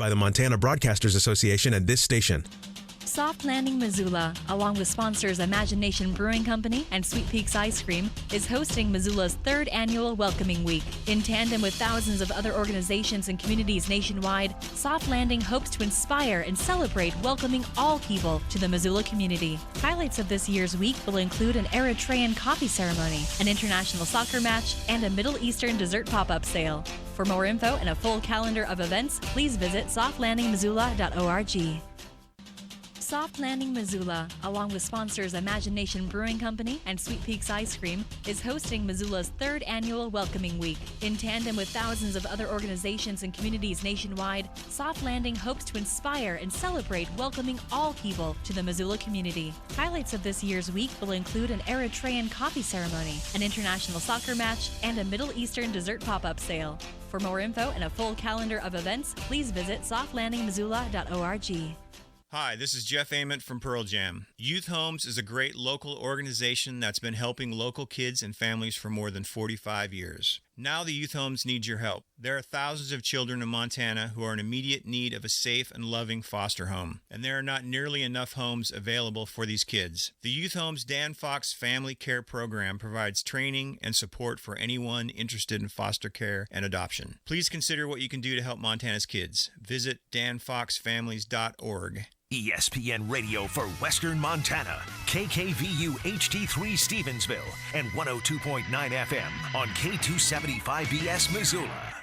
by the Montana Broadcasters Association and this station. Soft Landing Missoula, along with sponsors Imagination Brewing Company and Sweet Peaks Ice Cream, is hosting Missoula's 3rd annual Welcoming Week. In tandem with thousands of other organizations and communities nationwide, Soft Landing hopes to inspire and celebrate welcoming all people to the Missoula community. Highlights of this year's week will include an Eritrean coffee ceremony, an international soccer match, and a Middle Eastern dessert pop-up sale. For more info and a full calendar of events, please visit softlandingmissoula.org. Soft Landing Missoula, along with sponsors Imagination Brewing Company and Sweet Peaks Ice Cream, is hosting Missoula's 3rd annual Welcoming Week. In tandem with thousands of other organizations and communities nationwide, Soft Landing hopes to inspire and celebrate welcoming all people to the Missoula community. Highlights of this year's week will include an Eritrean coffee ceremony, an international soccer match, and a Middle Eastern dessert pop-up sale. For more info and a full calendar of events, please visit softlandingmissoula.org. Hi, this is Jeff Ament from Pearl Jam. Youth Homes is a great local organization that's been helping local kids and families for more than 45 years. Now the Youth Homes need your help. There are thousands of children in Montana who are in immediate need of a safe and loving foster home, and there are not nearly enough homes available for these kids. The Youth Homes Dan Fox Family Care Program provides training and support for anyone interested in foster care and adoption. Please consider what you can do to help Montana's kids. Visit danfoxfamilies.org. ESPN Radio for Western Montana, KKVU HD3 Stevensville, and 102.9 FM on K275BS Missoula.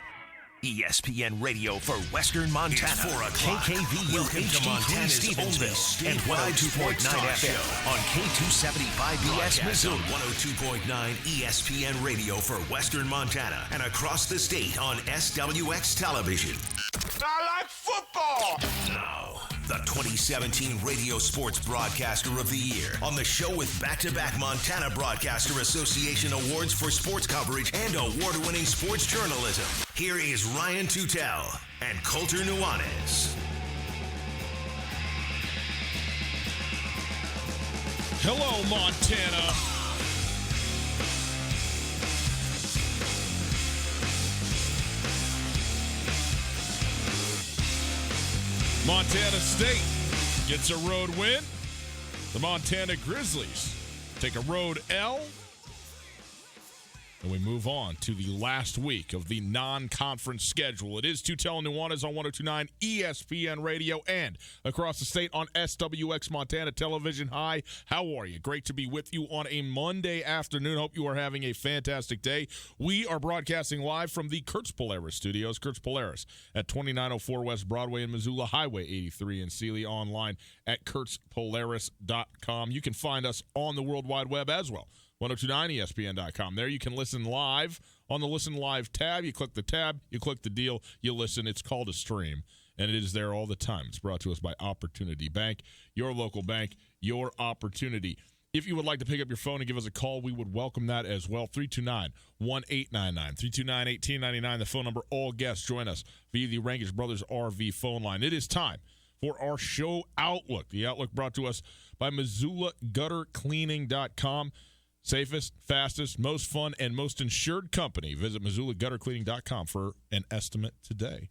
ESPN Radio for Western Montana, KKVU HD3 Stevensville, and 102.9 FM on K275BS Missoula. 102.9 ESPN Radio for Western Montana and across the state on SWX Television. I like football! Now, the 2017 Radio Sports Broadcaster of the Year on the show with back-to-back Montana Broadcaster Association awards for sports coverage and award-winning sports journalism. Here is Ryan Tutel and Colter Nuanez. Hello, Montana. Montana State gets a road win. The Montana Grizzlies take a road L. And we move on to the last week of the non-conference schedule. It is Tutel and Nuanez on 102.9 ESPN Radio and across the state on SWX Montana Television. Hi, how are you? Great to be with you on a Monday afternoon. Hope you are having a fantastic day. We are broadcasting live from the Kurtz Polaris studios. Kurtz Polaris at 2904 West Broadway in Missoula, Highway 83 in Sealy, online at kurtzpolaris.com. You can find us on the World Wide Web as well. 1029ESPN.com. There you can listen live on the Listen Live tab. You click the tab, you click the deal, you listen. It's called a stream, and it is there all the time. It's brought to us by Opportunity Bank, your local bank, your opportunity. If you would like to pick up your phone and give us a call, we would welcome that as well. 329-1899, 329-1899, the phone number. All guests join us via the Rankish Brothers RV phone line. It is time for our show Outlook. The Outlook brought to us by MissoulaGutterCleaning.com. Safest, fastest, most fun, and most insured company. Visit MissoulaGutterCleaning.com for an estimate today.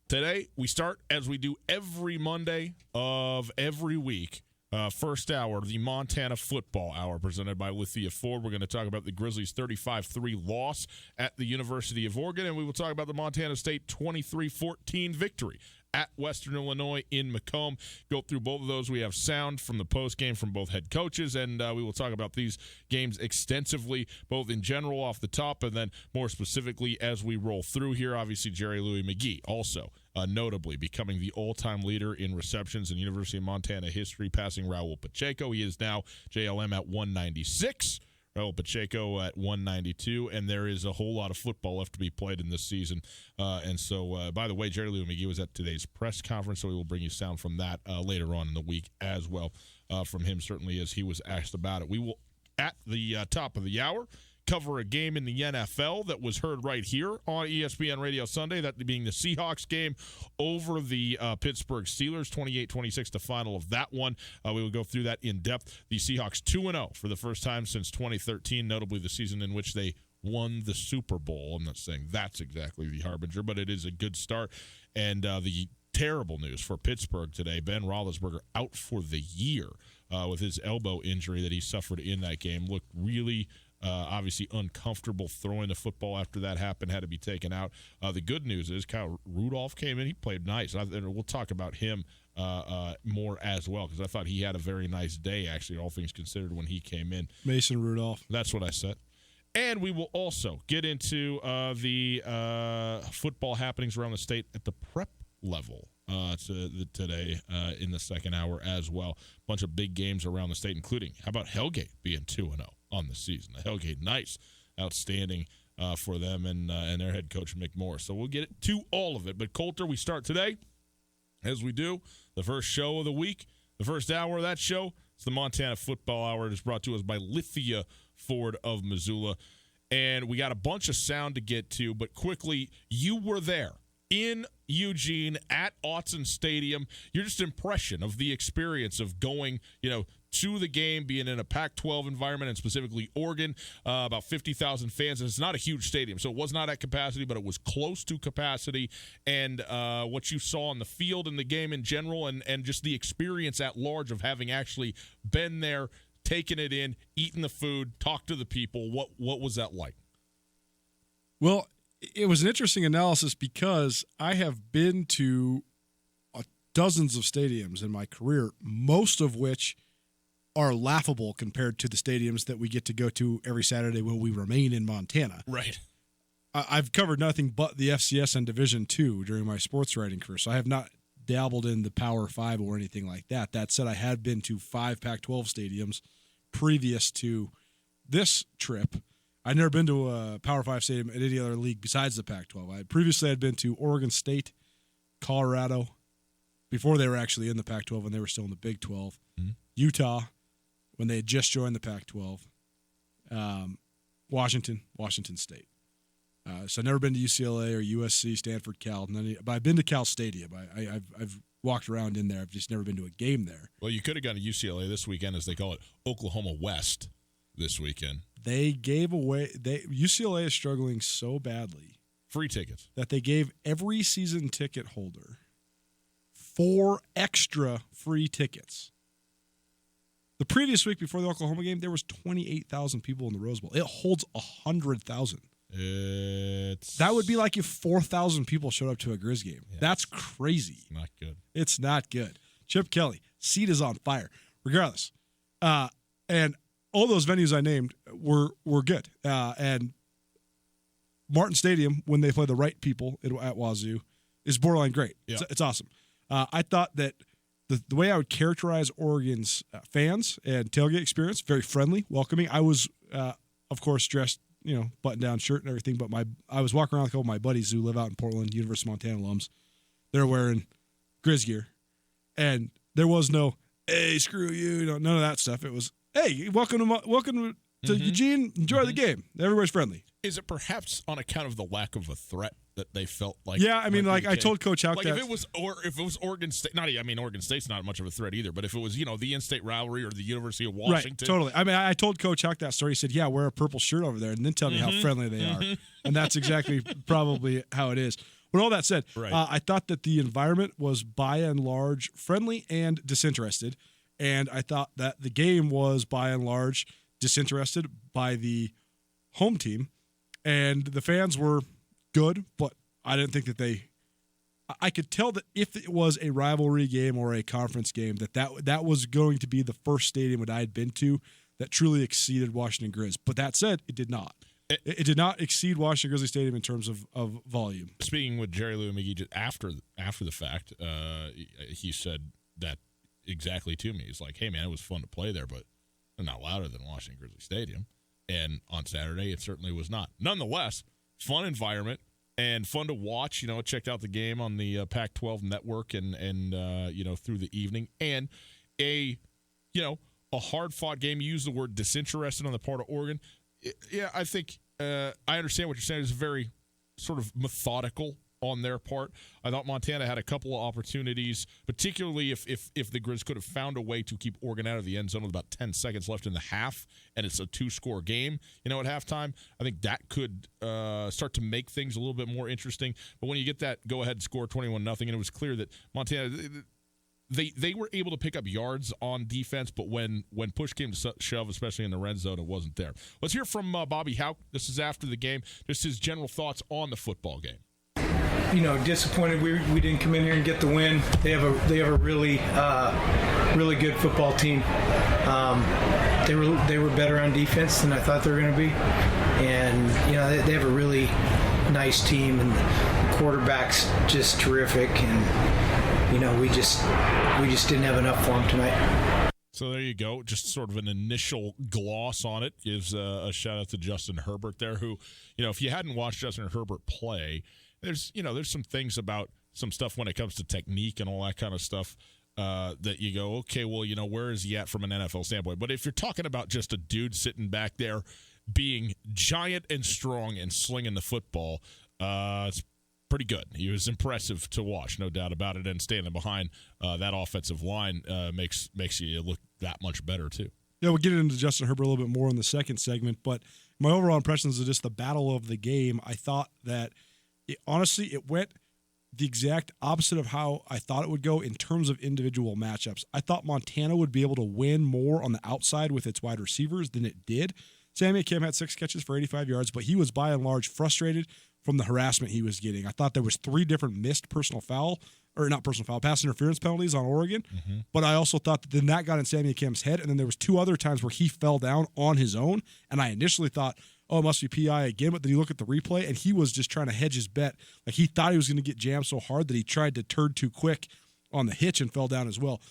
Today, we start, as we do every Monday of every week, first hour, the Montana Football Hour, presented by Lithia Ford. We're going to talk about the Grizzlies' 35-3 loss at the University of Oregon, and we will talk about the Montana State 23-14 victory at Western Illinois in Macomb. Go through both of those. We have sound from the postgame from both head coaches, and we will talk about these games extensively, both in general off the top and then more specifically as we roll through here. Obviously, Jerry Louis McGee also notably becoming the all-time leader in receptions in University of Montana history, passing Raul Pacheco. He is now JLM at 196. Raul Pacheco at 192, and there is a whole lot of football left to be played in this season. And so, by the way, Jerry Louis McGee was at today's press conference, so we will bring you sound from that later on in the week as well from him, certainly, as he was asked about it. We will, at the top of the hour, cover a game in the NFL that was heard right here on ESPN Radio Sunday, that being the Seahawks game over the Pittsburgh Steelers, 28-26, the final of that one. We will go through that in depth. The Seahawks 2-0 for the first time since 2013, notably the season in which they won the Super Bowl. I'm not saying that's exactly the harbinger, but it is a good start. And the terrible news for Pittsburgh today, Ben Roethlisberger out for the year with his elbow injury that he suffered in that game. Looked really obviously uncomfortable throwing the football after that happened, had to be taken out. The good news is Kyle Rudolph came in. He played nice. And we'll talk about him more as well, because I thought he had a very nice day, actually, all things considered, when he came in. Mason Rudolph. That's what I said. And we will also get into the football happenings around the state at the prep level today in the second hour as well. A bunch of big games around the state, including, how about Hellgate being 2-0 on the season? The Hellgate Knights, outstanding for them and their head coach, Mick Morris. So we'll get to all of it. But, Colter, we start today, as we do, the first show of the week. The first hour of that show, it's the Montana Football Hour. It is brought to us by Lithia Ford of Missoula. And we got a bunch of sound to get to, but quickly, you were there in Eugene at Autzen Stadium. Your just impression of the experience of going, to the game, being in a Pac-12 environment, and specifically Oregon, about 50,000 fans. And it's not a huge stadium, so it was not at capacity, but it was close to capacity. And what you saw on the field in the game in general, and just the experience at large of having actually been there, taking it in, eating the food, talked to the people. What was that like? Well, it was an interesting analysis because I have been to dozens of stadiums in my career, most of which are laughable compared to the stadiums that we get to go to every Saturday when we remain in Montana. Right. I've covered nothing but the FCS and Division II during my sports writing career, so I have not dabbled in the Power 5 or anything like that. That said, I had been to 5 Pac-12 stadiums previous to this trip. I'd never been to a Power 5 stadium in any other league besides the Pac-12. Previously I'd been to Oregon State, Colorado, before they were actually in the Pac-12 when they were still in the Big 12, Utah, when they had just joined the Pac-12, Washington State. So I've never been to UCLA or USC, Stanford, Cal. But I've been to Cal Stadium. I've walked around in there. I've just never been to a game there. Well, you could have gone to UCLA this weekend, as they call it, Oklahoma West this weekend. They gave away UCLA is struggling so badly. Free tickets. That they gave every season ticket holder 4 extra free tickets. The previous week before the Oklahoma game, there was 28,000 people in the Rose Bowl. It holds 100,000. That would be like if 4,000 people showed up to a Grizz game. Yeah, that's crazy. Not good. It's not good. Chip Kelly, seat is on fire. Regardless, and all those venues I named were good. And Martin Stadium, when they play the right people at Wazoo, is borderline great. Yeah. It's awesome. I thought that the way I would characterize Oregon's fans and tailgate experience, very friendly, welcoming. I was, of course, dressed, button-down shirt and everything, but I was walking around with a couple of my buddies who live out in Portland, University of Montana alums. They're wearing Grizz gear. And there was no, hey, screw you, none of that stuff. It was, hey, welcome to Eugene, enjoy the game. Everybody's friendly. Is it perhaps on account of the lack of a threat that they felt like? Yeah, I mean, like I told Coach Houck that. If it was Oregon State, Oregon State's not much of a threat either, but if it was, the in-state rivalry or the University of Washington. Right, totally. I mean, I told Coach Houck that story. He said, yeah, wear a purple shirt over there, and then tell me how friendly they are. And that's exactly probably how it is. With all that said, right. I thought that the environment was by and large friendly and disinterested, and I thought that the game was by and large disinterested by the home team, and the fans were good, but I didn't think that I could tell that if it was a rivalry game or a conference game, that was going to be the first stadium that I had been to that truly exceeded Washington Grizz. But that said, it did not. It did not exceed Washington Grizzly Stadium in terms of volume. Speaking with Jerry Lou McGee after the fact, he said that exactly to me. He's like, hey, man, it was fun to play there, but they're not louder than Washington Grizzly Stadium. And on Saturday, it certainly was not. Nonetheless, fun environment and fun to watch. Checked out the game on the Pac-12 network and through the evening. And a hard-fought game. You used the word disinterested on the part of Oregon. Yeah, I think I understand what you're saying. It's a very sort of methodical on their part. I thought Montana had a couple of opportunities, particularly if the Grizz could have found a way to keep Oregon out of the end zone with about 10 seconds left in the half, and it's a 2-score game, at halftime. I think that could start to make things a little bit more interesting. But when you get that go-ahead score 21-0, and it was clear that Montana they were able to pick up yards on defense, but when push came to shove, especially in the red zone, it wasn't there. Let's hear from Bobby Hauck. This is after the game. Just his general thoughts on the football game. Disappointed we didn't come in here and get the win. They have a really really good football team. They were better on defense than I thought they were going to be, and they have a really nice team, and the quarterback's just terrific, and we just didn't have enough for him tonight. So there you go. Just sort of an initial gloss on it. Gives a shout out to Justin Herbert there, who, if you hadn't watched Justin Herbert play, there's some things about some stuff when it comes to technique and all that kind of stuff that you go, okay, well, where is he at from an NFL standpoint? But if you're talking about just a dude sitting back there being giant and strong and slinging the football, it's pretty good. He was impressive to watch, no doubt about it, and standing behind that offensive line makes you look that much better too. Yeah, we'll get into Justin Herbert a little bit more in the second segment, but my overall impressions of just the battle of the game, I thought that honestly it went the exact opposite of how I thought it would go in terms of individual matchups. I thought Montana would be able to win more on the outside with its wide receivers than it did. Sammy Kim had 6 catches for 85 yards, but he was by and large frustrated from the harassment he was getting. I thought there was 3 different missed pass interference penalties on Oregon, but I also thought that then that got in Sammy Kim's head, and then there was 2 other times where he fell down on his own, and I initially thought, oh, it must be PI again, but then you look at the replay, and he was just trying to hedge his bet. Like, he thought he was going to get jammed so hard that he tried to turn too quick on the hitch and fell down as well.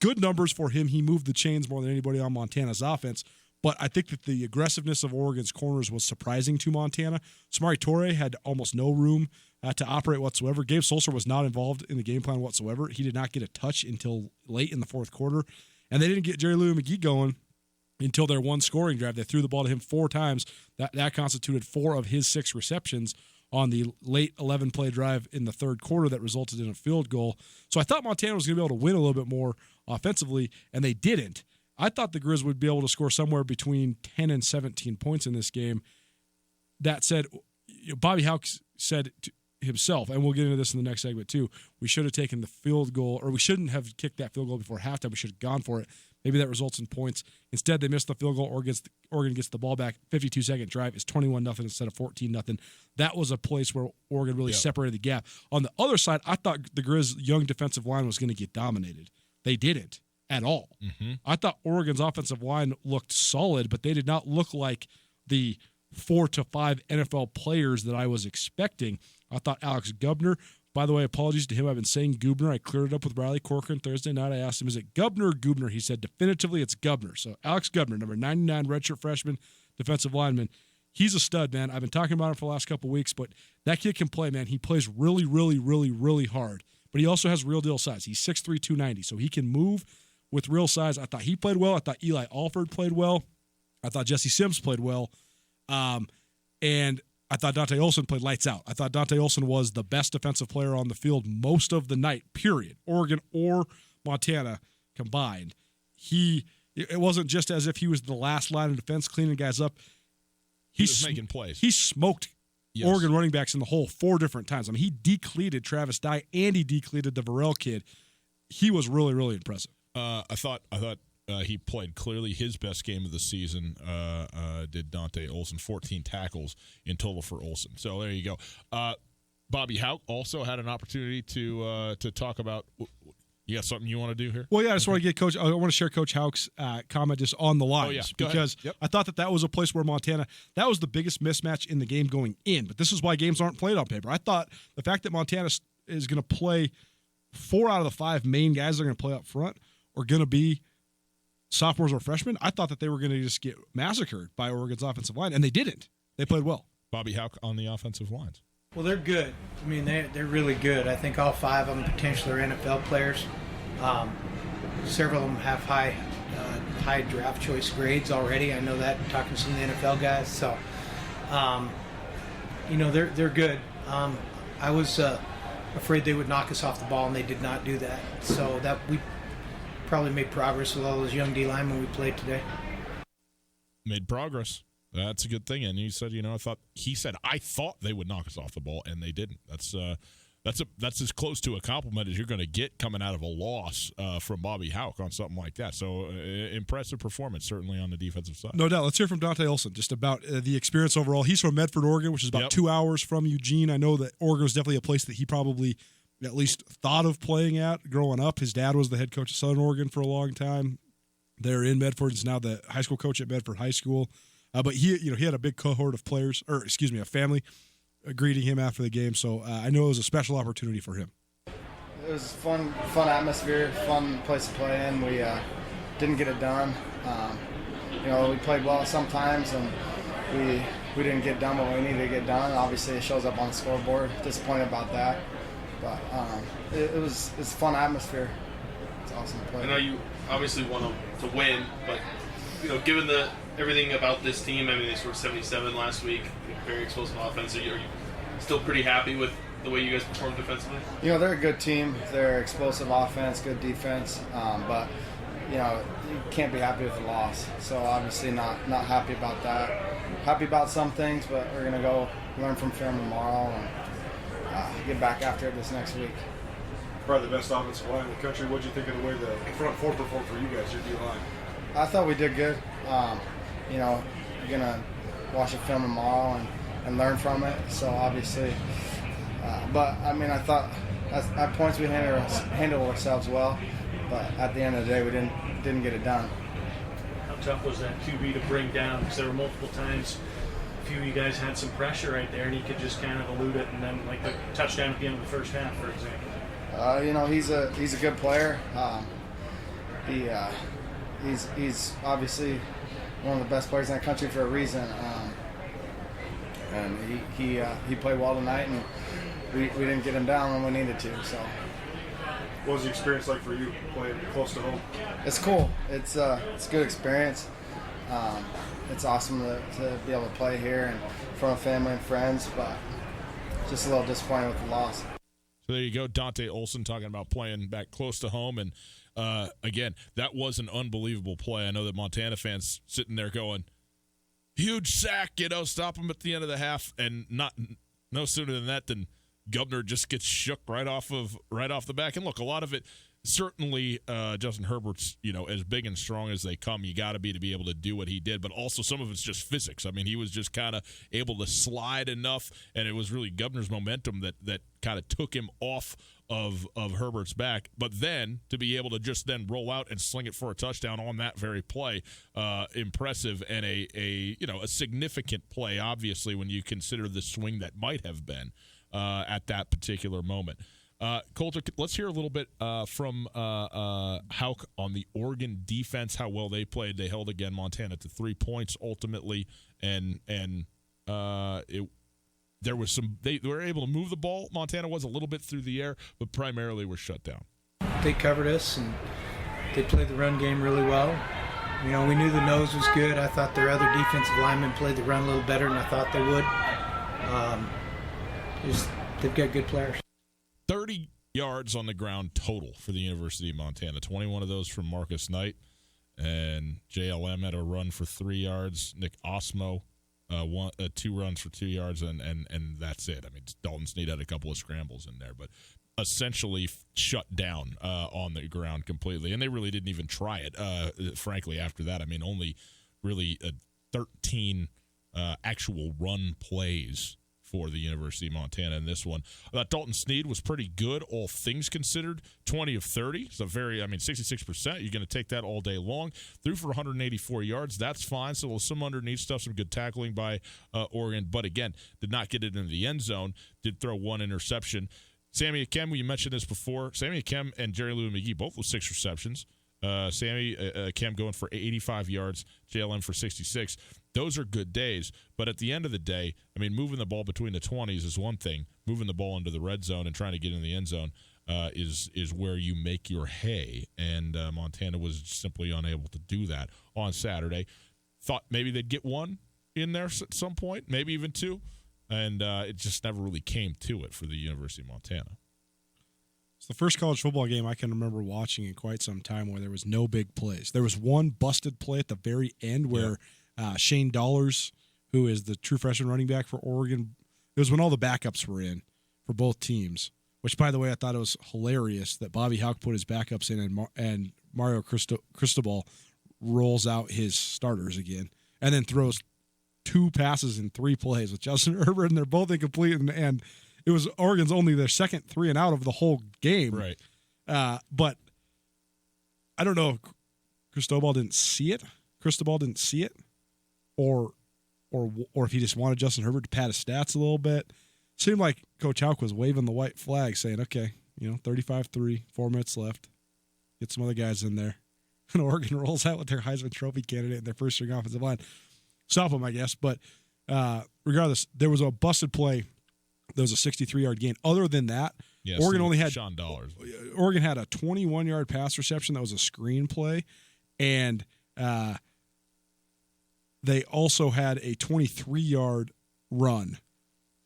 Good numbers for him. He moved the chains more than anybody on Montana's offense, but I think that the aggressiveness of Oregon's corners was surprising to Montana. Samori Toure had almost no room to operate whatsoever. Gabe Sulser was not involved in the game plan whatsoever. He did not get a touch until late in the fourth quarter, and they didn't get Jerry Louis McGee going until their one scoring drive. They threw the ball to him 4 times. That constituted 4 of his 6 receptions on the late 11-play drive in the third quarter that resulted in a field goal. So I thought Montana was going to be able to win a little bit more offensively, and they didn't. I thought the Grizz would be able to score somewhere between 10 and 17 points in this game. That said, Bobby Hauck said to himself, and we'll get into this in the next segment too, we should have taken the field goal, or we shouldn't have kicked that field goal before halftime. We should have gone for it. Maybe that results in points. Instead, they missed the field goal. Oregon gets the ball back. 52-second drive. It's 21-0 instead of 14-0. That was a place where Oregon really separated the gap. On the other side, I thought the Grizz young defensive line was going to get dominated. They didn't at all. I thought Oregon's offensive line looked solid, but they did not look like the 4 to 5 NFL players that I was expecting. I thought Alex Gubner, by the way, apologies to him. I've been saying Gubner. I cleared it up with Riley Corcoran Thursday night. I asked him, is it Gubner or Gubner? He said definitively it's Gubner. So Alex Gubner, number 99, redshirt freshman, defensive lineman. He's a stud, man. I've been talking about him for the last couple of weeks, but that kid can play, man. He plays really, really, really, really hard. But he also has real deal size. He's 6'3", 290, so he can move with real size. I thought he played well. I thought Eli Alford played well. I thought Jesse Sims played well. And I thought Dante Olson played lights out. I thought Dante Olson was the best defensive player on the field most of the night, period. Oregon or Montana combined. It wasn't just as if he was the last line of defense cleaning guys up. He was making plays. He smoked Oregon running backs in the hole 4 different times. I mean, he decleated Travis Dye and he decleated the Varell kid. He was really, really impressive. I thought he played clearly his best game of the season. Did Dante Olson, 14 tackles in total for Olson. So there you go. Bobby Hauck also had an opportunity to talk about. You got something you want to do here? Well, yeah, I just want to get Coach. I want to share Coach Hauck's comment just on the lines because I thought that was a place where Montana, that was the biggest mismatch in the game going in. But this is why games aren't played on paper. I thought the fact that Montana is going to play 4 out of the 5 main guys that are going to play up front are going to be sophomores or freshmen. I thought that they were going to just get massacred by Oregon's offensive line, and they didn't. They played well. Bobby Hauck on the offensive lines. Well, they're good. I mean, they're really good. I think all 5 of them potentially are NFL players. Several of them have high draft choice grades already. I know that talking to some of the NFL guys. So, they're good. I was afraid they would knock us off the ball, and they did not do that. So that we probably made progress with all those young D linemen we played today. Made progress. That's a good thing. And he said, I thought they would knock us off the ball, and they didn't. That's as close to a compliment as you're going to get coming out of a loss from Bobby Hauck on something like that. So impressive performance, certainly on the defensive side. No doubt. Let's hear from Dante Olson just about the experience overall. He's from Medford, Oregon, which is about 2 hours from Eugene. I know that Oregon was definitely a place that he probably at least thought of playing at growing up. His dad was the head coach of Southern Oregon for a long time. They're in Medford. He's now the high school coach at Medford High School. But he had a big cohort of players, a family greeting him after the game. So I know it was a special opportunity for him. It was fun atmosphere, fun place to play in. We didn't get it done. We played well sometimes, and we didn't get done what we needed to get done. Obviously, it shows up on the scoreboard. Disappointed about that, but it's a fun atmosphere. It's awesome to play. I know you obviously want to win, but given everything about this team, they scored 77 last week, very explosive offense. Are you still pretty happy with the way you guys performed defensively? They're a good team. They're explosive offense, good defense, but you can't be happy with the loss. So obviously not happy about that. Happy about some things, but we're gonna go learn from film tomorrow and get back after it this next week. Probably the best offensive line in the country. What'd you think of the way the front four performed for you guys, your D-line? I thought we did good. You're gonna watch the film tomorrow and learn from it. So obviously, but I thought at points we handled ourselves well, but at the end of the day we didn't get it done. How tough was that QB to bring down? Because there were multiple times a few of you guys had some pressure right there, and he could just kind of elude it, and then like the touchdown at the end of the first half, for example. He's a good player. He's obviously one of the best players in the country for a reason, and he played well tonight, and we didn't get him down when we needed to. So, what was the experience like for you playing close to home? It's cool. It's a good experience. It's awesome to be able to play here in front of family and friends, but just a little disappointed with the loss. So there you go, Dante Olson talking about playing back close to home. And, again, that was an unbelievable play. I know that Montana fans sitting there going, huge sack, stop him at the end of the half. And no sooner than that than Governor just gets shook right off the back. And, look, a lot of it, certainly Justin Herbert's, as big and strong as they come, you got to be able to do what he did. But also some of it's just physics. He was just kind of able to slide enough, and it was really Governor's momentum that kind of took him off of Herbert's back. But then to be able to just then roll out and sling it for a touchdown on that very play, impressive, and a significant play, obviously, when you consider the swing that might have been at that particular moment. Colter, let's hear a little bit from Hauck on the Oregon defense, how well they played. They held, again, Montana to 3 points ultimately, and there was some. They were able to move the ball. Montana was a little bit through the air, but primarily were shut down. They covered us, and they played the run game really well. We knew the nose was good. I thought their other defensive linemen played the run a little better than I thought they would. They've got good players. 30 yards on the ground total for the University of Montana. 21 of those from Marcus Knight. And JLM had a run for 3 yards. Nick Osmo, 2 runs for 2 yards, and that's it. Dalton Snead had a couple of scrambles in there, but essentially shut down on the ground completely. And they really didn't even try it, frankly, after that. Only really 13 actual run plays for the University of Montana in this one. Dalton Snead was pretty good, all things considered. 20 of 30. So 66%. You're going to take that all day long. Threw for 184 yards. That's fine. So some underneath stuff, some good tackling by Oregon. But again, did not get it into the end zone. Did throw one interception. Sammy Akem, you mentioned this before. Sammy Akem and Jerry Lou McGee both with 6 receptions. Sammy Akem going for 85 yards, JLM for 66. Those are good days, but at the end of the day, moving the ball between the 20s is one thing. Moving the ball into the red zone and trying to get in the end zone is where you make your hay, and Montana was simply unable to do that on Saturday. Thought maybe they'd get one in there at some point, maybe even 2. And it just never really came to it for the University of Montana. It's the first college football game I can remember watching in quite some time where there was no big plays. There was one busted play at the very end where Shane Dollars, who is the true freshman running back for Oregon, it was when all the backups were in for both teams, which, by the way, I thought it was hilarious that Bobby Hauck put his backups in and Mario Cristobal rolls out his starters again and then throws 2 passes in 3 plays with Justin Herbert, and they're both incomplete, and it was Oregon's only their second 3 and out of the whole game. Right. But I don't know if Cristobal didn't see it, or if he just wanted Justin Herbert to pad his stats a little bit. Seemed like Coach Hauck was waving the white flag, saying, okay, 35-3, 4 minutes left. Get some other guys in there. And Oregon rolls out with their Heisman Trophy candidate and their first-string offensive line. Stop them, I guess. But regardless, there was a busted play. There was a 63-yard gain. Other than that, Oregon only had Sean Dollars. Oregon had a 21-yard pass reception that was a screen play, and they also had a 23-yard run.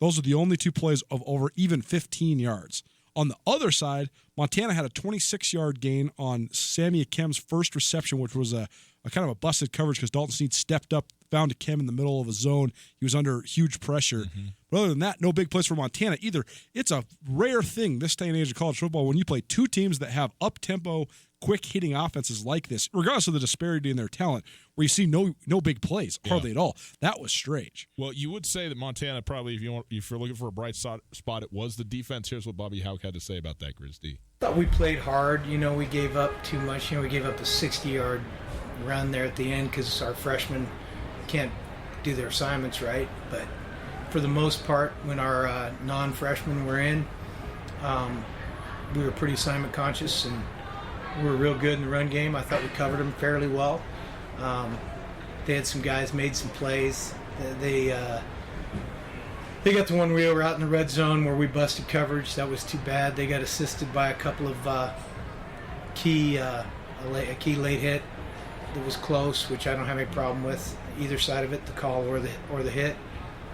Those are the only 2 plays of over even 15 yards. On the other side, Montana had a 26-yard gain on Sammy Akem's first reception, which was a kind of a busted coverage because Dalton Snead stepped up, found Akem in the middle of a zone. He was under huge pressure. Mm-hmm. But other than that, no big plays for Montana either. It's a rare thing this day and age of college football when you play 2 teams that have up-tempo, quick-hitting offenses like this, regardless of the disparity in their talent, where you see no big plays, hardly at all. That was strange. Well, you would say that Montana probably, if you're looking for a bright spot, it was the defense. Here's what Bobby Hauck had to say about that, Grizz D. Thought we played hard. We gave up too much. We gave up a 60-yard run there at the end because our freshmen can't do their assignments right. But for the most part, when our non-freshmen were in, we were pretty assignment conscious and we were real good in the run game. I thought we covered them fairly well. They had some guys made some plays. They got the one wheel out in the red zone where we busted coverage. That was too bad. They got assisted by a couple of key late hit that was close, which I don't have any problem with either side of it, the call or the hit.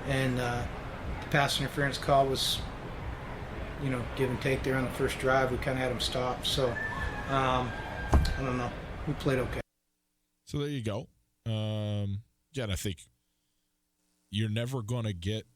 And the pass interference call was, give and take there on the first drive. We kind of had them stopped. So I don't know. We played okay. So there you go. I think you're never going to get,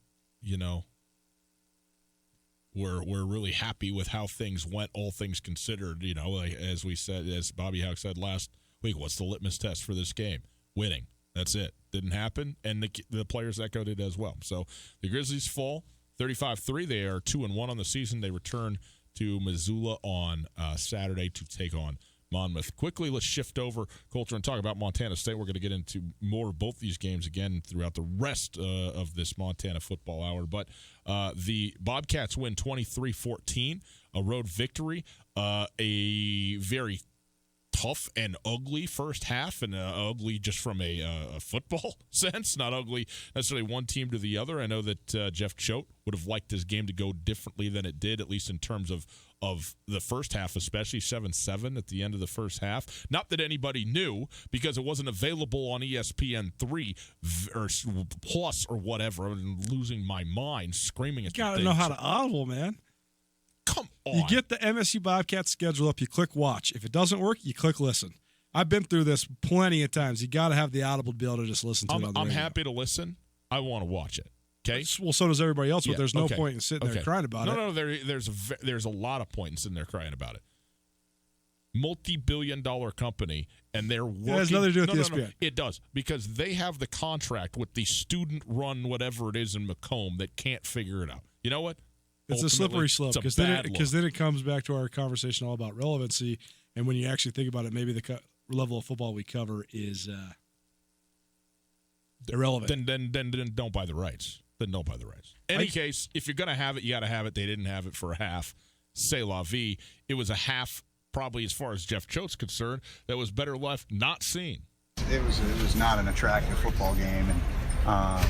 we're really happy with how things went, all things considered. As we said, as Bobby Hauck said last week, what's the litmus test for this game? Winning. That's it. Didn't happen, and the players echoed it as well. So the Grizzlies fall 35-3. They are 2-1 on the season. They return to Missoula on Saturday to take on Monmouth. Quickly, let's shift over, Colter, and talk about Montana State. We're going to get into more of both these games again throughout the rest of this Montana football hour. But the Bobcats win 23-14, a road victory, a very tough and ugly first half, and ugly just from a football sense, not ugly necessarily one team to the other. I know that Jeff Choate would have liked his game to go differently than it did, at least in terms of the first half, especially 7-7 at the end of the first half. Not that anybody knew, because it wasn't available on ESPN3 or Plus or whatever. I'm losing my mind screaming at the You got to know how to audible, man. Come on. You get the MSU Bobcats schedule up, you click watch. If it doesn't work, you click listen. I've been through this plenty of times. You got to have the audible to be able to just listen to it on the radio. I'm happy to listen. I want to watch it. Okay. Well, so does everybody else, but there's no point in sitting there crying about it. No, there's a lot of point in sitting there crying about it. Multi-billion-dollar company, and they're working. It has nothing to do with ESPN. No, it does, because they have the contract with the student-run whatever it is in Macomb that can't figure it out. You know what? It's a slippery slope, because then it comes back to our conversation all about relevancy, and when you actually think about it, maybe the level of football we cover is irrelevant. Then don't buy the rights. Any case, if you're going to have it, you got to have it. They didn't have it for a half. C'est la vie. It was a half, probably as far as Jeff Choate's concerned, that was better left not seen. It was not an attractive football game, and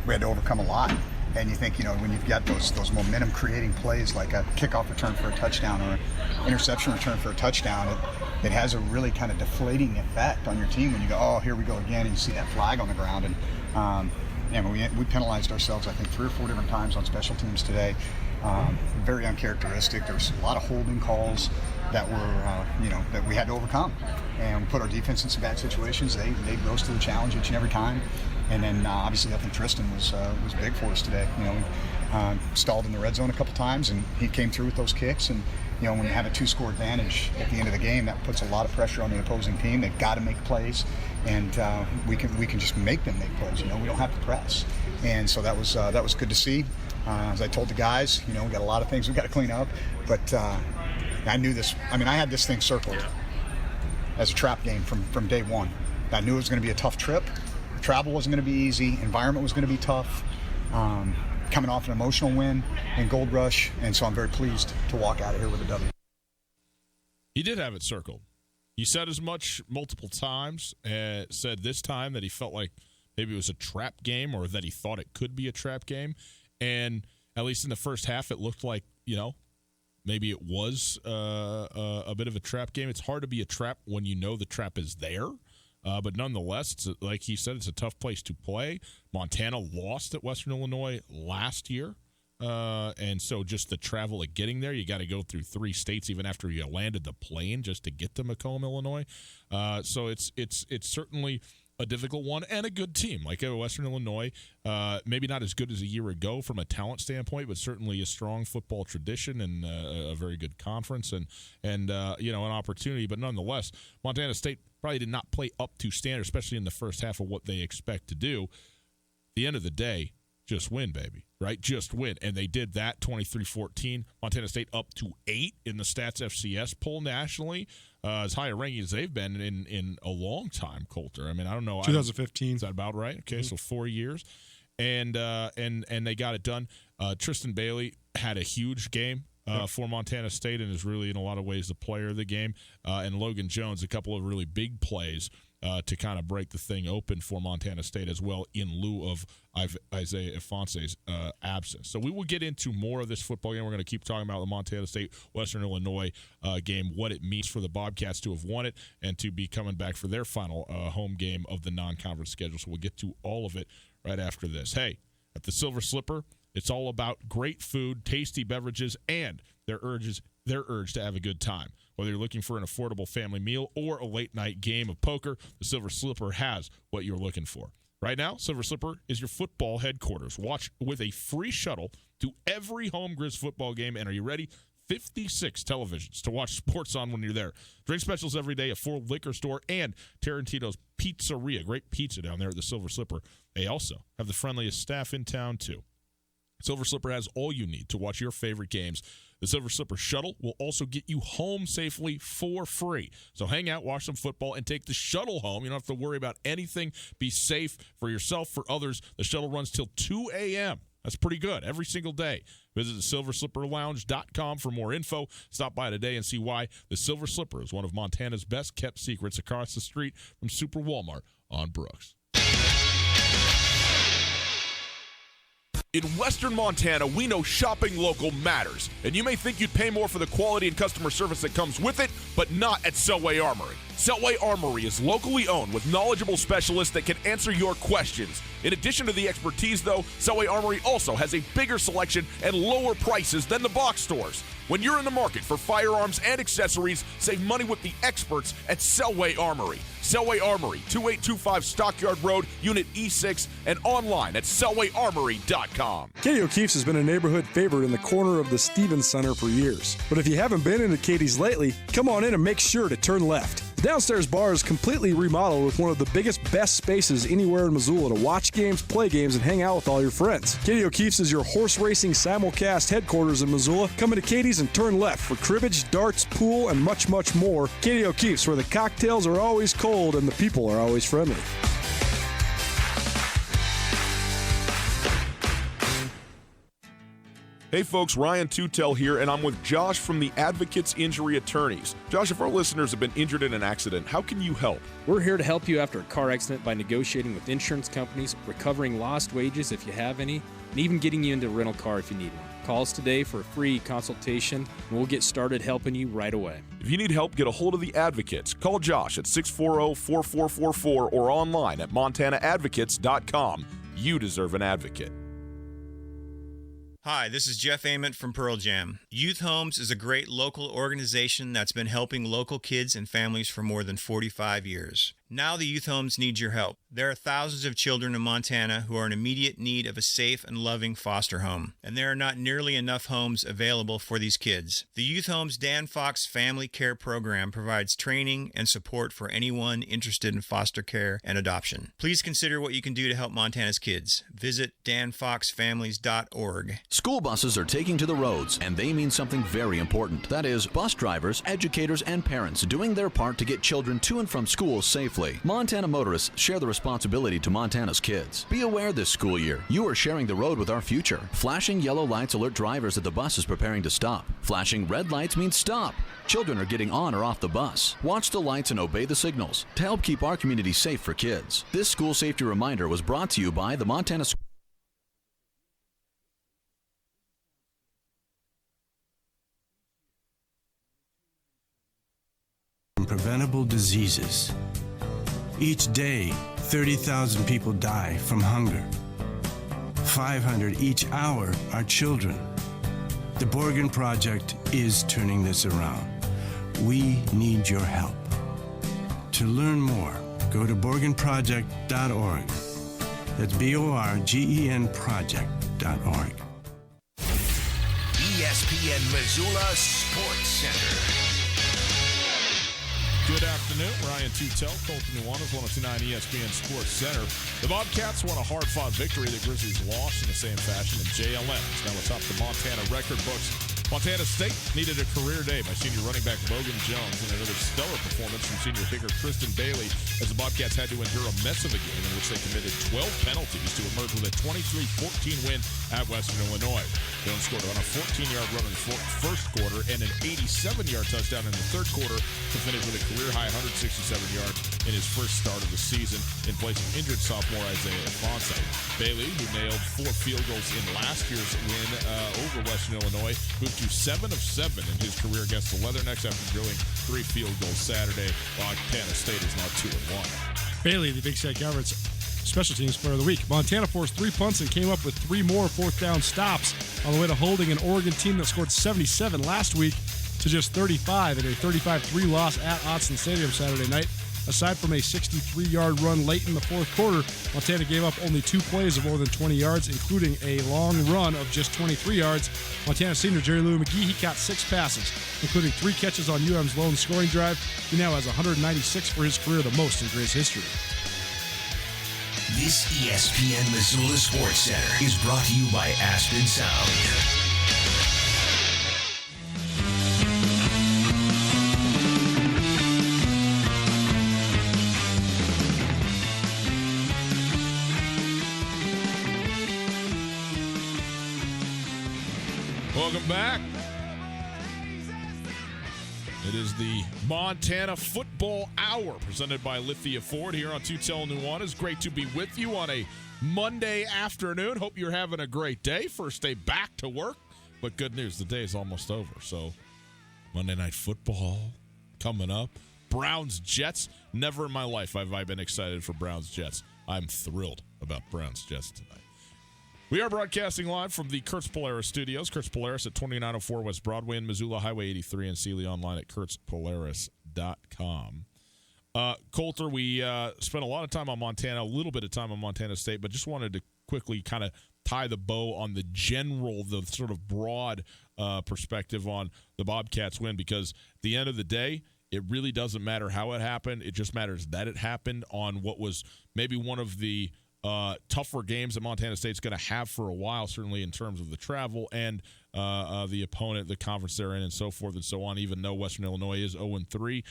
we had to overcome a lot. And you think, when you've got those momentum-creating plays like a kickoff return for a touchdown or an interception return for a touchdown, it has a really kind of deflating effect on your team when you go, oh, here we go again, and you see that flag on the ground. And we penalized ourselves, I think, 3 or 4 different times on special teams today. Very uncharacteristic. There's a lot of holding calls that were, that we had to overcome. And we put our defense in some bad situations. They rose to the challenge each and every time. And then obviously I think Tristan was big for us today. We stalled in the red zone a couple times, and he came through with those kicks. And when you have a 2-score advantage at the end of the game, that puts a lot of pressure on the opposing team. They've got to make plays, and we can just make them make plays. We don't have to press. And so that was good to see. As I told the guys, we got a lot of things we got to clean up, but I knew this. I mean, I had this thing circled as a trap game from day one. I knew it was going to be a tough trip. Travel wasn't going to be easy. Environment was going to be tough. Coming off an emotional win in Gold Rush, and so I'm very pleased to walk out of here with a W. He did have it circled. He said as much multiple times, said this time that he felt like maybe it was a trap game or that he thought it could be a trap game. And at least in the first half, it looked like, maybe it was a bit of a trap game. It's hard to be a trap when you know the trap is there. But nonetheless, like he said, it's a tough place to play. Montana lost at Western Illinois last year. And so just the travel of getting there, you got to go through 3 states even after you landed the plane just to get to Macomb, Illinois. So it's certainly a difficult one and a good team. Like Western Illinois, maybe not as good as a year ago from a talent standpoint, but certainly a strong football tradition and a very good conference and an opportunity. But nonetheless, Montana State probably did not play up to standard, especially in the first half of what they expect to do. At the end of the day, just win, baby, right? Just win. And they did that, 23-14. Montana State up to 8 in the Stats FCS poll nationally. As high a ranking as they've been in a long time, Coulter. I mean, I don't know. 2015. Is that about right? Okay, so 4 years. And they got it done. Tristan Bailey had a huge game for Montana State and is really in a lot of ways the player of the game. And Logan Jones, a couple of really big plays to kind of break the thing open for Montana State as well in lieu of Isaiah Ifanse's absence. So we will get into more of this football game. We're going to keep talking about the Montana State-Western Illinois game, what it means for the Bobcats to have won it and to be coming back for their final home game of the non-conference schedule. So we'll get to all of it right after this. Hey, at the Silver Slipper, it's all about great food, tasty beverages, and their urge to have a good time. Whether you're looking for an affordable family meal or a late-night game of poker, the Silver Slipper has what you're looking for. Right now, Silver Slipper is your football headquarters. Watch with a free shuttle to every home Grizz football game. And are you ready? 56 televisions to watch sports on when you're there. Drink specials every day, a full liquor store, and Tarantino's Pizzeria. Great pizza down there at the Silver Slipper. They also have the friendliest staff in town, too. Silver Slipper has all you need to watch your favorite games. The Silver Slipper shuttle will also get you home safely for free. So hang out, watch some football, and take the shuttle home. You don't have to worry about anything. Be safe for yourself, for others. The shuttle runs till 2 a.m. That's pretty good every single day. Visit thesilverslipperlounge.com for more info. Stop by today and see why the Silver Slipper is one of Montana's best-kept secrets across the street from Super Walmart on Brooks. In Western Montana, we know shopping local matters, and you may think you'd pay more for the quality and customer service that comes with it, but not at Selway Armory. Selway Armory is locally owned with knowledgeable specialists that can answer your questions. In addition to the expertise, though, Selway Armory also has a bigger selection and lower prices than the box stores. When you're in the market for firearms and accessories, save money with the experts at Selway Armory. Selway Armory, 2825 Stockyard Road, Unit E6, and online at selwayarmory.com. Katie O'Keefe's has been a neighborhood favorite in the corner of the Stevens Center for years. But if you haven't been into Katie's lately, come on in and make sure to turn left. The downstairs bar is completely remodeled with one of the biggest, best spaces anywhere in Missoula to watch games, play games, and hang out with all your friends. Katie O'Keefe's is your horse racing simulcast headquarters in Missoula. Come into Katie's and turn left for cribbage, darts, pool, and much, much more. Katie O'Keefe's, where the cocktails are always cold and the people are always friendly. Hey folks, Ryan Tutel here, and I'm with Josh from the Advocates Injury Attorneys. Josh, if our listeners have been injured in an accident, how can you help? We're here to help you after a car accident by negotiating with insurance companies, recovering lost wages if you have any, and even getting you into a rental car if you need one. Call us today for a free consultation, and we'll get started helping you right away. If you need help, get a hold of the Advocates. Call Josh at 640-4444 or online at montanaadvocates.com. You deserve an advocate. Hi, this is Jeff Ament from Pearl Jam. Youth Homes is a great local organization that's been helping local kids and families for more than 45 years. Now the Youth Homes need your help. There are thousands of children in Montana who are in immediate need of a safe and loving foster home, and there are not nearly enough homes available for these kids. The Youth Homes Dan Fox Family Care Program provides training and support for anyone interested in foster care and adoption. Please consider what you can do to help Montana's kids. Visit danfoxfamilies.org. School buses are taking to the roads, and they mean something very important. That is, bus drivers, educators, and parents doing their part to get children to and from school safely. Montana motorists share the responsibility to Montana's kids. Be aware this school year, you are sharing the road with our future. Flashing yellow lights alert drivers that the bus is preparing to stop. Flashing red lights means stop. Children are getting on or off the bus. Watch the lights and obey the signals to help keep our community safe for kids. This school safety reminder was brought to you by the Montana School. Preventable diseases. Each day, 30,000 people die from hunger. 500 each hour are children. The Borgen Project is turning this around. We need your help. To learn more, go to BorgenProject.org. That's BORGEN project.org. ESPN Missoula Sports Center. Good afternoon. Ryan Tutel, Colton Nuanez, 102.9 ESPN Sports Center. The Bobcats won a hard-fought victory. The Grizzlies lost in the same fashion, and JLM is now atop the Montana record books. Montana State needed a career day by senior running back Logan Jones and another stellar performance from senior kicker Tristan Bailey as the Bobcats had to endure a mess of a game in which they committed 12 penalties to emerge with a 23-14 win at Western Illinois. Jones scored on a 14-yard run in the first quarter and an 87-yard touchdown in the third quarter to finish with a career-high 167 yards in his first start of the season in place of injured sophomore Isaiah Alphonse. Bailey, who nailed 4 field goals in last year's win over Western Illinois, moved to 7 of 7 in his career against the Leathernecks after drilling 3 field goals Saturday. Montana State is now 2-1. Bailey, the Big Sky Conference Special Teams Player of the Week. Montana forced 3 punts and came up with 3 more fourth down stops on the way to holding an Oregon team that scored 77 last week to just 35 in a 35-3 loss at Autzen Stadium Saturday night. Aside from a 63-yard run late in the fourth quarter, Montana gave up only 2 plays of more than 20 yards, including a long run of just 23 yards. Montana senior Jerry Lou McGee, he caught 6 passes, including 3 catches on UM's lone scoring drive. He now has 196 for his career, the most in Gray's history. This ESPN Missoula Sports Center is brought to you by Aspen Sound. Welcome back. It is the Montana Football Hour presented by Lithia Ford here on Tutel Nuanez. Great to be with you on a Monday afternoon. Hope you're having a great day. First day back to work. But good news, the day is almost over. So Monday Night Football coming up. Browns Jets. Never in my life have I been excited for Browns Jets. I'm thrilled about Browns Jets tonight. We are broadcasting live from the Kurtz Polaris studios. Kurtz Polaris at 2904 West Broadway in Missoula, Highway 83 in Sealy, online at kurtzpolaris.com. Coulter, we spent a lot of time on Montana, a little bit of time on Montana State, but just wanted to quickly kind of tie the bow on the sort of broad perspective on the Bobcats win, because at the end of the day, it really doesn't matter how it happened. It just matters that it happened on what was maybe one of the tougher games that Montana State's going to have for a while, certainly in terms of the travel and the opponent, the conference they're in, and so forth and so on. Even though Western Illinois is 0-3,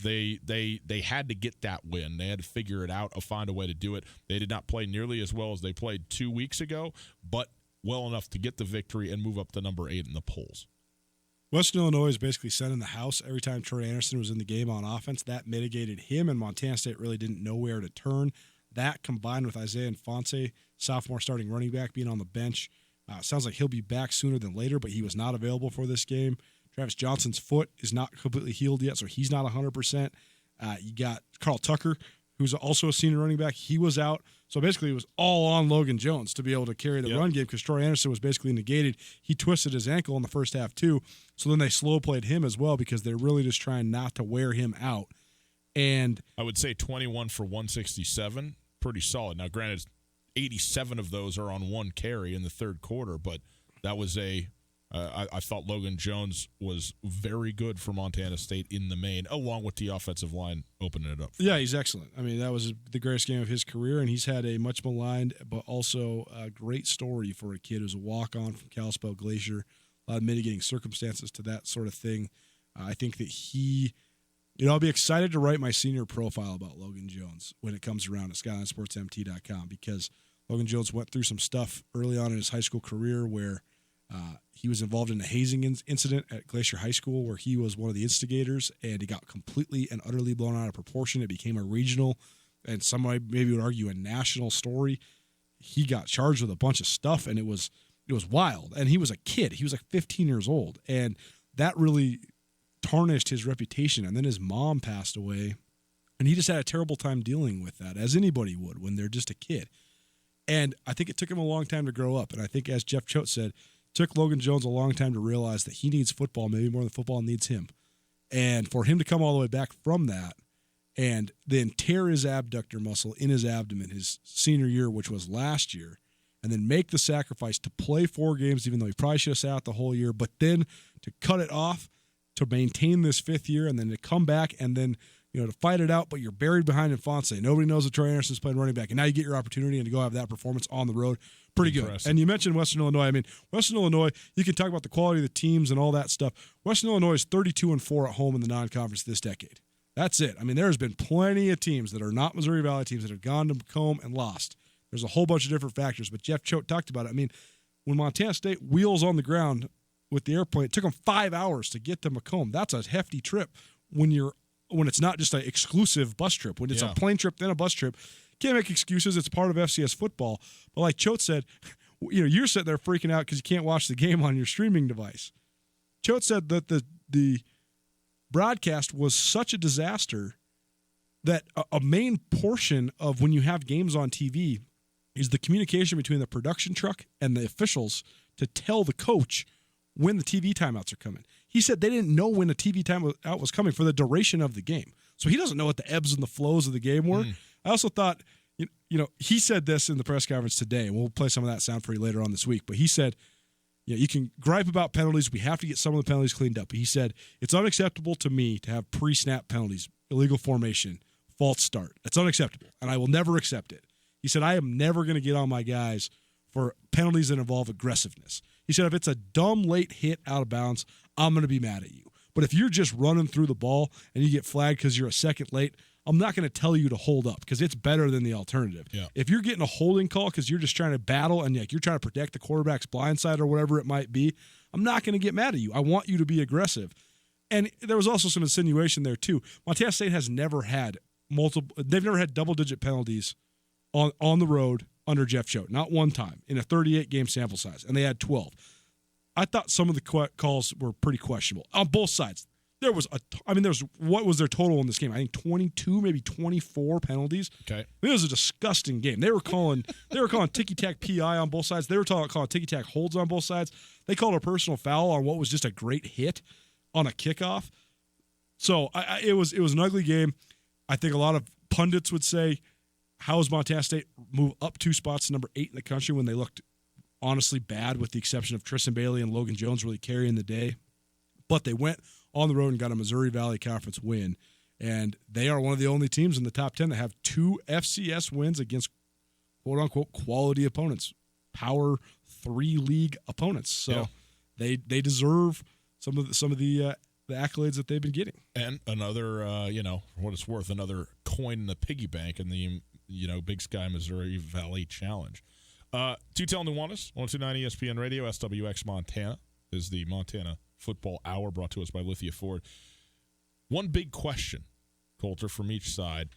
they had to get that win. They had to figure it out, find a way to do it. They did not play nearly as well as they played 2 weeks ago, but well enough to get the victory and move up to number 8 in the polls. Western Illinois is basically set in the house every time Troy Anderson was in the game on offense. That mitigated him, and Montana State really didn't know where to turn. That combined with Isaiah Alphonse, sophomore starting running back, being on the bench. Sounds like he'll be back sooner than later, but he was not available for this game. Travis Johnson's foot is not completely healed yet, so he's not 100%. You got Carl Tucker, who's also a senior running back, he was out. So basically it was all on Logan Jones to be able to carry the run game because Troy Anderson was basically negated. He twisted his ankle in the first half too. So then they slow played him as well because they're really just trying not to wear him out. And I would say 21 for 167, pretty solid. Now, granted, 87 of those are on one carry in the third quarter, but that was I thought Logan Jones was very good for Montana State in the main, along with the offensive line opening it up. Yeah, he's excellent. I mean, that was the greatest game of his career, and he's had a much maligned but also a great story for a kid who's a walk-on from Kalispell Glacier. A lot of mitigating circumstances to that sort of thing. I think that I'll be excited to write my senior profile about Logan Jones when it comes around at SkylineSportsMT.com because Logan Jones went through some stuff early on in his high school career where he was involved in a hazing incident at Glacier High School where he was one of the instigators, and he got completely and utterly blown out of proportion. It became a regional, and somebody maybe would argue a national story. He got charged with a bunch of stuff, and it was wild. And he was a kid. He was like 15 years old, and that really tarnished his reputation. And then his mom passed away, and he just had a terrible time dealing with that, as anybody would when they're just a kid. And I think it took him a long time to grow up. And I think, as Jeff Choate said, took Logan Jones a long time to realize that he needs football, maybe more than football needs him. And for him to come all the way back from that and then tear his abductor muscle in his abdomen his senior year, which was last year, and then make the sacrifice to play 4 games, even though he probably should have sat out the whole year, but then to cut it off, to maintain this 5th year, and then to come back and then to fight it out, but you're buried behind Infonse. Nobody knows that Troy Anderson's playing running back, and now you get your opportunity and to go have that performance on the road. Pretty Impressive. Good. And you mentioned Western Illinois. I mean, Western Illinois, you can talk about the quality of the teams and all that stuff. Western Illinois is 32-4 at home in the non-conference this decade. That's it. I mean, there's been plenty of teams that are not Missouri Valley teams that have gone to Macomb and lost. There's a whole bunch of different factors, but Jeff Choate talked about it. I mean, when Montana State wheels on the ground with the airplane, it took them 5 hours to get to Macomb. That's a hefty trip when it's not just an exclusive bus trip. When it's a plane trip, then a bus trip. Can't make excuses. It's part of FCS football. But like Choate said, you're sitting there freaking out because you can't watch the game on your streaming device. Choate said that the broadcast was such a disaster that a main portion of when you have games on TV is the communication between the production truck and the officials to tell the coach when the TV timeouts are coming. He said they didn't know when the TV timeout was coming for the duration of the game. So he doesn't know what the ebbs and the flows of the game were. I also thought, he said this in the press conference today, and we'll play some of that sound for you later on this week, but he said, you can gripe about penalties. We have to get some of the penalties cleaned up. But he said, it's unacceptable to me to have pre-snap penalties, illegal formation, false start. That's unacceptable, and I will never accept it. He said, I am never going to get on my guys for penalties that involve aggressiveness. He said, if it's a dumb late hit out of bounds, I'm going to be mad at you. But if you're just running through the ball and you get flagged because you're a second late, I'm not going to tell you to hold up because it's better than the alternative. Yeah. If you're getting a holding call because you're just trying to battle and you're trying to protect the quarterback's blind side or whatever it might be, I'm not going to get mad at you. I want you to be aggressive. And there was also some insinuation there too. Montana State has never had they've never had double-digit penalties on the road under Jeff Choate. Not one time in a 38-game sample size, and they had 12. I thought some of the calls were pretty questionable on both sides. What was their total in this game? I think 22, maybe 24 penalties. Okay. It was a disgusting game. They were calling ticky-tack PI on both sides. They were calling ticky-tack holds on both sides. They called a personal foul on what was just a great hit on a kickoff. So it was an ugly game. I think a lot of pundits would say, how does Montana State move up 2 spots to number 8 in the country when they looked honestly bad, with the exception of Tristan Bailey and Logan Jones really carrying the day? But they went on the road and got a Missouri Valley Conference win, and they are one of the only teams in the top 10 that have 2 FCS wins against quote-unquote quality opponents, Power 3 league opponents. So they deserve some of the accolades that they've been getting. And another, what it's worth, another coin in the piggy bank in the Big Sky Missouri Valley Challenge. Tutel Nuanez, 102.9 ESPN Radio, SWX Montana is the Montana Football Hour, brought to us by Lithia Ford. One big question, Coulter, from each side.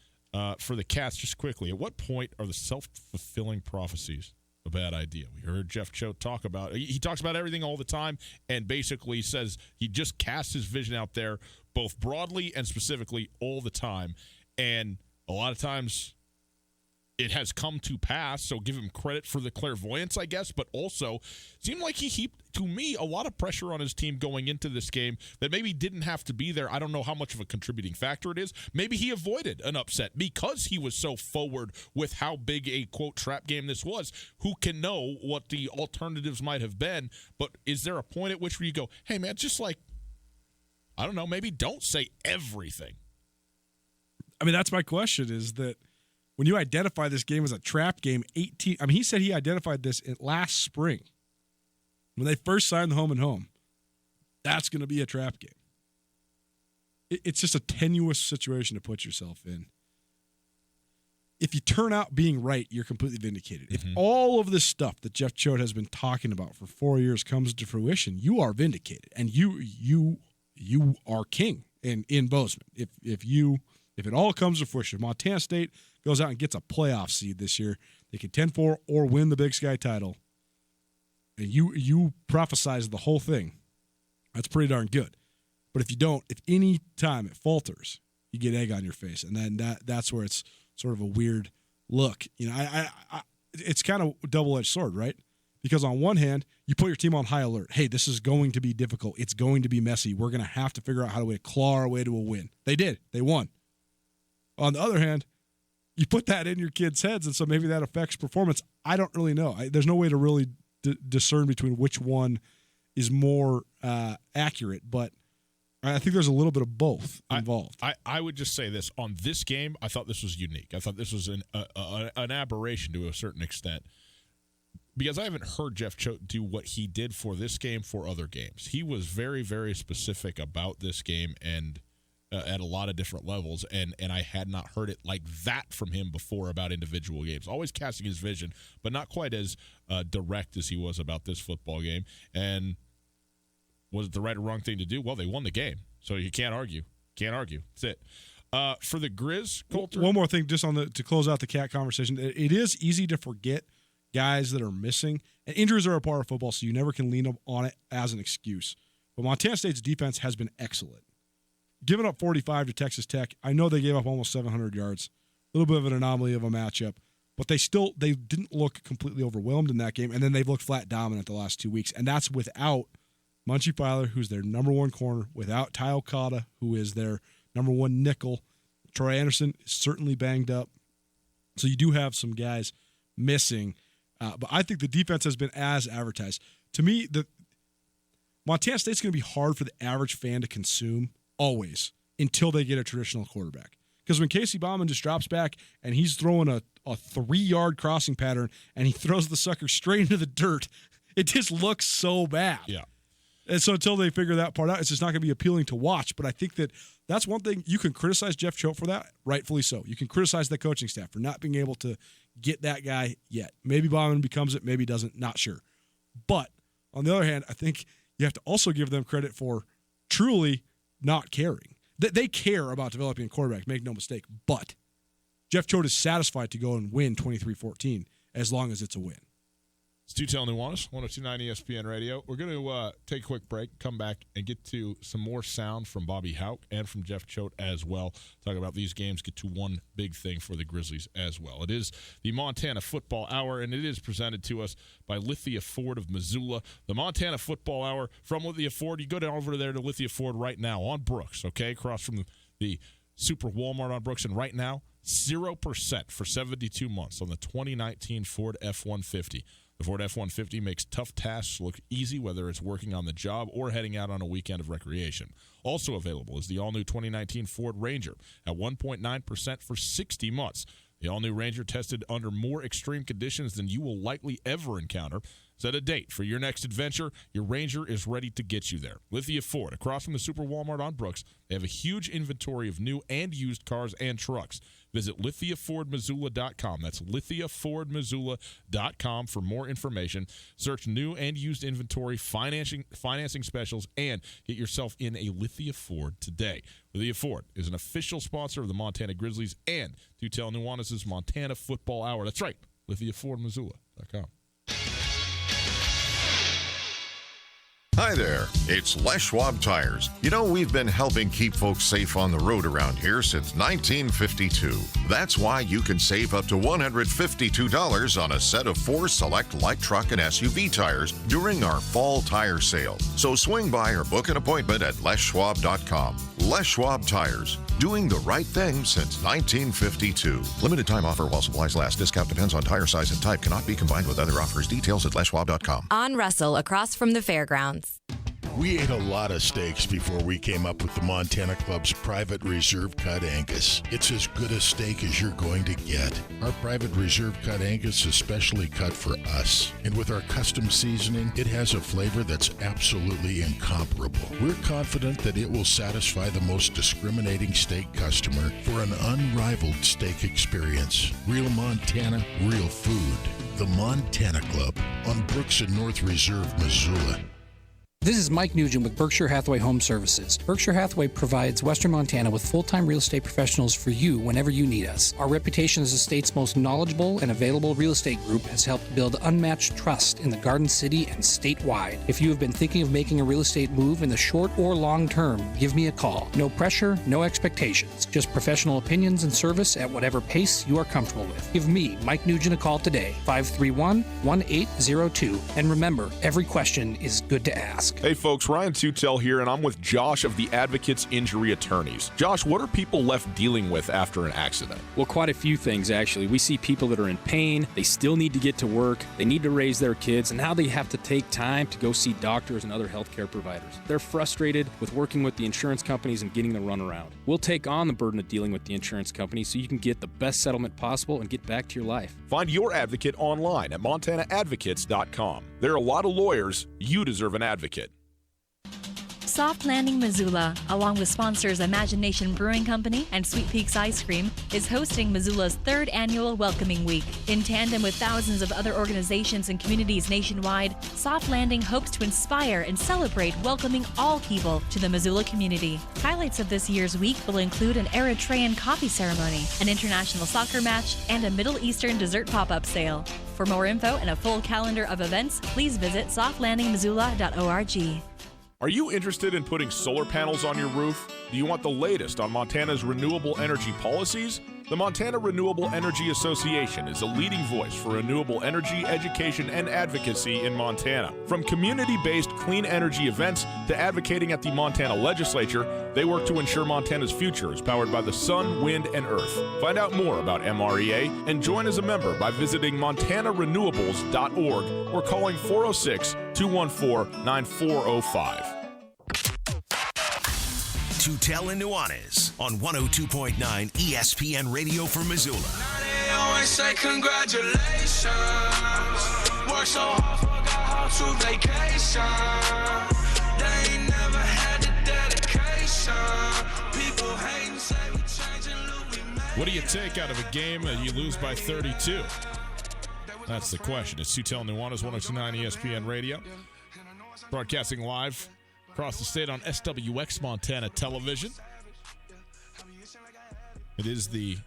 For the Cats, just quickly, at what point are the self-fulfilling prophecies a bad idea? We heard Jeff Choate talk about it. He talks about everything all the time and basically says he just casts his vision out there both broadly and specifically all the time. And A lot of times it has come to pass, so give him credit for the clairvoyance, I guess, but also seemed like he heaped, to me, a lot of pressure on his team going into this game that maybe didn't have to be there. I don't know how much of a contributing factor it is. Maybe he avoided an upset because he was so forward with how big a, quote, trap game this was. Who can know what the alternatives might have been, but is there a point at which where you go, hey, man, just like, I don't know, maybe don't say everything. I mean, that's my question, is that when you identify this game as a trap game, he said he identified this last spring when they first signed the home and home. That's going to be a trap game. It's just a tenuous situation to put yourself in. If you turn out being right, you're completely vindicated. If all of this stuff that Jeff Choate has been talking about for 4 years comes to fruition, you are vindicated, and you are king in Bozeman. If it all comes to fruition, Montana State goes out and gets a playoff seed this year, they contend for or win the Big Sky title, and you prophesize the whole thing, that's pretty darn good. But if you don't, if any time it falters, you get egg on your face, and then that's where it's sort of a weird look. It's kind of a double-edged sword, right? Because on one hand, you put your team on high alert. Hey, this is going to be difficult. It's going to be messy. We're going to have to figure out how to claw our way to a win. They did. They won. On the other hand, you put that in your kids' heads, and so maybe that affects performance. I don't really know. There's no way to really discern between which one is more accurate, but I think there's a little bit of both involved. I would just say this. On this game, I thought this was unique. I thought this was an aberration to a certain extent, because I haven't heard Jeff Choate do what he did for this game for other games. He was very, very specific about this game and at a lot of different levels, and I had not heard it like that from him before about individual games. Always casting his vision, but not quite as direct as he was about this football game. And was it the right or wrong thing to do? Well, they won the game, so you can't argue. Can't argue. That's it. For the Grizz, Colter. One more thing, just to close out the Cat conversation. It is easy to forget guys that are missing, and injuries are a part of football, so you never can lean on it as an excuse. But Montana State's defense has been excellent. Giving up 45 to Texas Tech, I know they gave up almost 700 yards. A little bit of an anomaly of a matchup, but they didn't look completely overwhelmed in that game, and then they've looked flat dominant the last 2 weeks, and that's without Munchie Filer, who's their number one corner, without Ty Okada, who is their number one nickel. Troy Anderson is certainly banged up. So you do have some guys missing, but I think the defense has been as advertised. To me, the Montana State's going to be hard for the average fan to consume always until they get a traditional quarterback. Because when Casey Bauman just drops back and he's throwing a 3-yard crossing pattern and he throws the sucker straight into the dirt, it just looks so bad. Yeah. And so until they figure that part out, it's just not going to be appealing to watch. But I think that's one thing. You can criticize Jeff Choate for that, rightfully so. You can criticize the coaching staff for not being able to get that guy yet. Maybe Bauman becomes it, maybe doesn't, not sure. But on the other hand, I think you have to also give them credit for truly not caring. They care about developing a quarterback, make no mistake. But Jeff Choate is satisfied to go and win 23-14 as long as it's a win. It's Tutel Nuanez, 102.9 ESPN Radio. We're going to take a quick break, come back, and get to some more sound from Bobby Hauck and from Jeff Choate as well. Talk about these games, get to one big thing for the Grizzlies as well. It is the Montana Football Hour, and it is presented to us by Lithia Ford of Missoula. The Montana Football Hour from Lithia Ford. You go down over there to Lithia Ford right now on Brooks, okay, across from the Super Walmart on Brooks, and right now, 0% for 72 months on the 2019 Ford F-150. The Ford F-150 makes tough tasks look easy, whether it's working on the job or heading out on a weekend of recreation. Also available is the all-new 2019 Ford Ranger at 1.9% for 60 months. The all-new Ranger tested under more extreme conditions than you will likely ever encounter. Set a date for your next adventure. Your Ranger is ready to get you there. Lithia Ford, across from the Super Walmart on Brooks, they have a huge inventory of new and used cars and trucks. Visit lithiafordmissoula.com. That's lithiafordmissoula.com for more information. Search new and used inventory, financing specials, and get yourself in a Lithia Ford today. Lithia Ford is an official sponsor of the Montana Grizzlies and Tutel Nuanez's Montana Football Hour. That's right, lithiafordmissoula.com. Hi there, it's Les Schwab Tires. You know, we've been helping keep folks safe on the road around here since 1952. That's why you can save up to $152 on a set of 4 select light truck and SUV tires during our fall tire sale. So swing by or book an appointment at leschwab.com. Les Schwab Tires, doing the right thing since 1952. Limited time offer while supplies last. Discount depends on tire size and type. Cannot be combined with other offers. Details at leschwab.com. On Russell, across from the fairgrounds. We ate a lot of steaks before we came up with the Montana Club's Private Reserve Cut Angus. It's as good a steak as you're going to get. Our Private Reserve Cut Angus is specially cut for us. And with our custom seasoning, it has a flavor that's absolutely incomparable. We're confident that it will satisfy the most discriminating steak customer for an unrivaled steak experience. Real Montana, real food. The Montana Club on Brooks and North Reserve, Missoula. This is Mike Nugent with Berkshire Hathaway Home Services. Berkshire Hathaway provides Western Montana with full-time real estate professionals for you whenever you need us. Our reputation as the state's most knowledgeable and available real estate group has helped build unmatched trust in the Garden City and statewide. If you have been thinking of making a real estate move in the short or long term, give me a call. No pressure, no expectations. Just professional opinions and service at whatever pace you are comfortable with. Give me, Mike Nugent, a call today, 531-1802. And remember, every question is good to ask. Hey folks, Ryan Tutel here, and I'm with Josh of the Advocates Injury Attorneys. Josh, what are people left dealing with after an accident? Well, quite a few things, actually. We see people that are in pain, they still need to get to work, they need to raise their kids, and now they have to take time to go see doctors and other healthcare providers. They're frustrated with working with the insurance companies and getting the runaround. We'll take on the burden of dealing with the insurance companies so you can get the best settlement possible and get back to your life. Find your advocate online at montanaadvocates.com. There are a lot of lawyers. You deserve an advocate. Soft Landing Missoula, along with sponsors Imagination Brewing Company and Sweet Peaks Ice Cream, is hosting Missoula's 3rd annual Welcoming Week. In tandem with thousands of other organizations and communities nationwide, Soft Landing hopes to inspire and celebrate welcoming all people to the Missoula community. Highlights of this year's week will include an Eritrean coffee ceremony, an international soccer match, and a Middle Eastern dessert pop-up sale. For more info and a full calendar of events, please visit softlandingmissoula.org. Are you interested in putting solar panels on your roof? Do you want the latest on Montana's renewable energy policies? The Montana Renewable Energy Association is a leading voice for renewable energy education and advocacy in Montana. From community-based clean energy events to advocating at the Montana legislature, they work to ensure Montana's future is powered by the sun, wind, and earth. Find out more about MREA and join as a member by visiting montanarenewables.org or calling 406-214-9405. Tutel and Nuanez on 102.9 ESPN Radio for Missoula. They always say congratulations. Work so hard, forgot how to vacation. They ain't never had the dedication. People hate and say we changing, look, we made. What do you take out of a game that you lose by 32? That's the question. It's Tutel and Nuanez, 102.9 ESPN Radio. Broadcasting live across the state on SWX Montana Television. It is the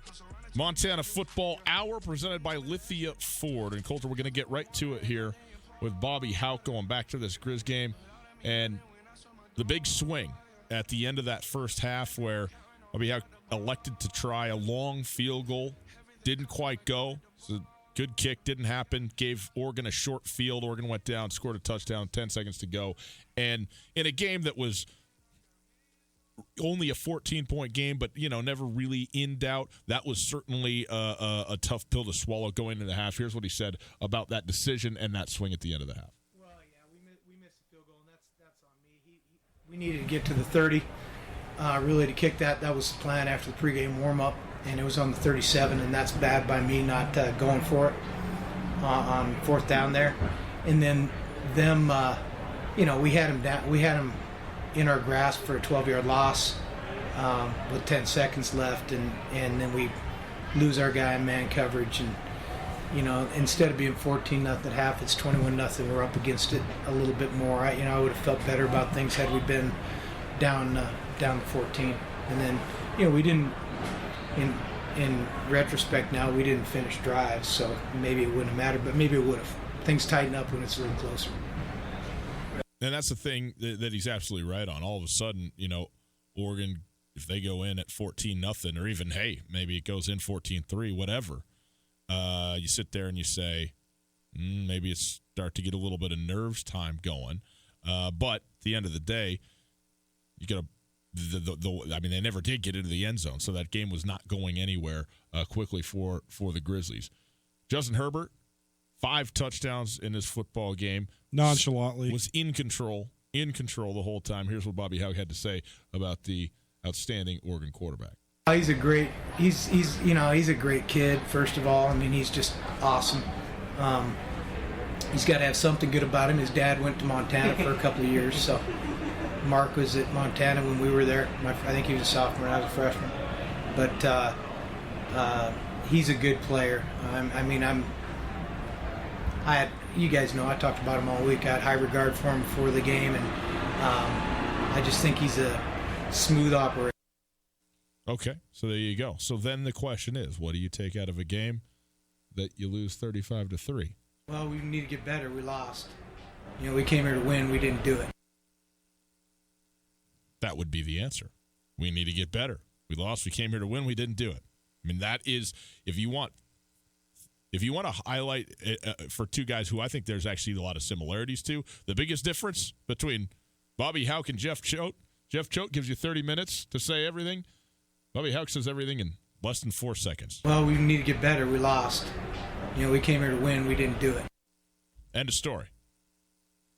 Montana Football Hour presented by Lithia Ford. And Coulter, we're going to get right to it here with Bobby Hauck going back to this Grizz game. And the big swing at the end of that first half where Bobby Hauck elected to try a long field goal. Didn't quite go. So good kick, didn't happen. Gave Oregon a short field. Oregon went down, scored a touchdown, 10 seconds to go. And in a game that was only a 14-point game, but, you know, never really in doubt, that was certainly a tough pill to swallow going into the half. Here's what he said about that decision and that swing at the end of the half. Well, yeah, we missed the field goal, and that's on me. We needed to get to the 30, really to kick that. That was the plan after the pregame warm-up. And it was on the 37, and that's bad by me not going for it on fourth down there. And then them, you know, we had them down. We had them in our grasp for a 12-yard loss with 10 seconds left, and then we lose our guy in man coverage. And you know, instead of being 14-0 at half, it's 21-0. We're up against it a little bit more. I would have felt better about things had we been down to 14. And then, you know, we didn't. In retrospect now, we didn't finish drives, so maybe it wouldn't have mattered, but maybe it would have. Things tighten up when it's a little closer. And that's the thing that he's absolutely right on. All of a sudden, Oregon, if they go in at 14-0, or even, hey, maybe it goes in 14-3, whatever, you sit there and you say, maybe it's start to get a little bit of nerves time going. But at the end of the day, you got to they never did get into the end zone, so that game was not going anywhere quickly for the Grizzlies. Justin Herbert, 5 touchdowns in this football game. Nonchalantly. Was in control the whole time. Here's what Bobby Hauck had to say about the outstanding Oregon quarterback. He's a great kid, first of all. I mean, he's just awesome. He's got to have something good about him. His dad went to Montana for a couple of years, so Mark was at Montana when we were there. I think he was a sophomore and I was a freshman. But he's a good player. You guys know, I talked about him all week. I had high regard for him before the game, and I just think he's a smooth operator. Okay, so there you go. So then the question is, what do you take out of a game that you lose 35-3? Well, we need to get better. We lost. We came here to win. We didn't do it. That would be the answer. We need to get better. We lost. We came here to win. We didn't do it. I mean, that is, if you want to highlight for two guys who I think there's actually a lot of similarities to, the biggest difference between Bobby Hauck and Jeff Choate gives you 30 minutes to say everything. Bobby Hauck says everything in less than 4 seconds. Well, we need to get better. We lost. We came here to win. We didn't do it. End of story.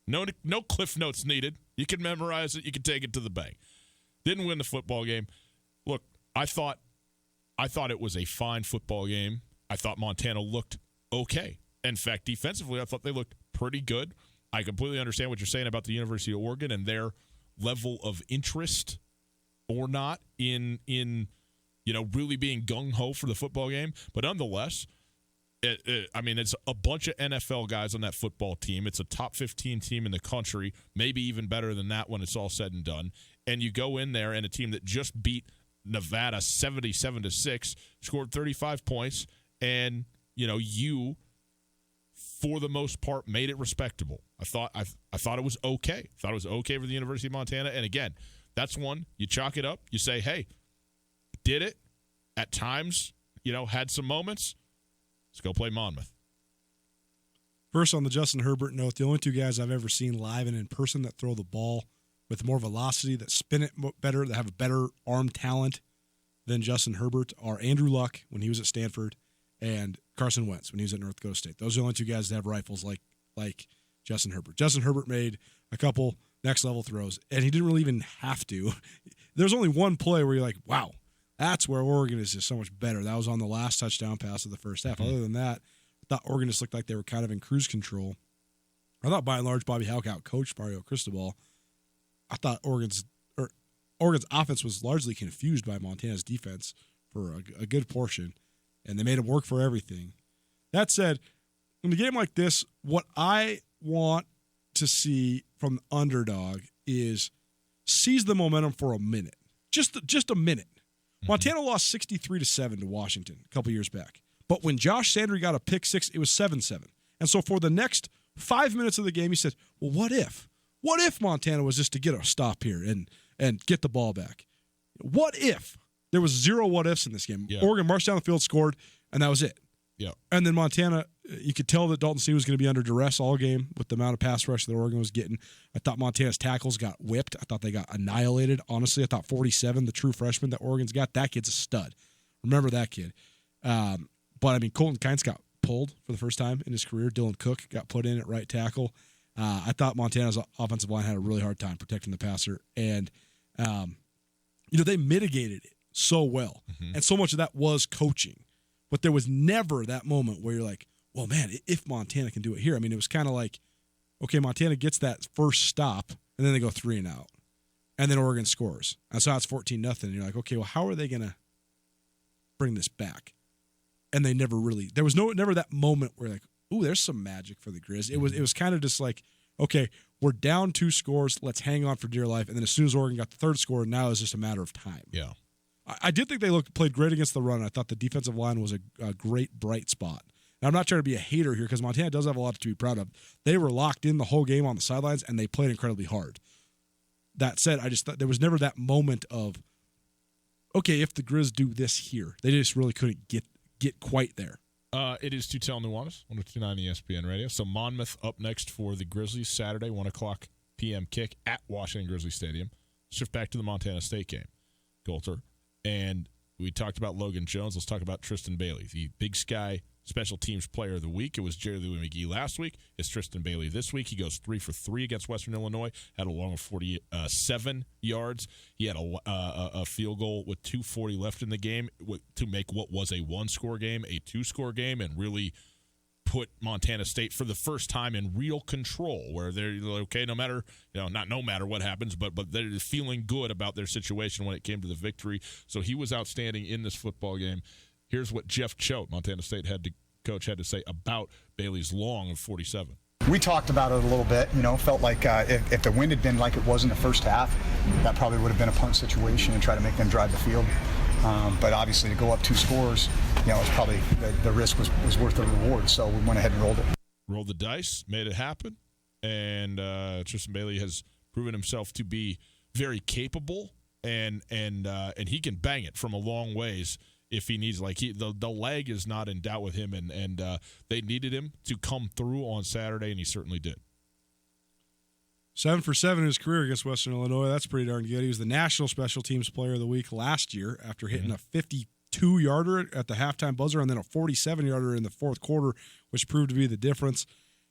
No cliff notes needed. You can memorize it. You can take it to the bank. Didn't win the football game. Look, I thought it was a fine football game. I thought Montana looked okay. In fact, defensively, I thought they looked pretty good. I completely understand what you're saying about the University of Oregon and their level of interest or not in really being gung-ho for the football game. But nonetheless, it's a bunch of NFL guys on that football team. It's a top 15 team in the country, maybe even better than that when it's all said and done. And you go in there and a team that just beat Nevada 77-6, scored 35 points, and you for the most part made it respectable. I thought it was okay. I thought it was okay for the University of Montana. And again, that's one you chalk it up. You say, hey, did it at times? Had some moments. Let's go play Monmouth. First, on the Justin Herbert note, the only two guys I've ever seen live and in person that throw the ball with more velocity, that spin it better, that have a better arm talent than Justin Herbert are Andrew Luck when he was at Stanford and Carson Wentz when he was at North Dakota State. Those are the only two guys that have rifles like Justin Herbert. Justin Herbert made a couple next-level throws, and he didn't really even have to. There's only one play where you're like, wow, that's where Oregon is just so much better. That was on the last touchdown pass of the first half. Other than that, I thought Oregon just looked like they were kind of in cruise control. I thought, by and large, Bobby Hauck out-coached Mario Cristobal. I thought Oregon's offense was largely confused by Montana's defense for a good portion, and they made it work for everything. That said, in a game like this, what I want to see from the underdog is seize the momentum for a minute. Just a minute. Montana lost 63-7 to Washington a couple years back. But when Josh Sandry got a pick six, it was 7-7. And so for the next 5 minutes of the game, he said, well, what if? What if Montana was just to get a stop here and get the ball back? What if? There was 0 what ifs in this game. Yeah. Oregon marched down the field, scored, and that was it. Yeah. And then Montana, you could tell that Dalton Sneed was going to be under duress all game with the amount of pass rush that Oregon was getting. I thought Montana's tackles got whipped. I thought they got annihilated. Honestly, I thought 47, the true freshman that Oregon's got, that kid's a stud. Remember that kid. But, Colton Kynes got pulled for the first time in his career. Dylan Cook got put in at right tackle. I thought Montana's offensive line had a really hard time protecting the passer. And, they mitigated it so well. Mm-hmm. And so much of that was coaching. But there was never that moment where you're like, well, man, if Montana can do it here. It was kind of like, okay, Montana gets that first stop, and then they go 3 and out. And then Oregon scores. And so it's 14-0. And you're like, okay, well, how are they going to bring this back? And they never really – there was never that moment where like, ooh, there's some magic for the Grizz. It was kind of just like, okay, we're down 2 scores. Let's hang on for dear life. And then as soon as Oregon got the third score, now it's just a matter of time. Yeah. I did think they played great against the run. I thought the defensive line was a great bright spot. And I'm not trying to be a hater here because Montana does have a lot to be proud of. They were locked in the whole game on the sidelines, and they played incredibly hard. That said, I just thought there was never that moment of, okay, if the Grizz do this here, they just really couldn't get quite there. It is Tutel Nuanez, 102.9 ESPN Radio. So Monmouth up next for the Grizzlies Saturday, 1 o'clock p.m. kick at Washington Grizzly Stadium. Shift back to the Montana State game, Golter. And we talked about Logan Jones. Let's talk about Tristan Bailey, the Big Sky Special Teams Player of the Week. It was Jerry Louis McGee last week. It's Tristan Bailey this week. He goes 3 for 3 against Western Illinois, had a long of 47 yards. He had a field goal with 2:40 left in the game to make what was a one-score game a two-score game, and really put Montana State for the first time in real control, where they're okay, no matter what happens, but they're feeling good about their situation when it came to the victory. So he was outstanding in this football game. Here's what Jeff Choate, Montana State coach, had to say about Bailey's long of 47. We talked about it a little bit, felt like if the wind had been like it was in the first half, that probably would have been a punt situation and try to make them drive the field. But obviously to go up 2 scores, it's probably the risk was worth the reward. So we went ahead and rolled it. Rolled the dice, made it happen. And Tristan Bailey has proven himself to be very capable, and he can bang it from a long ways if he needs. The leg is not in doubt with him, and they needed him to come through on Saturday, and he certainly did. 7 for 7 in his career against Western Illinois. That's pretty darn good. He was the National Special Teams Player of the Week last year after hitting a 52-yarder at the halftime buzzer and then a 47-yarder in the fourth quarter, which proved to be the difference.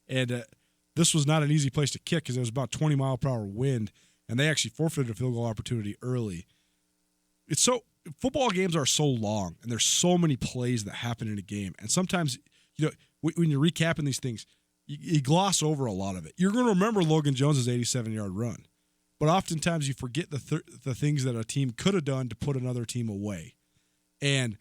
And this was not an easy place to kick because it was about 20-mile-per-hour wind, and they actually forfeited a field goal opportunity early. Football games are so long, and there's so many plays that happen in a game. And sometimes, when you're recapping these things, you gloss over a lot of it. You're going to remember Logan Jones' 87-yard run, but oftentimes you forget the things that a team could have done to put another team away. And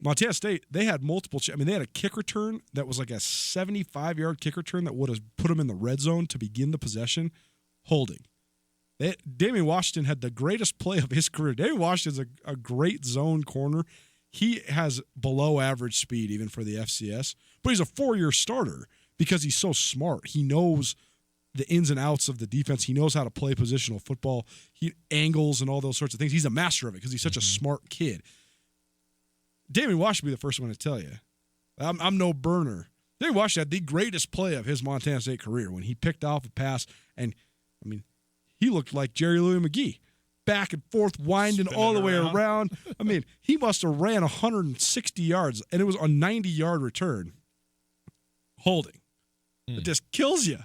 Montana State, they had multiple. They had a kick return that was like a 75-yard kick return that would have put them in the red zone to begin the possession, holding. Damian Washington had the greatest play of his career. Damian Washington's a great zone corner. He has below average speed even for the FCS, but he's a 4-year starter because he's so smart. He knows the ins and outs of the defense. He knows how to play positional football. He angles and all those sorts of things. He's a master of it because he's such a smart kid. Damian Washington will be the first one to tell you. I'm no burner. Damian Washington had the greatest play of his Montana State career when he picked off a pass, and he looked like Jerry Louis McGee, back and forth, winding all the way around. He must have ran 160 yards, and it was a 90-yard return. Holding. It just kills you.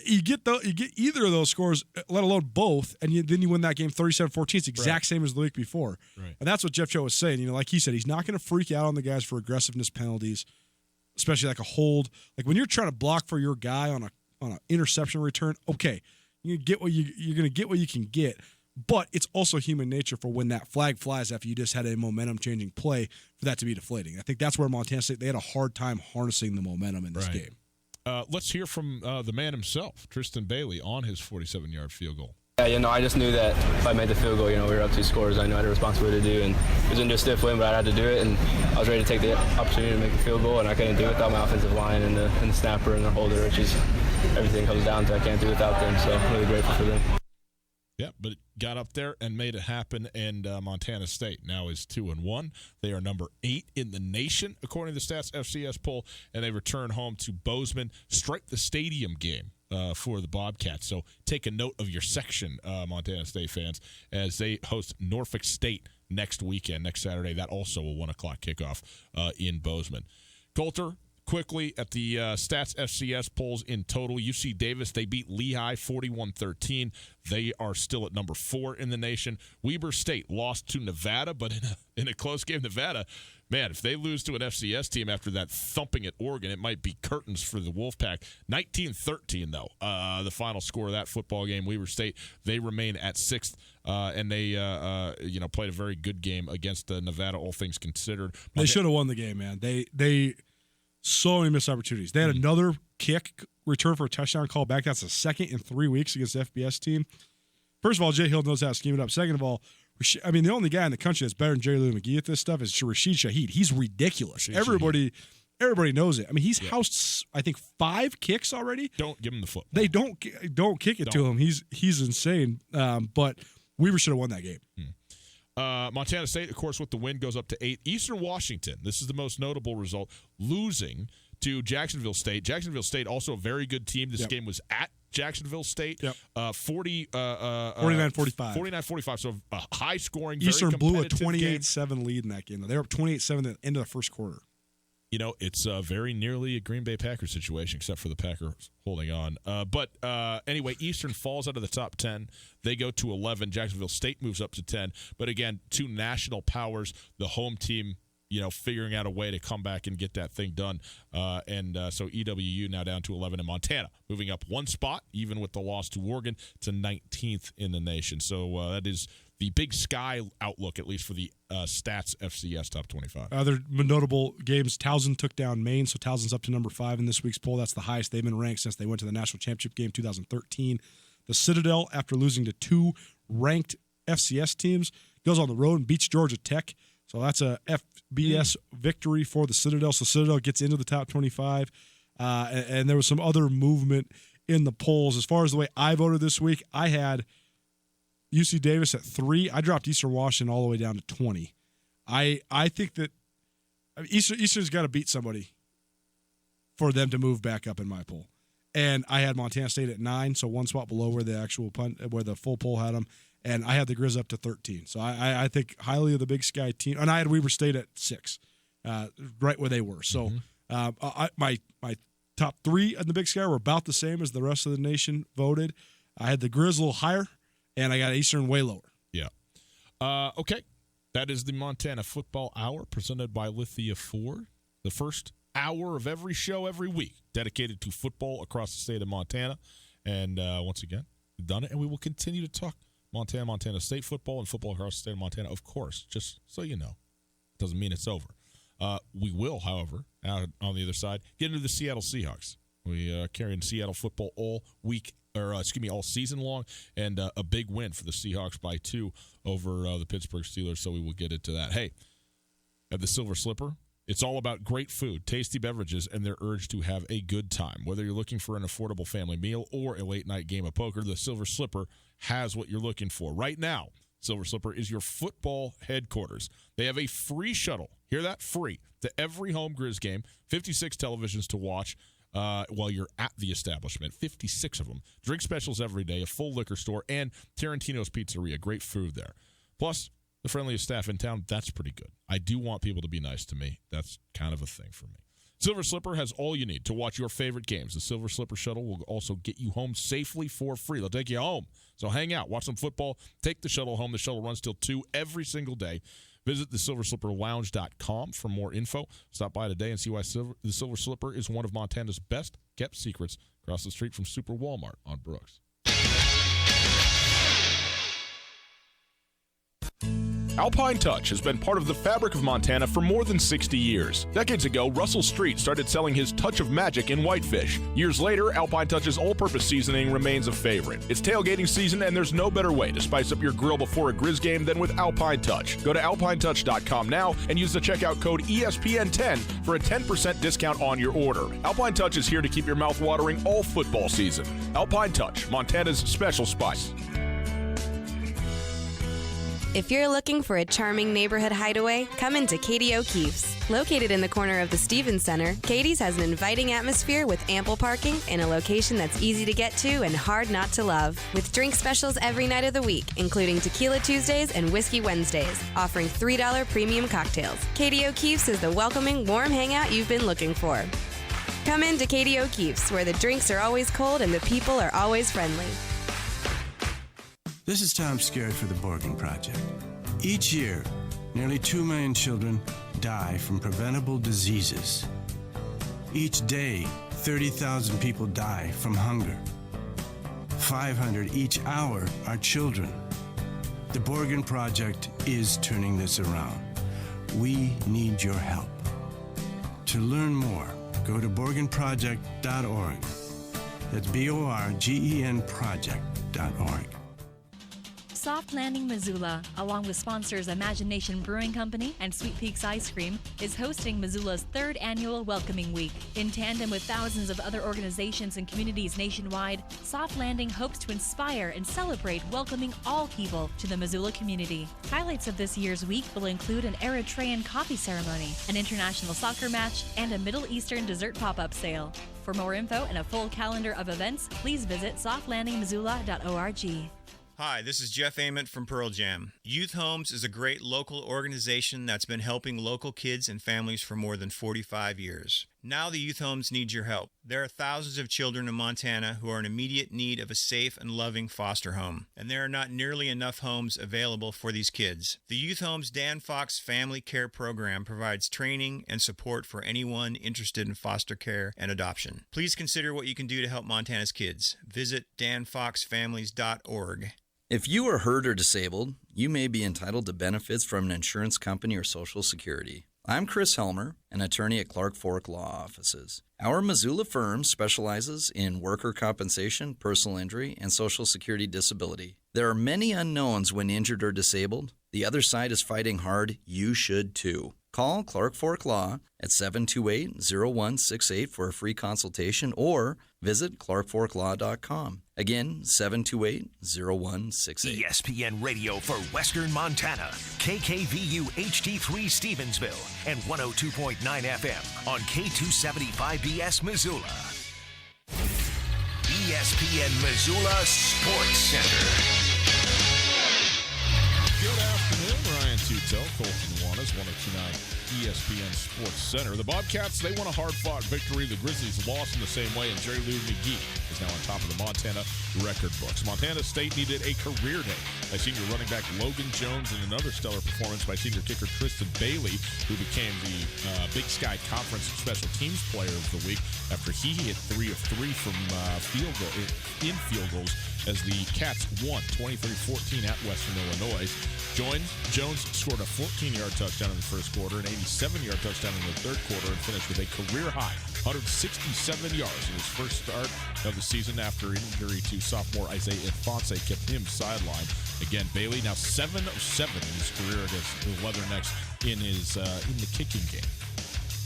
You get either of those scores, let alone both, and then you win that game 37-14. It's the exact same as the week before. Right. And that's what Jeff Choate was saying. Like he said, he's not going to freak out on the guys for aggressiveness penalties, especially like a hold. Like when you're trying to block for your guy on an interception return, okay, you're going to get what you can get. But it's also human nature for when that flag flies after you just had a momentum-changing play for that to be deflating. I think that's where Montana State, they had a hard time harnessing the momentum in this game. Let's hear from the man himself, Tristan Bailey, on his 47-yard field goal. Yeah, I just knew that if I made the field goal, we were up 2 scores. I knew I had a responsibility to do, and it was into a stiff wind, but I had to do it, and I was ready to take the opportunity to make the field goal, and I couldn't do it without my offensive line and the snapper and the holder, which is everything comes down to. I can't do it without them, so I'm really grateful for them. Yeah, but got up there and made it happen, and Montana State now is 2-1. They are number 8 in the nation, according to the Stats FCS poll, and they return home to Bozeman, strike the stadium game for the Bobcats. So take a note of your section, Montana State fans, as they host Norfolk State next weekend, next Saturday. That also a 1 o'clock kickoff in Bozeman. Coulter, quickly at the Stats FCS polls in total, UC Davis, they beat Lehigh 41-13. They are still at number 4 in the nation. Weber State lost to Nevada, but in a close game, Nevada, man, if they lose to an FCS team after that thumping at Oregon, it might be curtains for the Wolfpack. 19-13, though, the final score of that football game. Weber State, they remain at 6th, and they played a very good game against Nevada, all things considered. They should have won the game, man. They so many missed opportunities. They had another kick return for a touchdown call back. That's the second in 3 weeks against the FBS team. First of all, Jay Hill knows how to scheme it up. Second of all, the only guy in the country that's better than Jerry Louis McGee at this stuff is Rashid Shaheed. He's ridiculous. Everybody everybody knows it. I mean, he's housed, I think, 5 kicks already. Don't give him the football. They don't kick it to him. He's insane. But Weaver should have won that game. Montana State, of course, with the win, goes up to 8. Eastern Washington, this is the most notable result, losing to Jacksonville State. Jacksonville State, also a very good team. This game was at Jacksonville State. 49-45. 49-45, so a high-scoring, very Eastern blew a competitive 28-7 lead in that game. They were up 28-7 at the end of the first quarter. You know, it's very nearly a Green Bay Packers situation, except for the Packers holding on. But anyway, Eastern falls out of the top 10. They go to 11. Jacksonville State moves up to 10. But again, 2 national powers, the home team, figuring out a way to come back and get that thing done. So EWU now down to 11, and Montana moving up 1 spot, even with the loss to Oregon, to 19th in the nation. So that is the Big Sky outlook, at least for the Stats FCS Top 25. Other notable games, Towson took down Maine, so Towson's up to number 5 in this week's poll. That's the highest they've been ranked since they went to the national championship game 2013. The Citadel, after losing to 2 ranked FCS teams, goes on the road and beats Georgia Tech. So that's a FBS victory for the Citadel. So Citadel gets into the top 25. And there was some other movement in the polls. As far as the way I voted this week, I had UC Davis at 3. I dropped Eastern Washington all the way down to 20. I think that Eastern's got to beat somebody for them to move back up in my poll. And I had Montana State at 9, so 1 spot below where the full poll had them. And I had the Grizz up to 13. So I think highly of the Big Sky team. And I had Weber State at 6, right where they were. So my top 3 in the Big Sky were about the same as the rest of the nation voted. I had the Grizz a little higher, and I got Eastern way lower. Yeah. Okay. That is the Montana Football Hour presented by Lithia Ford. The first hour of every show every week dedicated to football across the state of Montana. And once again, we've done it, and we will continue to talk Montana State football and football across the state of Montana, of course, just so you know. Doesn't mean it's over. We will, however, out on the other side, get into the Seattle Seahawks. We carry in Seattle football all season long, and a big win for the Seahawks by 2 over the Pittsburgh Steelers, so we will get into that. Hey, at the Silver Slipper, it's all about great food, tasty beverages, and their urge to have a good time. Whether you're looking for an affordable family meal or a late-night game of poker, the Silver Slipper has what you're looking for. Right now, Silver Slipper is your football headquarters. They have a free shuttle, hear that, free, to every home Grizz game, 56 televisions to watch while you're at the establishment, 56 of them. Drink specials every day, a full liquor store, and Tarantino's Pizzeria, great food there. Plus, the friendliest staff in town, that's pretty good. I do want people to be nice to me. That's kind of a thing for me. Silver Slipper has all you need to watch your favorite games. The Silver Slipper shuttle will also get you home safely for free. They'll take you home. So hang out, watch some football, take the shuttle home. The shuttle runs till 2 every single day. Visit thesilverslipperlounge.com for more info. Stop by today and see why the Silver Slipper is one of Montana's best kept secrets across the street from Super Walmart on Brooks. Alpine Touch has been part of the fabric of Montana for more than 60 years. Decades ago, Russell Street started selling his touch of magic in whitefish. Years later, Alpine Touch's all-purpose seasoning remains a favorite. It's tailgating season, and there's no better way to spice up your grill before a Grizz game than with Alpine Touch. Go to alpinetouch.com now and use the checkout code ESPN10 for a 10% discount on your order. Alpine Touch is here to keep your mouth watering all football season. Alpine Touch, Montana's special spice. If you're looking for a charming neighborhood hideaway, come into Katie O'Keefe's. Located in the corner of the Stevens Center, Katie's has an inviting atmosphere with ample parking in a location that's easy to get to and hard not to love. With drink specials every night of the week, including Tequila Tuesdays and Whiskey Wednesdays, offering $3 premium cocktails. Katie O'Keefe's is the welcoming, warm hangout you've been looking for. Come in to Katie O'Keefe's, where the drinks are always cold and the people are always friendly. This is Tom Skerritt for the Borgen Project. Each year, nearly 2 million children die from preventable diseases. Each day, 30,000 people die from hunger. 500 each hour are children. The Borgen Project is turning this around. We need your help. To learn more, go to borgenproject.org. That's BORGEN project.org. Soft Landing Missoula, along with sponsors Imagination Brewing Company and Sweet Peaks Ice Cream, is hosting Missoula's 3rd annual Welcoming Week. In tandem with thousands of other organizations and communities nationwide, Soft Landing hopes to inspire and celebrate welcoming all people to the Missoula community. Highlights of this year's week will include an Eritrean coffee ceremony, an international soccer match, and a Middle Eastern dessert pop-up sale. For more info and a full calendar of events, please visit softlandingmissoula.org. Hi, this is Jeff Ament from Pearl Jam. Youth Homes is a great local organization that's been helping local kids and families for more than 45 years. Now the Youth Homes need your help. There are thousands of children in Montana who are in immediate need of a safe and loving foster home, and there are not nearly enough homes available for these kids. The Youth Homes Dan Fox Family Care Program provides training and support for anyone interested in foster care and adoption. Please consider what you can do to help Montana's kids. Visit danfoxfamilies.org. If you are hurt or disabled, you may be entitled to benefits from an insurance company or Social Security. I'm Chris Helmer, an attorney at Clark Fork Law Offices. Our Missoula firm specializes in worker compensation, personal injury, and Social Security disability. There are many unknowns when injured or disabled. The other side is fighting hard. You should too. Call Clark Fork Law at 728-0168 for a free consultation or visit clarkforklaw.com. Again, 728-0168. ESPN Radio for Western Montana, KKVU HD3 Stevensville, and 102.9 FM on K275BS Missoula. ESPN Missoula Sports Center. Good afternoon, Ryan Tutel, Colton Nuanez, 102.9 ESPN Sports Center. The Bobcats, they won a hard-fought victory. The Grizzlies lost in the same way, and Jerry Lou McGee is now on top of the Montana record books. Montana State needed a career day by senior running back Logan Jones and another stellar performance by senior kicker Tristan Bailey, who became the Big Sky Conference Special Teams Player of the Week after he hit 3 of 3 from field goals as the Cats won 23-14 at Western Illinois. Jones scored a 14-yard touchdown in the first quarter, an 87-yard touchdown in the third quarter, and finished with a career-high 167 yards in his first start of the season after injury to sophomore Isaiah Ifanse kept him sidelined. Again, Bailey now 7 of 7 in his career against the Leathernecks in the kicking game.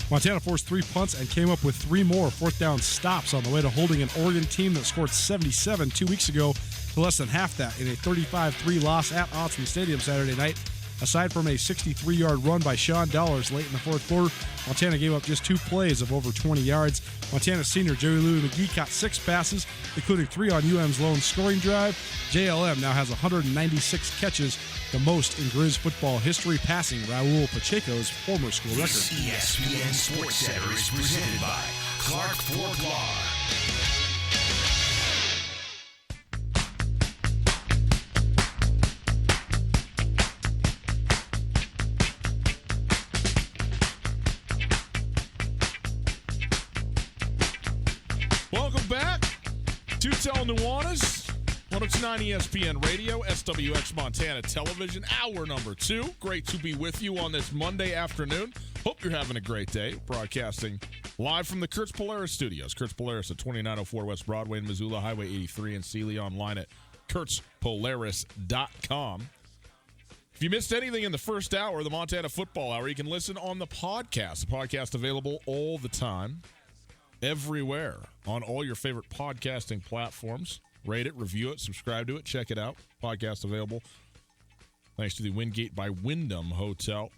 Montana forced 3 punts and came up with 3 more fourth down stops on the way to holding an Oregon team that scored 77 2 weeks ago to less than half that in a 35-3 loss at Autzen Stadium Saturday night. Aside from a 63-yard run by Sean Dollars late in the fourth quarter, Montana gave up just 2 plays of over 20 yards. Montana senior Jerry Lou McGee caught 6 passes, including 3 on UM's lone scoring drive. JLM now has 196 catches, the most in Grizz football history, passing Raul Pacheco's former school record. ESPN Sports Center is presented by Clark Fork Law. Welcome back. Tutel Nuanez, 102.9 ESPN Radio, SWX Montana Television, hour number 2. Great to be with you on this Monday afternoon. Hope you're having a great day. Broadcasting live from the Kurtz Polaris studios. Kurtz Polaris at 2904 West Broadway in Missoula, Highway 83 in Sealy, online at kurtzpolaris.com. If you missed anything in the first hour, the Montana Football Hour, you can listen on the podcast. The podcast available all the time, everywhere, on all your favorite podcasting platforms. Rate it, review it, subscribe to it, check it out. Podcast available thanks to the Wingate by Wyndham Hotel.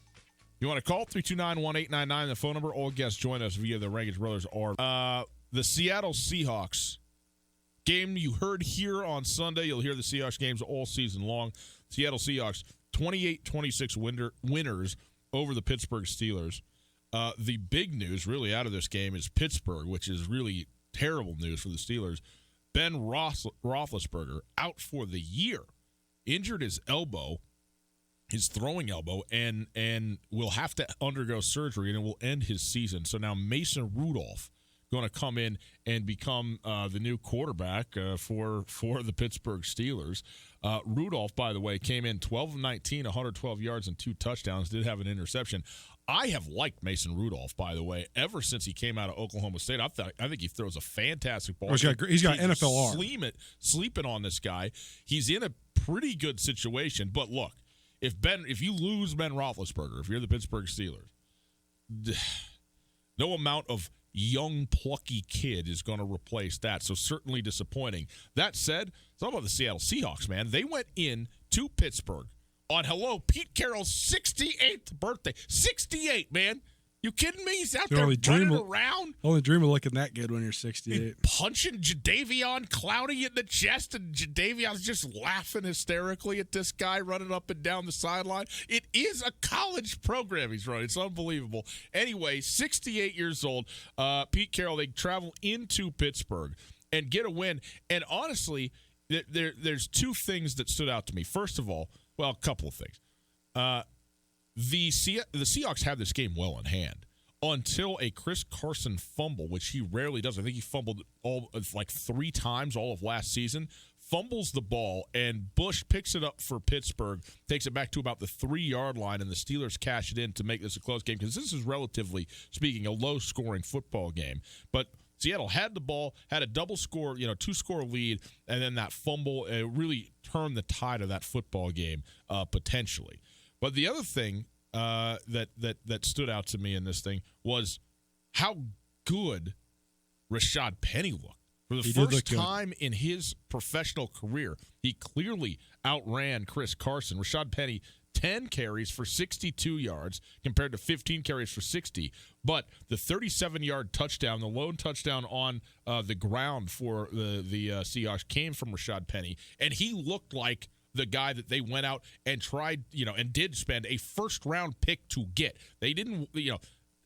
You want to call 329-1899, the phone number. All guests join us via the Rankage Brothers are. The Seattle Seahawks game you heard here on Sunday. You'll hear the Seahawks games all season long. Seattle Seahawks 28-26 winners over the Pittsburgh Steelers. The big news really out of this game is Pittsburgh, which is really terrible news for the Steelers. Ben Roethlisberger out for the year. Injured his elbow, his throwing elbow, and will have to undergo surgery, and it will end his season. So now Mason Rudolph going to come in and become the new quarterback for the Pittsburgh Steelers. Rudolph, by the way, came in 12 of 19, 112 yards and 2 touchdowns, did have an interception. I have liked Mason Rudolph, by the way, ever since he came out of Oklahoma State. I think he throws a fantastic ball. He's got NFL arm. Sleeping on this guy. He's in a pretty good situation. But look, if you lose Ben Roethlisberger, if you're the Pittsburgh Steelers, no amount of young, plucky kid is going to replace that. So certainly disappointing. That said, it's all about the Seattle Seahawks, man. They went in to Pittsburgh on, Pete Carroll's 68th birthday. 68, man. You kidding me? He's out there running around. Only dream of looking that good when you're 68. Punching Jadeveon Clowney in the chest, and Jadeveon's just laughing hysterically at this guy running up and down the sideline. It is a college program he's running. It's unbelievable. Anyway, 68 years old. Pete Carroll, they travel into Pittsburgh and get a win. And honestly, there's two things that stood out to me. First of all, well, a couple of things. The Seahawks had this game well in hand until a Chris Carson fumble, which he rarely does. I think he fumbled like 3 times all of last season. Fumbles the ball, and Bush picks it up for Pittsburgh, takes it back to about the 3-yard line, and the Steelers cash it in to make this a close game because this is, relatively speaking, a low-scoring football game. But Seattle had the ball, had a double-score, 2-score lead, and then that fumble really turned the tide of that football game potentially. But the other thing that stood out to me in this thing was how good Rashad Penny looked. For the first time in his professional career, he clearly outran Chris Carson. Rashad Penny, 10 carries for 62 yards compared to 15 carries for 60. But the 37-yard touchdown, the lone touchdown on the ground for the Seahawks came from Rashad Penny, and he looked like the guy that they went out and tried, and did spend a first-round pick to get. They didn't,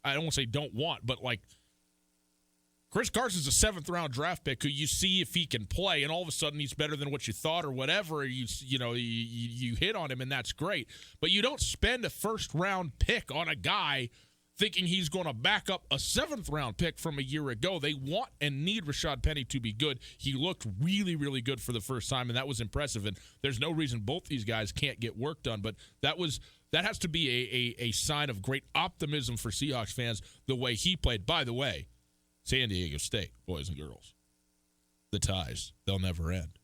I don't want to say don't want, but like Chris Carson's a 7th-round draft pick who you see if he can play, and all of a sudden he's better than what you thought or whatever. You hit on him, and that's great. But you don't spend a first-round pick on a guy thinking he's going to back up a 7th-round pick from a year ago. They want and need Rashad Penny to be good. He looked really, really good for the first time, and that was impressive. And there's no reason both these guys can't get work done. But that has to be a sign of great optimism for Seahawks fans, the way he played. By the way, San Diego State, boys and girls, the ties, they'll never end.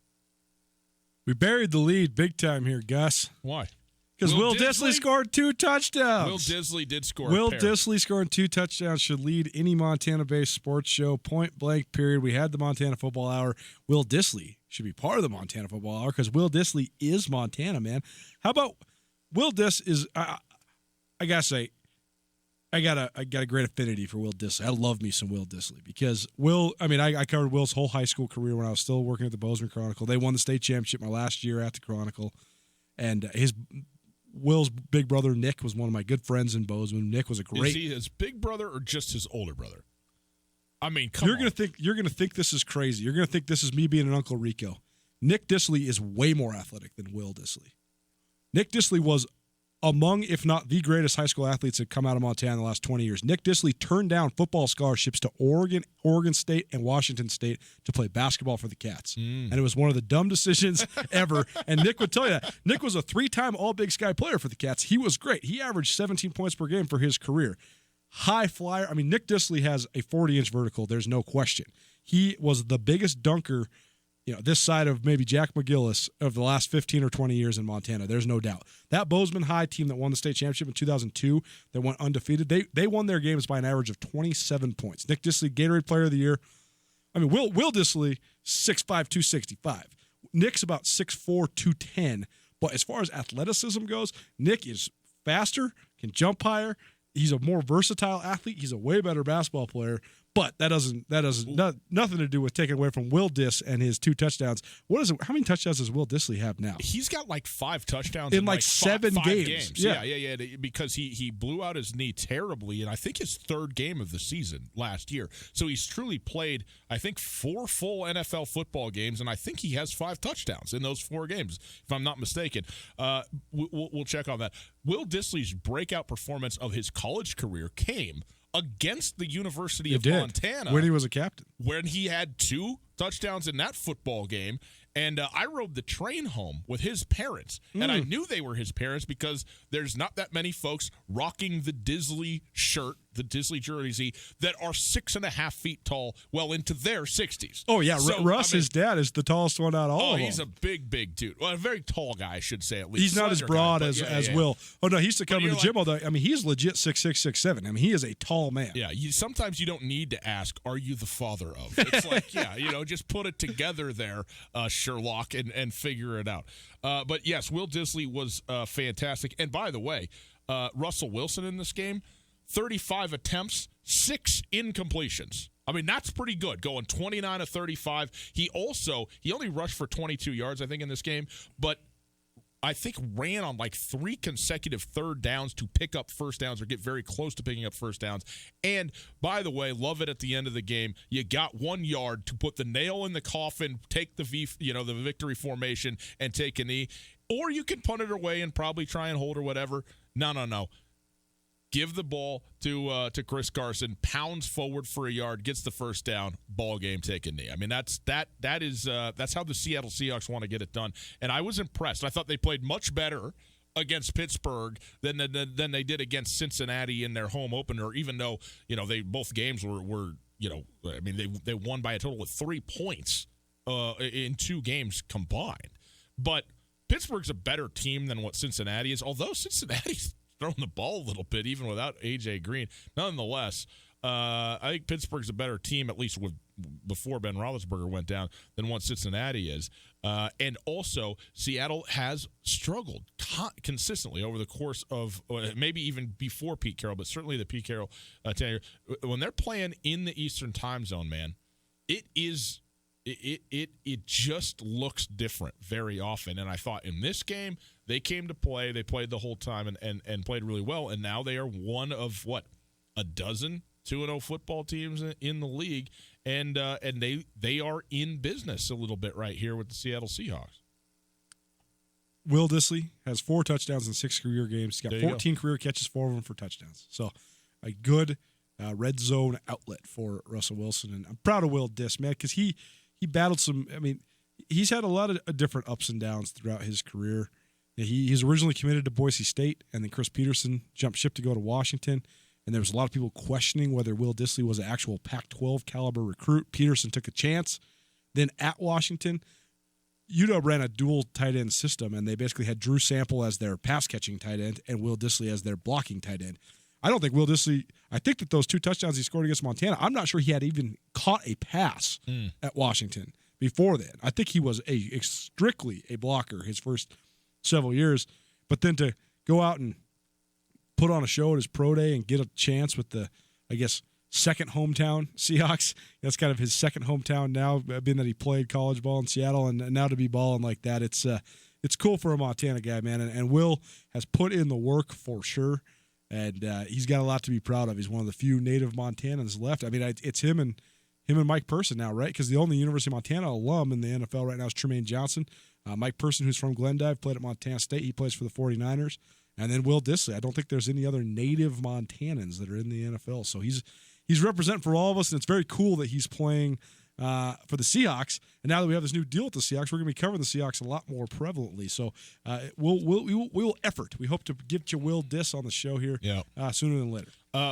We buried the lead big time here, Gus. Why? Because Will Dissly scored 2 touchdowns. Will Dissly did score. Will Dissly scoring 2 touchdowns should lead any Montana-based sports show, point blank, period. We had the Montana Football Hour. Will Dissly should be part of the Montana Football Hour because Will Dissly is Montana, man. How about Will Diss is, I got to say, I got a great affinity for Will Dissly. I love me some Will Dissly because I covered Will's whole high school career when I was still working at the Bozeman Chronicle. They won the state championship my last year at the Chronicle, and Will's big brother Nick was one of my good friends in Bozeman. Nick was a great. Is he his big brother or just his older brother? I mean, you're gonna think this is crazy. You're gonna think this is me being an Uncle Rico. Nick Dissly is way more athletic than Will Dissly. Nick Dissly was among, if not the greatest high school athletes that come out of Montana in the last 20 years. Nick Dissly turned down football scholarships to Oregon State, and Washington State to play basketball for the Cats. And it was one of the dumb decisions ever. And Nick would tell you that. Nick was a 3-time All-Big Sky player for the Cats. He was great. He averaged 17 points per game for his career. High flyer. I mean, Nick Dissly has a 40-inch vertical. There's no question. He was the biggest dunker, this side of maybe Jack McGillis of the last 15 or 20 years in Montana. There's no doubt. That Bozeman High team that won the state championship in 2002, that went undefeated, they won their games by an average of 27 points. Nick Dissly, Gatorade Player of the Year. I mean, Will Dissly, 6'5", 265. Nick's about 6'4", 210. But as far as athleticism goes, Nick is faster, can jump higher. He's a more versatile athlete. He's a way better basketball player. But that doesn't nothing to do with taking away from Will Diss and his 2 touchdowns. How many touchdowns does Will Dissly have now? He's got like 5 touchdowns in like 7 games. Yeah. Because he blew out his knee terribly, and I think his 3rd game of the season last year. So he's truly played, I think, 4 full NFL football games, and I think he has 5 touchdowns in those 4 games, if I'm not mistaken. We'll check on that. Will Dissly's breakout performance of his college career came against the University of Montana when he was a captain, when he had 2 touchdowns in that football game. And I rode the train home with his parents, and I knew they were his parents because there's not that many folks rocking the Dissly shirt the Disley jersey that are 6.5 feet tall, well into their 60s. Oh, yeah. So, Russ, his dad, is the tallest one out of all of them. He's a big dude. Well, a very tall guy, I should say, at least. He's not as broad as Will. Oh, no, he used to come to the gym all day. I mean, he's legit 6'6", 6'7". I mean, he is a tall man. Yeah, sometimes you don't need to ask, are you the father of? It's like, just put it together there, Sherlock, and figure it out. But, yes, Will Disley was fantastic. And, by the way, Russell Wilson in this game, 35 attempts, 6 incompletions. I mean, that's pretty good, going 29 of 35. He only rushed for 22 yards, I think, in this game, but I think ran on like 3 consecutive third downs to pick up first downs or get very close to picking up first downs. And, by the way, love it at the end of the game. You got 1 yard to put the nail in the coffin, take the the victory formation, and take a knee. Or you can punt it away and probably try and hold or whatever. No. Give the ball to Chris Carson, pounds forward for a yard, gets the first down, ball game, take a knee. I mean, that's how the Seattle Seahawks want to get it done. And I was impressed. I thought they played much better against Pittsburgh than they did against Cincinnati in their home opener, even though, they both games were I mean, they won by a total of 3 points in 2 games combined. But Pittsburgh's a better team than what Cincinnati is, although Cincinnati's throwing the ball a little bit, even without A.J. Green. Nonetheless, I think Pittsburgh's a better team, at least before Ben Roethlisberger went down, than what Cincinnati is. And also, Seattle has struggled consistently over the course of maybe even before Pete Carroll, but certainly the Pete Carroll tenure. When they're playing in the Eastern time zone, man, it just looks different very often. And I thought in this game, they came to play. They played the whole time and played really well. And now they are one of, a dozen 2-0 football teams in the league. And they are in business a little bit right here with the Seattle Seahawks. Will Disley has 4 touchdowns in 6 career games. He's got 14 career catches, 4 of them for touchdowns. So a good red zone outlet for Russell Wilson. And I'm proud of Will Dis, man, because he battled he's had a lot of different ups and downs throughout his career. He's originally committed to Boise State, and then Chris Peterson jumped ship to go to Washington. And there was a lot of people questioning whether Will Disley was an actual Pac-12 caliber recruit. Peterson took a chance. Then at Washington, UW ran a dual tight end system, and they basically had Drew Sample as their pass-catching tight end and Will Disley as their blocking tight end. I don't think Will Disley – I think that those 2 touchdowns he scored against Montana, I'm not sure he had even caught a pass at Washington before then. I think he was strictly a blocker his first several years. But then to go out and put on a show at his pro day and get a chance with the, I guess, second hometown Seahawks, that's kind of his second hometown now, being that he played college ball in Seattle, and now to be balling like that, it's cool for a Montana guy, man. And Will has put in the work for sure. And he's got a lot to be proud of. He's one of the few native Montanans left. I mean, it's him and Mike Person now, right? Because the only University of Montana alum in the NFL right now is Tremaine Johnson. Mike Person, who's from Glendive, played at Montana State. He plays for the 49ers. And then Will Disley. I don't think there's any other native Montanans that are in the NFL. So he's representing for all of us, and it's very cool that he's playing for the Seahawks. And now that we have this new deal with the Seahawks, we're going to be covering the Seahawks a lot more prevalently. So we will effort. We hope to get you Will Dis on the show here sooner than later.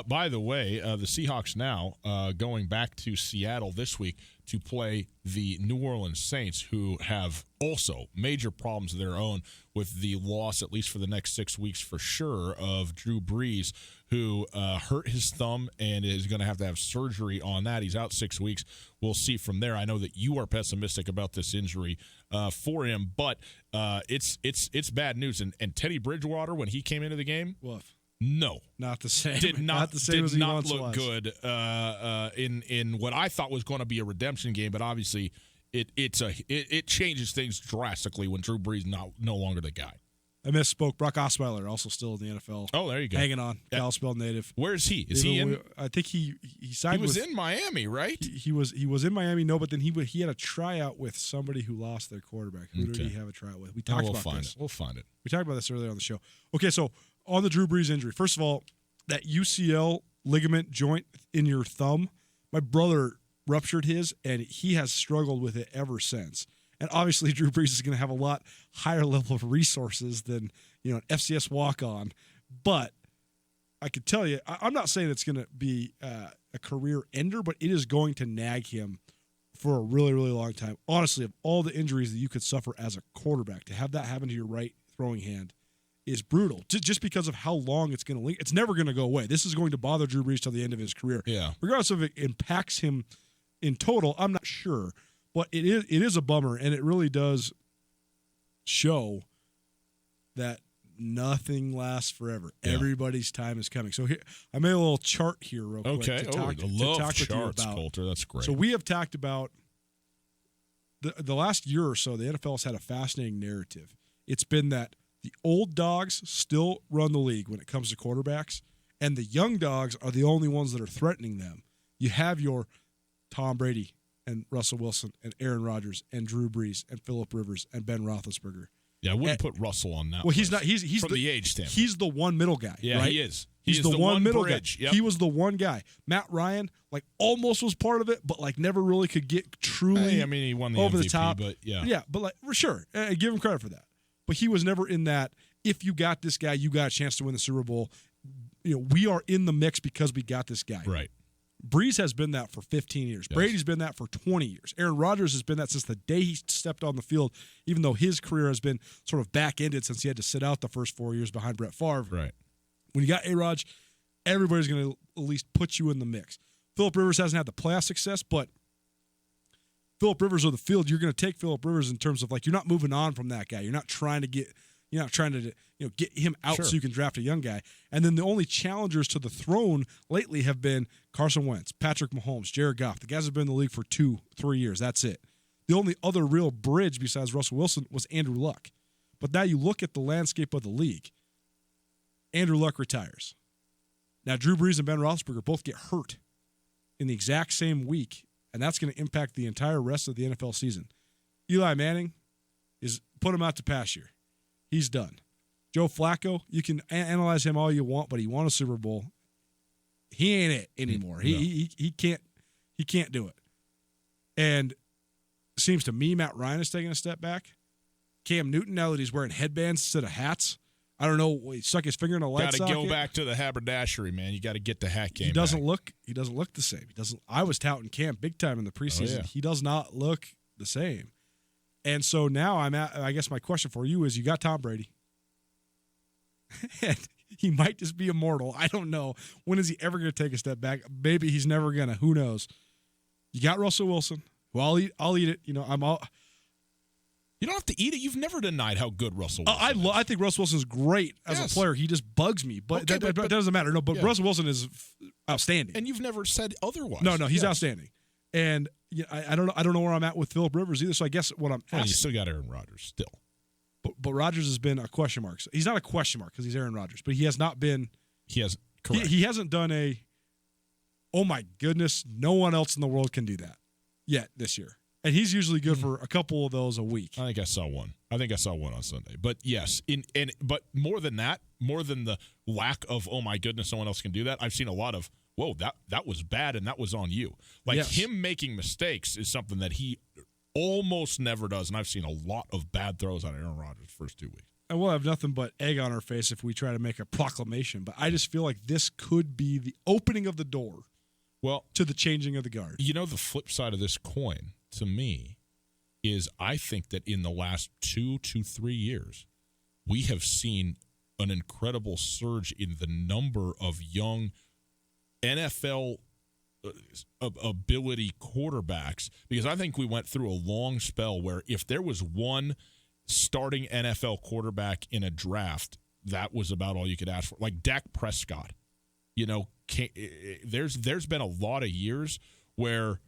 By the way, the Seahawks now going back to Seattle this week to play the New Orleans Saints, who have also major problems of their own with the loss, at least for the next 6 weeks for sure, of Drew Brees, who hurt his thumb and is going to have surgery on that. He's out 6 weeks. We'll see from there. I know that you are pessimistic about this injury for him, but it's bad news. And Teddy Bridgewater, when he came into the game, no, not the same. Did not look was. good in what I thought was going to be a redemption game, but obviously it changes things drastically when Drew Brees no longer the guy. I misspoke. Brock Osweiler, also still in the NFL. Oh, there you go. Hanging on. Yeah. Kalispell native. Where is he? Is he in? I think he signed. He was in Miami, right? He was in Miami. No, but then he had a tryout with somebody who lost their quarterback. Who did he have a tryout with? We talked about this. We'll find it. We talked about this earlier on the show. Okay, so on the Drew Brees injury, first of all, that UCL ligament joint in your thumb, my brother ruptured his, and he has struggled with it ever since. And obviously, Drew Brees is going to have a lot higher level of resources than an FCS walk-on. But I could tell you, I'm not saying it's going to be a career ender, but it is going to nag him for a really, really long time. Honestly, of all the injuries that you could suffer as a quarterback, to have that happen to your right throwing hand is brutal. Just because of how long it's going to linger. It's never going to go away. This is going to bother Drew Brees till the end of his career. Yeah. Regardless of if it impacts him in total, I'm not sure. But it is a bummer, and it really does show that nothing lasts forever. Yeah. Everybody's time is coming. So here, I made a little chart here real quick to talk with you about. Coulter. That's great. So we have talked about the last year or so, the NFL has had a fascinating narrative. It's been that the old dogs still run the league when it comes to quarterbacks, and the young dogs are the only ones that are threatening them. You have your Tom Brady and Russell Wilson and Aaron Rodgers and Drew Brees and Phillip Rivers and Ben Roethlisberger. Yeah, I wouldn't put Russell on that. Well, he's not. He's from the age standpoint. He's the one middle guy. Yeah, right? he is. He's the one middle bridge. guy. Yep. He was the one guy. Matt Ryan, almost was part of it, but never really could get truly. I mean, he won the over MVP, the top. But yeah, yeah, but for sure, give him credit for that. But he was never in that. If you got this guy, you got a chance to win the Super Bowl. We are in the mix because we got this guy. Right. Brees has been that for 15 years. Yes. Brady's been that for 20 years. Aaron Rodgers has been that since the day he stepped on the field, even though his career has been sort of back-ended since he had to sit out the first 4 years behind Brett Favre. Right. When you got A-Rod, everybody's going to at least put you in the mix. Phillip Rivers hasn't had the playoff success, but Phillip Rivers on the field, you're going to take Phillip Rivers in terms of you're not moving on from that guy. You're not trying to get get him out so you can draft a young guy. And then the only challengers to the throne lately have been Carson Wentz, Patrick Mahomes, Jared Goff. The guys have been in the league for 2-3 years. That's it. The only other real bridge besides Russell Wilson was Andrew Luck. But now you look at the landscape of the league. Andrew Luck retires. Now Drew Brees and Ben Roethlisberger both get hurt in the exact same week, and that's going to impact the entire rest of the NFL season. Eli Manning is put him out to pasture. He's done. Joe Flacco, you can analyze him all you want, but he won a Super Bowl. He ain't it anymore. He can't do it. And it seems to me Matt Ryan is taking a step back. Cam Newton, now that he's wearing headbands instead of hats, I don't know. He stuck his finger in a light socket. Got to go back to the haberdashery, man. You got to get the hat game. He doesn't look the same. I was touting Cam big time in the preseason. Oh, yeah. He does not look the same. And so now I guess my question for you is, you got Tom Brady. And he might just be immortal. I don't know. When is he ever going to take a step back? Maybe he's never going to. Who knows? You got Russell Wilson. Well, I'll eat it. You don't have to eat it. You've never denied how good Russell Wilson is. I think Russell Wilson's great as a player. He just bugs me. But that doesn't matter. No, but Russell Wilson is outstanding. And you've never said otherwise. No, he's outstanding. And I don't know where I'm at with Phillip Rivers either. So I guess what I'm asking, you still got Aaron Rodgers still. But Rodgers has been a question mark. So he's not a question mark because he's Aaron Rodgers, but he has not been. He hasn't. Correct. He hasn't done a. Oh my goodness! No one else in the world can do that yet this year, and he's usually good for a couple of those a week. I think I saw one on Sunday. But yes, but more than that, more than the lack of oh my goodness, no one else can do that. I've seen a lot of whoa that was bad and that was on you. Him making mistakes is something that he almost never does, and I've seen a lot of bad throws on Aaron Rodgers the first 2 weeks. And we'll have nothing but egg on our face if we try to make a proclamation, but I just feel like this could be the opening of the door to the changing of the guard. You know, the flip side of this coin, to me, is I think that in the last 2 to 3 years, we have seen an incredible surge in the number of young NFL ability quarterbacks, because I think we went through a long spell where if there was one starting NFL quarterback in a draft, that was about all you could ask for. Like Dak Prescott, there's been a lot of years where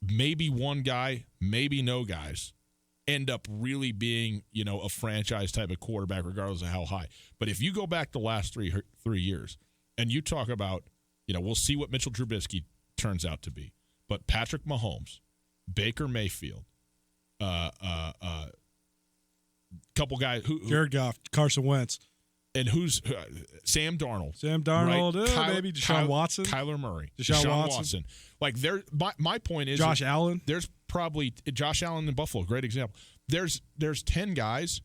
maybe one guy, maybe no guys end up really being, a franchise type of quarterback regardless of how high. But if you go back the last 3 years and you talk about, we'll see what Mitchell Trubisky turns out to be. But Patrick Mahomes, Baker Mayfield, couple guys who Jared Goff, Carson Wentz, and who's Sam Darnold. Right? Maybe Deshaun Watson, Kyler Murray, Deshaun Watson. Like my point is Josh Allen. There's probably Josh Allen in Buffalo, great example. There's 10 guys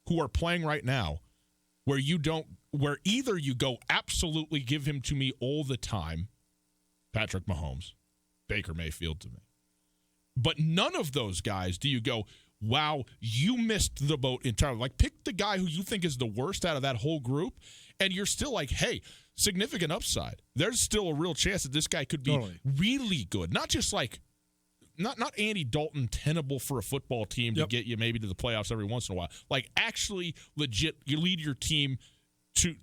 who are playing right now where you don't where either you go absolutely give him to me all the time, Patrick Mahomes, Baker Mayfield to me. But none of those guys do you go, wow, you missed the boat entirely. Like, pick the guy who you think is the worst out of that whole group, and you're still like, hey, significant upside. There's still a real chance that this guy could be really good. Not just like, not Andy Dalton tenable for a football team to get you maybe to the playoffs every once in a while. Like, actually legit, you lead your team to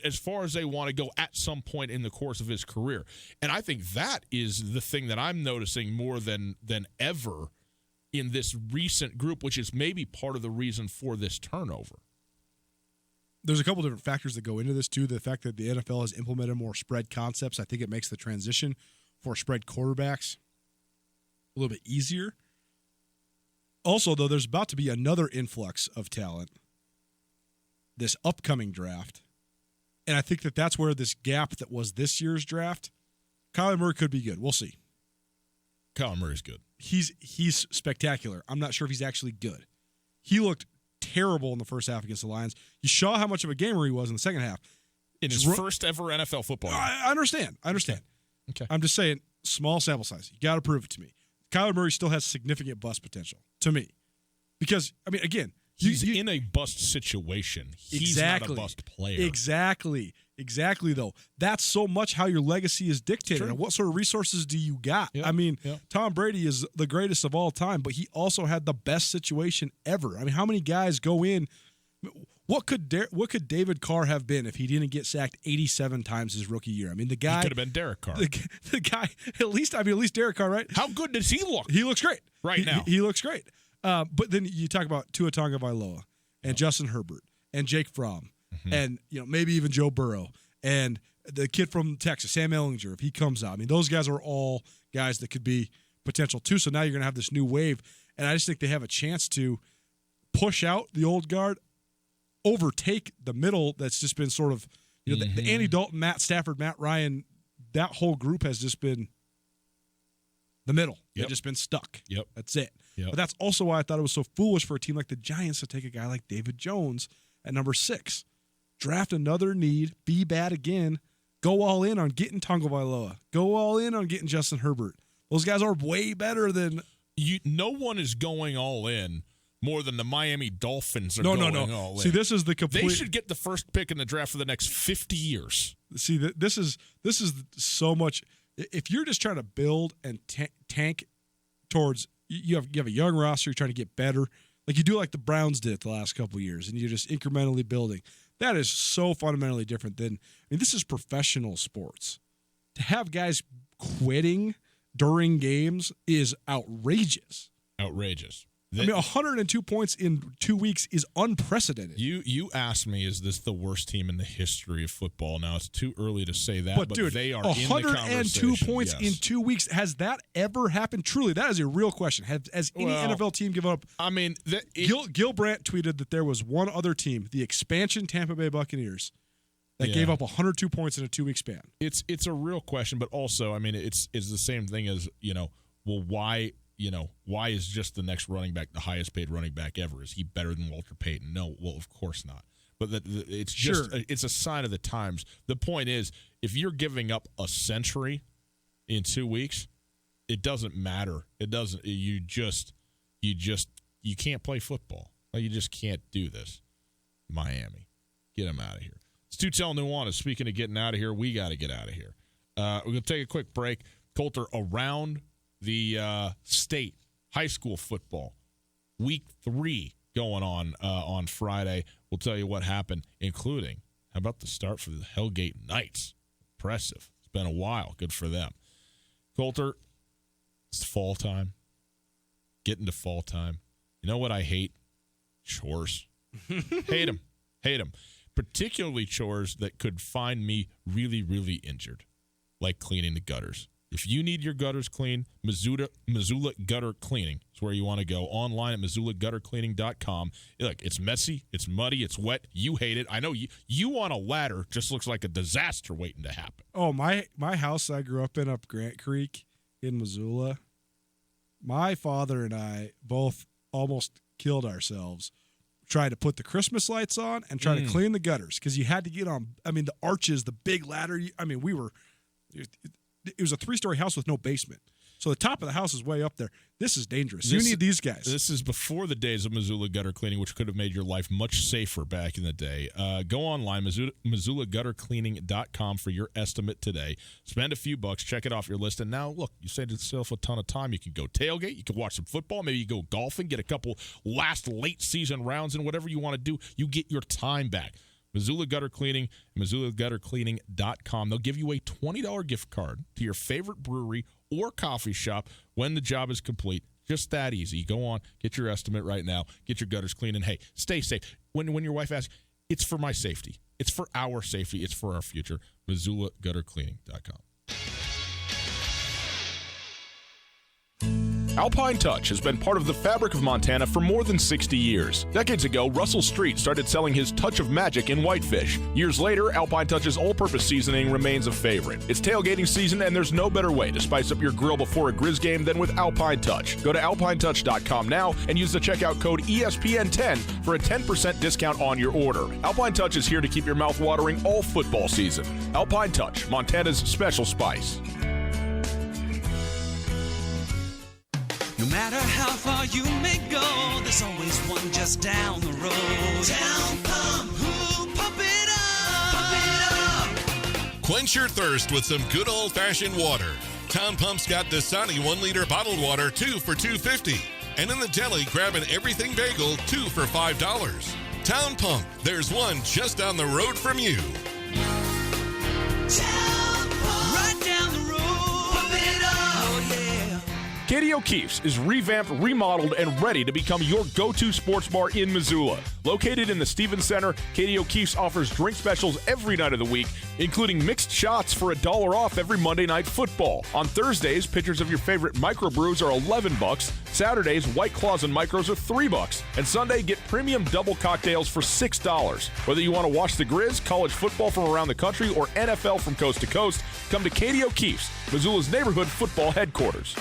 as far as they want to go at some point in the course of his career. And I think that is the thing that I'm noticing more than ever in this recent group, which is maybe part of the reason for this turnover. There's a couple different factors that go into this, too. The fact that the NFL has implemented more spread concepts, I think it makes the transition for spread quarterbacks a little bit easier. Also, though, there's about to be another influx of talent this upcoming draft. And I think that that's where this gap that was this year's draft, Kyler Murray could be good. We'll see. Kyler Murray's good. He's spectacular. I'm not sure if he's actually good. He looked terrible in the first half against the Lions. You saw how much of a gamer he was in the second half. In his first ever NFL football game. I understand. Okay. I'm just saying, small sample size. You got to prove it to me. Kyler Murray still has significant bust potential to me. Because, I mean, again, he's in a bust situation. He's not a bust player. Exactly, though. That's so much how your legacy is dictated. True. And what sort of resources do you got? I mean, Tom Brady is the greatest of all time, but he also had the best situation ever. I mean, how many guys go in? What could David Carr have been if he didn't get sacked 87 times his rookie year? I mean, the guy he could have been Derek Carr. The guy, at least Derek Carr, right? How good does he look? He looks great now. He looks great. But then you talk about Tua Tagovailoa and Justin Herbert and Jake Fromm and maybe even Joe Burrow and the kid from Texas, Sam Ehlinger, if he comes out. I mean, those guys are all guys that could be potential too. So now you're going to have this new wave, and I just think they have a chance to push out the old guard, overtake the middle that's just been sort of the Andy Dalton, Matt Stafford, Matt Ryan, that whole group has just been the middle. They've just been stuck. That's it. But that's also why I thought it was so foolish for a team like the Giants to take a guy like David Jones at number 6. Draft another need, be bad again, go all in on getting Tagovailoa, go all in on getting Justin Herbert. Those guys are way better than no one is going all in more than the Miami Dolphins are going all in. See, this is the complete. They should get the first pick in the draft for the next 50 years. See, this is so much. If you're just trying to build and tank towards, you have a young roster, you're trying to get better, like you do like the Browns did the last couple of years, and you're just incrementally building. That is so fundamentally different than, this is professional sports. To have guys quitting during games is outrageous. Outrageous. 102 points in 2 weeks is unprecedented. You asked me, is this the worst team in the history of football? Now, it's too early to say that, but dude, they are in the conversation. 102 points in 2 weeks. Has that ever happened? Truly, that is a real question. Has any NFL team given up? I mean, Gil Brandt tweeted that there was one other team, the expansion Tampa Bay Buccaneers, that gave up 102 points in a 2 week span. It's a real question, but also, I mean, it's the same thing as, why is just the next running back the highest paid running back ever? Is he better than Walter Payton? No, well, of course not. But it's just it's a sign of the times. The point is, if you're giving up a century in 2 weeks, it doesn't matter. It doesn't. You can't play football. You just can't do this. Miami, get him out of here. Stutel Nuanez, speaking of getting out of here, we got to get out of here. We're going to take a quick break. Colter, around the state high school football, week 3 going on Friday. We'll tell you what happened, including how about the start for the Hellgate Knights? Impressive. It's been a while. Good for them. Colter, it's fall time. Getting to fall time. You know what I hate? Chores. Hate them. Particularly chores that could find me really, really injured, like cleaning the gutters. If you need your gutters clean, Missoula Gutter Cleaning is where you want to go. Online at MissoulaGutterCleaning.com. Look, it's messy, it's muddy, it's wet. You hate it. I know you want a ladder. Just looks like a disaster waiting to happen. Oh, my house I grew up in up Grant Creek in My father and I both almost killed ourselves try to put the Christmas lights on and try to clean the gutters because you had to get on. I mean, the arches, the big ladder. I mean, it was a 3-story house with no basement. So the top of the house is way up there. This is dangerous. You need these guys. This is before the days of Missoula gutter cleaning, which could have made your life much safer back in the day. Go online, MissoulaGutterCleaning.com for your estimate today. Spend a few bucks, check it off your list, and now, look, you saved yourself a ton of time. You can go tailgate, you can watch some football, maybe you go golfing, get a couple late season rounds, and whatever you want to do, you get your time back. Missoula Gutter Cleaning, MissoulaGutterCleaning.com. They'll give you a $20 gift card to your favorite brewery or coffee shop when the job is complete. Just that easy. Go on, get your estimate right now, get your gutters clean, and hey, stay safe. When your wife asks, it's for my safety. It's for our safety. It's for our future. MissoulaGutterCleaning.com. Alpine Touch has been part of the fabric of Montana for more than 60 years. Decades ago, Russell Street started selling his touch of magic in whitefish. Years later, Alpine Touch's all-purpose seasoning remains a favorite. It's tailgating season, and there's no better way to spice up your grill before a Grizz game than with Alpine Touch. Go to alpinetouch.com now and use the checkout code ESPN10 for a 10% discount on your order. Alpine Touch is here to keep your mouth watering all football season. Alpine Touch, Montana's special spice. No matter how far you may go, there's always one just down the road. Town Pump, ooh, pump it up, pump it up. Quench your thirst with some good old-fashioned water. Town Pump's got Dasani 1-liter bottled water, 2 for $2.50. And in the deli, grab an Everything Bagel, 2 for $5. Town Pump, there's one just down the road from you. Town Pump, right down the road, pump it up, oh yeah. Katie O'Keefe's is revamped, remodeled, and ready to become your go-to sports bar in Missoula. Located in the Stevens Center, Katie O'Keefe's offers drink specials every night of the week, including mixed shots for $1 off every Monday Night Football. On Thursdays, pitchers of your favorite microbrews are $11. Saturdays, White Claws and Micros are $3. And Sunday, get premium double cocktails for $6. Whether you want to watch the Grizz, college football from around the country, or NFL from coast to coast, come to Katie O'Keefe's, Missoula's neighborhood football headquarters.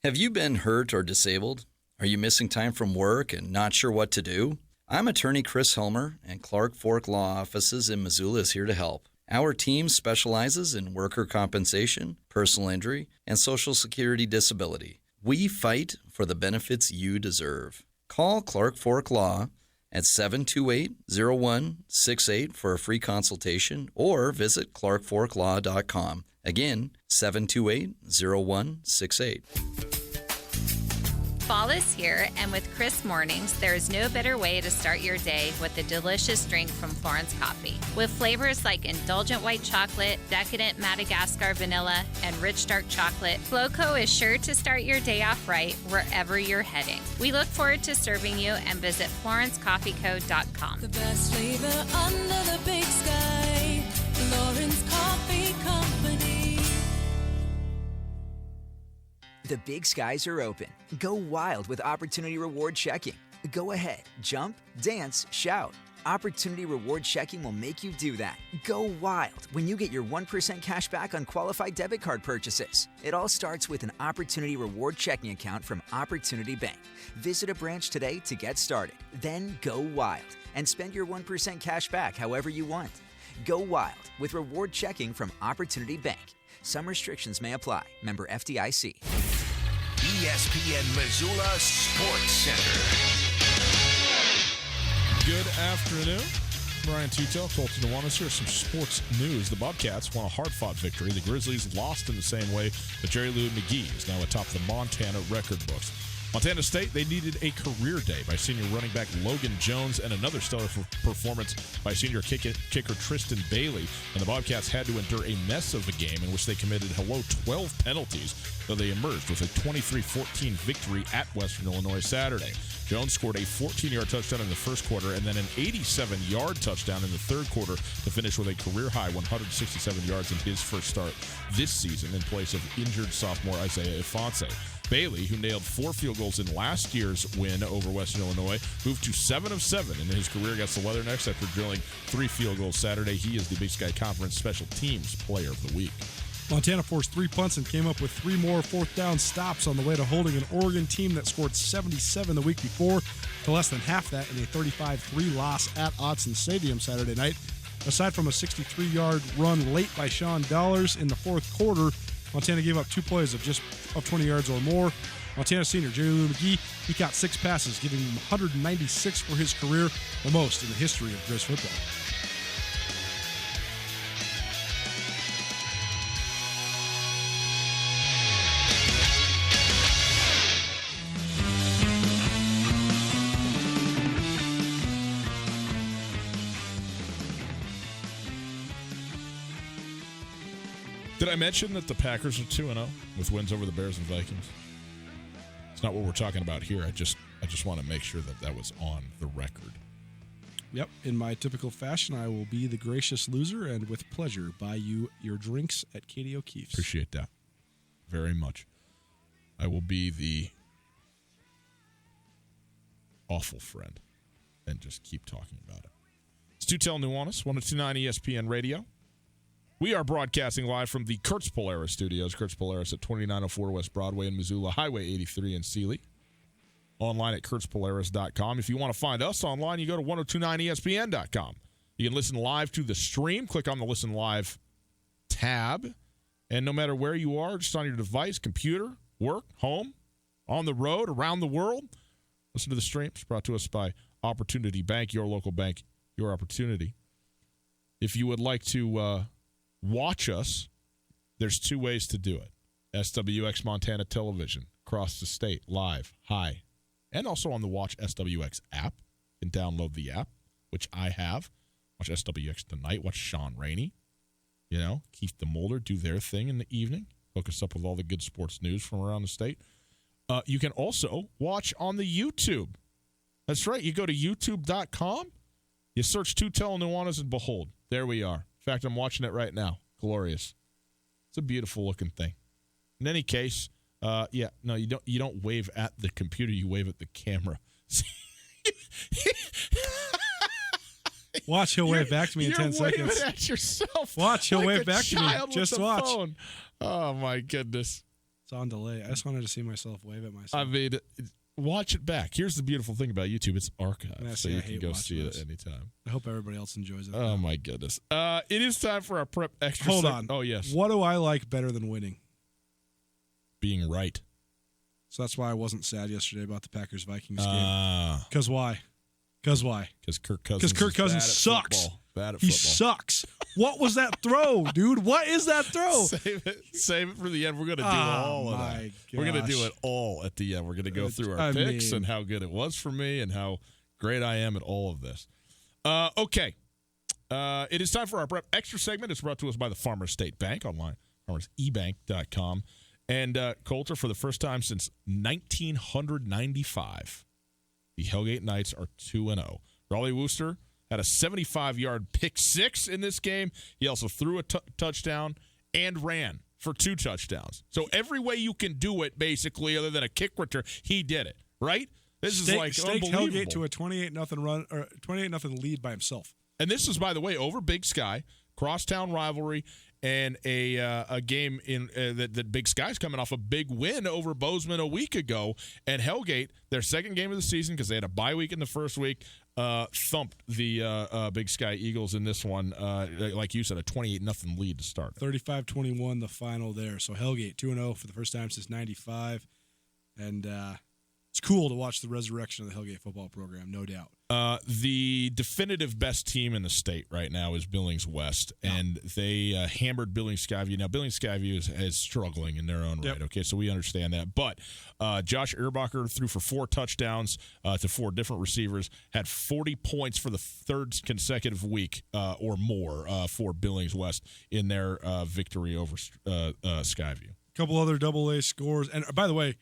Have you been hurt or disabled? Are you missing time from work and not sure what to do? I'm attorney Chris Helmer, and Clark Fork Law Offices in Missoula is here to help. Our team specializes in worker compensation, personal injury, and Social Security disability. We fight for the benefits you deserve. Call Clark Fork Law at 728-0168 for a free consultation or visit clarkforklaw.com. Again, 728-0168. Fall is here, and with crisp mornings, there is no better way to start your day with a delicious drink from Florence Coffee. With flavors like indulgent white chocolate, decadent Madagascar vanilla, and rich dark chocolate, Flowco is sure to start your day off right wherever you're heading. We look forward to serving you and visit FlorenceCoffeeCo.com. The best flavor under the big sky, Florence Coffee Company. The big skies are open. Go wild with Opportunity Reward Checking. Go ahead, jump, dance, shout. Opportunity Reward Checking will make you do that. Go wild when you get your 1% cash back on qualified debit card purchases. It all starts with an Opportunity Reward Checking account from Opportunity Bank. Visit a branch today to get started. Then go wild and spend your 1% cash back however you want. Go wild with Reward Checking from Opportunity Bank. Some restrictions may apply. Member FDIC. ESPN Missoula Sports Center. Good afternoon. Brian Tutel, Colton Nuanez here. Some sports news. The Bobcats won a hard-fought victory. The Grizzlies lost in the same way, but Jerry Lou McGee is now atop the Montana record books. Montana State, they needed a career day by senior running back Logan Jones and another stellar performance by senior kicker Tristan Bailey. And the Bobcats had to endure a mess of a game in which they committed 12 penalties, though they emerged with a 23-14 victory at Western Illinois Saturday. Jones scored a 14-yard touchdown in the first quarter and then an 87-yard touchdown in the third quarter to finish with a career-high 167 yards in his first start this season in place of injured sophomore Isaiah Ifanse. Bailey, who nailed 4 field goals in last year's win over Western Illinois, moved to 7 of 7 in his career against the Leathernecks after drilling 3 field goals Saturday. He is the Big Sky Conference Special Teams Player of the Week. Montana forced 3 punts and came up with 3 more fourth-down stops on the way to holding an Oregon team that scored 77 the week before to less than half that in a 35-3 loss at Autzen Stadium Saturday night. Aside from a 63-yard run late by Sean Dollars in the fourth quarter, Montana gave up 2 plays of 20 yards or more. Montana senior Jerry Lou McGee, he caught 6 passes, giving him 196 for his career, the most in the history of Grizz football. Did I mention that the Packers are 2-0 with wins over the Bears and Vikings? It's not what we're talking about here. I just want to make sure that was on the record. Yep. In my typical fashion, I will be the gracious loser and with pleasure buy you your drinks at Katie O'Keefe's. Appreciate that very much. I will be the awful friend and just keep talking about it. It's Tutel Nuanez, 102.9 ESPN Radio. We are broadcasting live from the Kurtz Polaris studios. Kurtz Polaris at 2904 West Broadway in Missoula, Highway 83 in Sealy. Online at kurtzpolaris.com. If you want to find us online, you go to 1029ESPN.com. You can listen live to the stream. Click on the Listen Live tab. And no matter where you are, just on your device, computer, work, home, on the road, around the world, listen to the stream. It's brought to us by Opportunity Bank, your local bank, your opportunity. If you would like to watch us, there's 2 ways to do it. SWX Montana Television, across the state, live, high, and also on the Watch SWX app. You can download the app, which I have. Watch SWX tonight. Watch Sean Rainey. Keith DeMolder do their thing in the evening. Hook us up with all the good sports news from around the state. You can also watch on the YouTube. That's right. You go to youtube.com. You search Tutel Nuanez, and behold, there we are. In fact, I'm watching it right now. Glorious. It's a beautiful looking thing. In any case, you don't wave at the computer, you wave at the camera. Watch, he'll wave back to me in 10 seconds. You're waving at yourself. Watch, he'll like wave back to me. Just watch. Phone. Oh my goodness. It's on delay. I just wanted to see myself wave at myself. I mean, watch it back. Here's the beautiful thing about YouTube. It's archived, so you can go see it at any time. I hope everybody else enjoys it. Oh, my goodness. It is time for our prep extra. Hold on. Oh, yes. What do I like better than winning? Being right. So that's why I wasn't sad yesterday about the Packers-Vikings game. Because why? Because Kirk Cousins sucks. Bad at football. He sucks. What was that throw, dude? What is that throw? Save it for the end. We're going to do all of that. Gosh. We're going to do it all at the end. We're going to go through our picks and how good it was for me and how great I am at all of this. Okay. It is time for our prep extra segment. It's brought to us by the Farmers State Bank online, farmersebank.com. And Coulter, for the first time since 1995, the Hellgate Knights are 2-0. Raleigh Wooster had a 75-yard pick six in this game. He also threw a touchdown and ran for 2 touchdowns. So every way you can do it, basically, other than a kick return, he did it, right? This is like unbelievable. Hellgate to a 28-0 run or 28-0 lead by himself. And this is, by the way, over Big Sky, crosstown rivalry, and a game in that Big Sky's coming off a big win over Bozeman a week ago. And Hellgate, their second game of the season, because they had a bye week in the first week, thumped the Big Sky Eagles in this one. Like you said, a 28-0 lead to start. 35-21 the final there. So Hellgate 2-0 for the first time since 95. And it's cool to watch the resurrection of the Hellgate football program, no doubt. The definitive best team in the state right now is Billings West, and they hammered Billings Skyview. Now, Billings Skyview is struggling in their own right, okay, so we understand that. But Josh Erbacher threw for 4 touchdowns to 4 different receivers, had 40 points for the third consecutive week or more for Billings West in their victory over Skyview. A couple other double-A scores. And, by the way,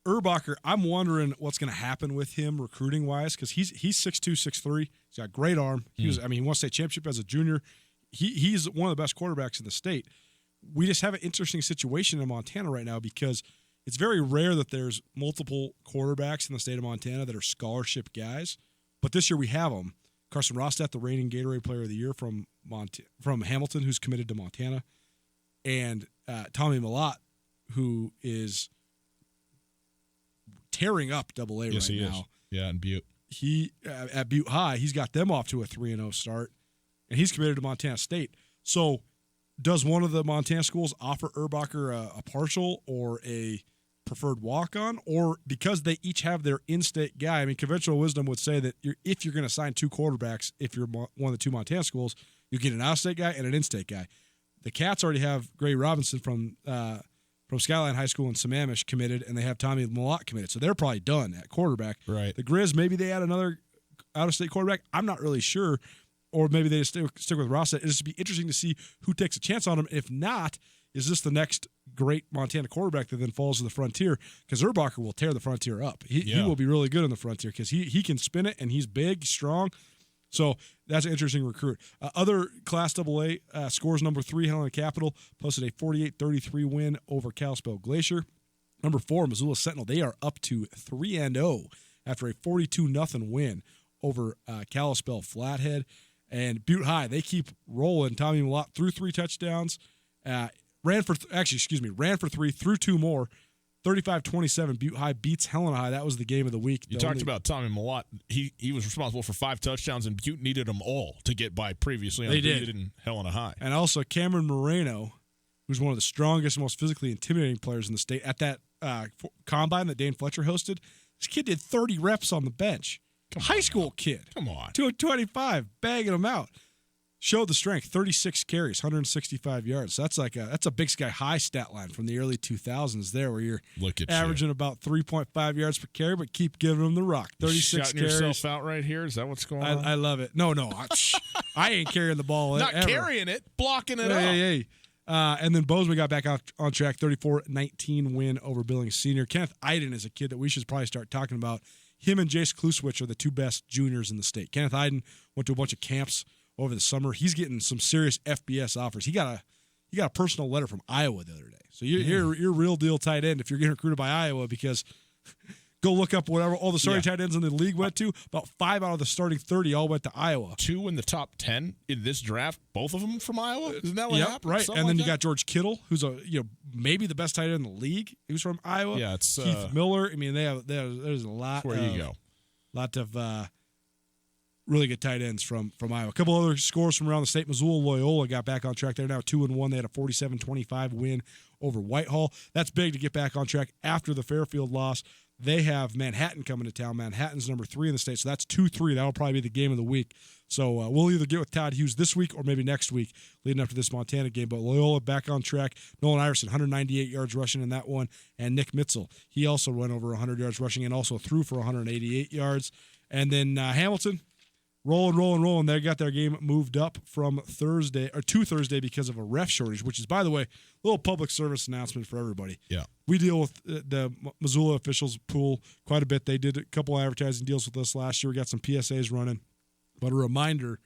Erbacher, I'm wondering what's going to happen with him recruiting-wise because he's 6'2", 6'3". He's got a great arm. He won state championship as a junior. He's one of the best quarterbacks in the state. We just have an interesting situation in Montana right now because it's very rare that there's multiple quarterbacks in the state of Montana that are scholarship guys. But this year we have them. Carson Rostat, the reigning Gatorade Player of the Year from Hamilton, who's committed to Montana. And Tommy Malott, who is tearing up AA right he now. Is. Yeah, in Butte. He at Butte High, he's got them off to a 3-0 start, and he's committed to Montana State. So, does one of the Montana schools offer Urbacher a partial or a preferred walk-on, or because they each have their in-state guy? I mean, conventional wisdom would say that if you're going to sign two quarterbacks, if you're one of the two Montana schools, you get an out-of-state guy and an in-state guy. The Cats already have Gray Robinson from Skyline High School in Sammamish committed, and they have Tommy Malott committed. So they're probably done at quarterback. Right. The Grizz, maybe they add another out-of-state quarterback. I'm not really sure. Or maybe they just stick with Ross. It'll just be interesting to see who takes a chance on him. If not, is this the next great Montana quarterback that then falls to the Frontier? Because Urbacher will tear the Frontier up. He will be really good in the Frontier because he can spin it, and he's big, strong. So that's an interesting recruit. Other Class AA scores: number 3, Helena Capital, posted a 48-33 win over Kalispell Glacier. Number 4, Missoula Sentinel. They are up to 3-0 after a 42-0 win over Kalispell Flathead. And Butte High, they keep rolling. Tommy Malott threw 3 touchdowns, ran for 3, threw 2 more. 35-27, Butte High beats Helena High. That was the game of the week. You talked about Tommy Malott. He was responsible for 5 touchdowns, and Butte needed them all to get by previously undefeated in Helena High. And also Cameron Moreno, who's one of the strongest, most physically intimidating players in the state. At that combine that Dane Fletcher hosted, this kid did 30 reps on the bench. High school kid. Come on. 225, bagging them out. Showed the strength, 36 carries, 165 yards. So that's a Big Sky High stat line from the early 2000s there, where you're averaging about 3.5 yards per carry, but keep giving them the rock. 36 Shouting carries. yourself out right here? Is that what's going on? I love it. No, I ain't carrying the ball. Not ever. carrying it, blocking it up. Hey. And then Bozeman got back on track, 34-19 win over Billings Senior. Kenneth Iden is a kid that we should probably start talking about. Him and Jace Kluswich are the 2 best juniors in the state. Kenneth Iden went to a bunch of camps over the summer. He's getting some serious FBS offers. He got a personal letter from Iowa the other day. So you're real deal tight end if you're getting recruited by Iowa, because go look up whatever all the starting tight ends in the league went to. About 5 out of the starting 30 all went to Iowa. 2 in the top 10 in this draft, both of them from Iowa. Isn't that what happened? Right. Something And then like you got George Kittle, who's maybe the best tight end in the league. He was from Iowa. Yeah, it's Keith Miller. I mean, there's a lot. Where you go? Lot of really good tight ends from Iowa. A couple other scores from around the state. Missoula Loyola got back on track. They're now 2-1. They had a 47-25 win over Whitehall. That's big to get back on track after the Fairfield loss. They have Manhattan coming to town. Manhattan's number 3 in the state, so that's 2-3. That'll probably be the game of the week. So we'll either get with Todd Hughes this week or maybe next week leading up to this Montana game. But Loyola back on track. Nolan Iverson, 198 yards rushing in that one. And Nick Mitzel, he also went over 100 yards rushing and also threw for 188 yards. And then Hamilton, rolling. They got their game moved up from Thursday or to Thursday because of a ref shortage, which is, by the way, a little public service announcement for everybody. Yeah. We deal with the Missoula officials pool quite a bit. They did a couple advertising deals with us last year. We got some PSAs running. But a reminder,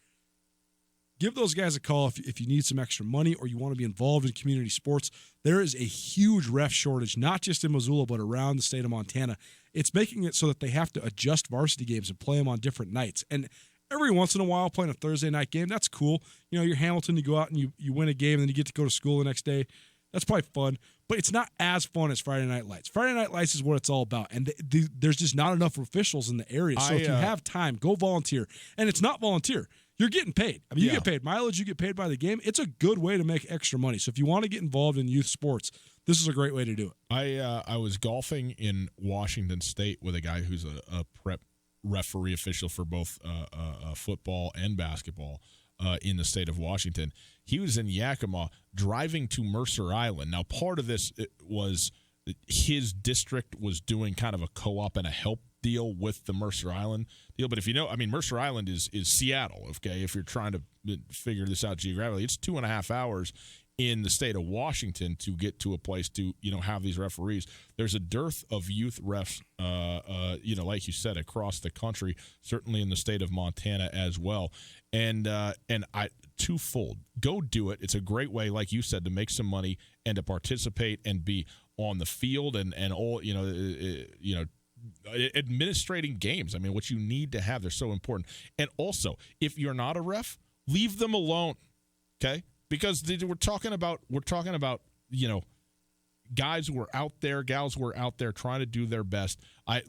give those guys a call if you need some extra money or you want to be involved in community sports. There is a huge ref shortage, not just in Missoula, but around the state of Montana. It's making it so that they have to adjust varsity games and play them on different nights. And every once in a while, playing a Thursday night game, that's cool. You know, you're Hamilton, you go out and you win a game, and then you get to go to school the next day. That's probably fun. But it's not as fun as Friday Night Lights. Friday Night Lights is what it's all about. And there's just not enough officials in the area. So if you have time, go volunteer. And it's not volunteer. You're getting paid. I mean, you get paid mileage, you get paid by the game. It's a good way to make extra money. So if you want to get involved in youth sports, this is a great way to do it. I was golfing in Washington State with a guy who's a prep referee official for both football and basketball in the state of Washington. He was in Yakima driving to Mercer Island. Now, part of this was his district was doing kind of a co-op and a help deal with the Mercer Island deal. But if you know, I mean, Mercer Island is Seattle, okay? If you're trying to figure this out geographically, it's 2.5 hours in the state of Washington to get to a place to, have these referees. There's a dearth of youth refs, like you said, across the country, certainly in the state of Montana as well. And I twofold, go do it. It's a great way, like you said, to make some money and to participate and be on the field and all, administrating games. I mean, what you need to have, they're so important. And also, if you're not a ref, leave them alone, okay? because we're talking about guys who are out there, gals who are out there trying to do their best.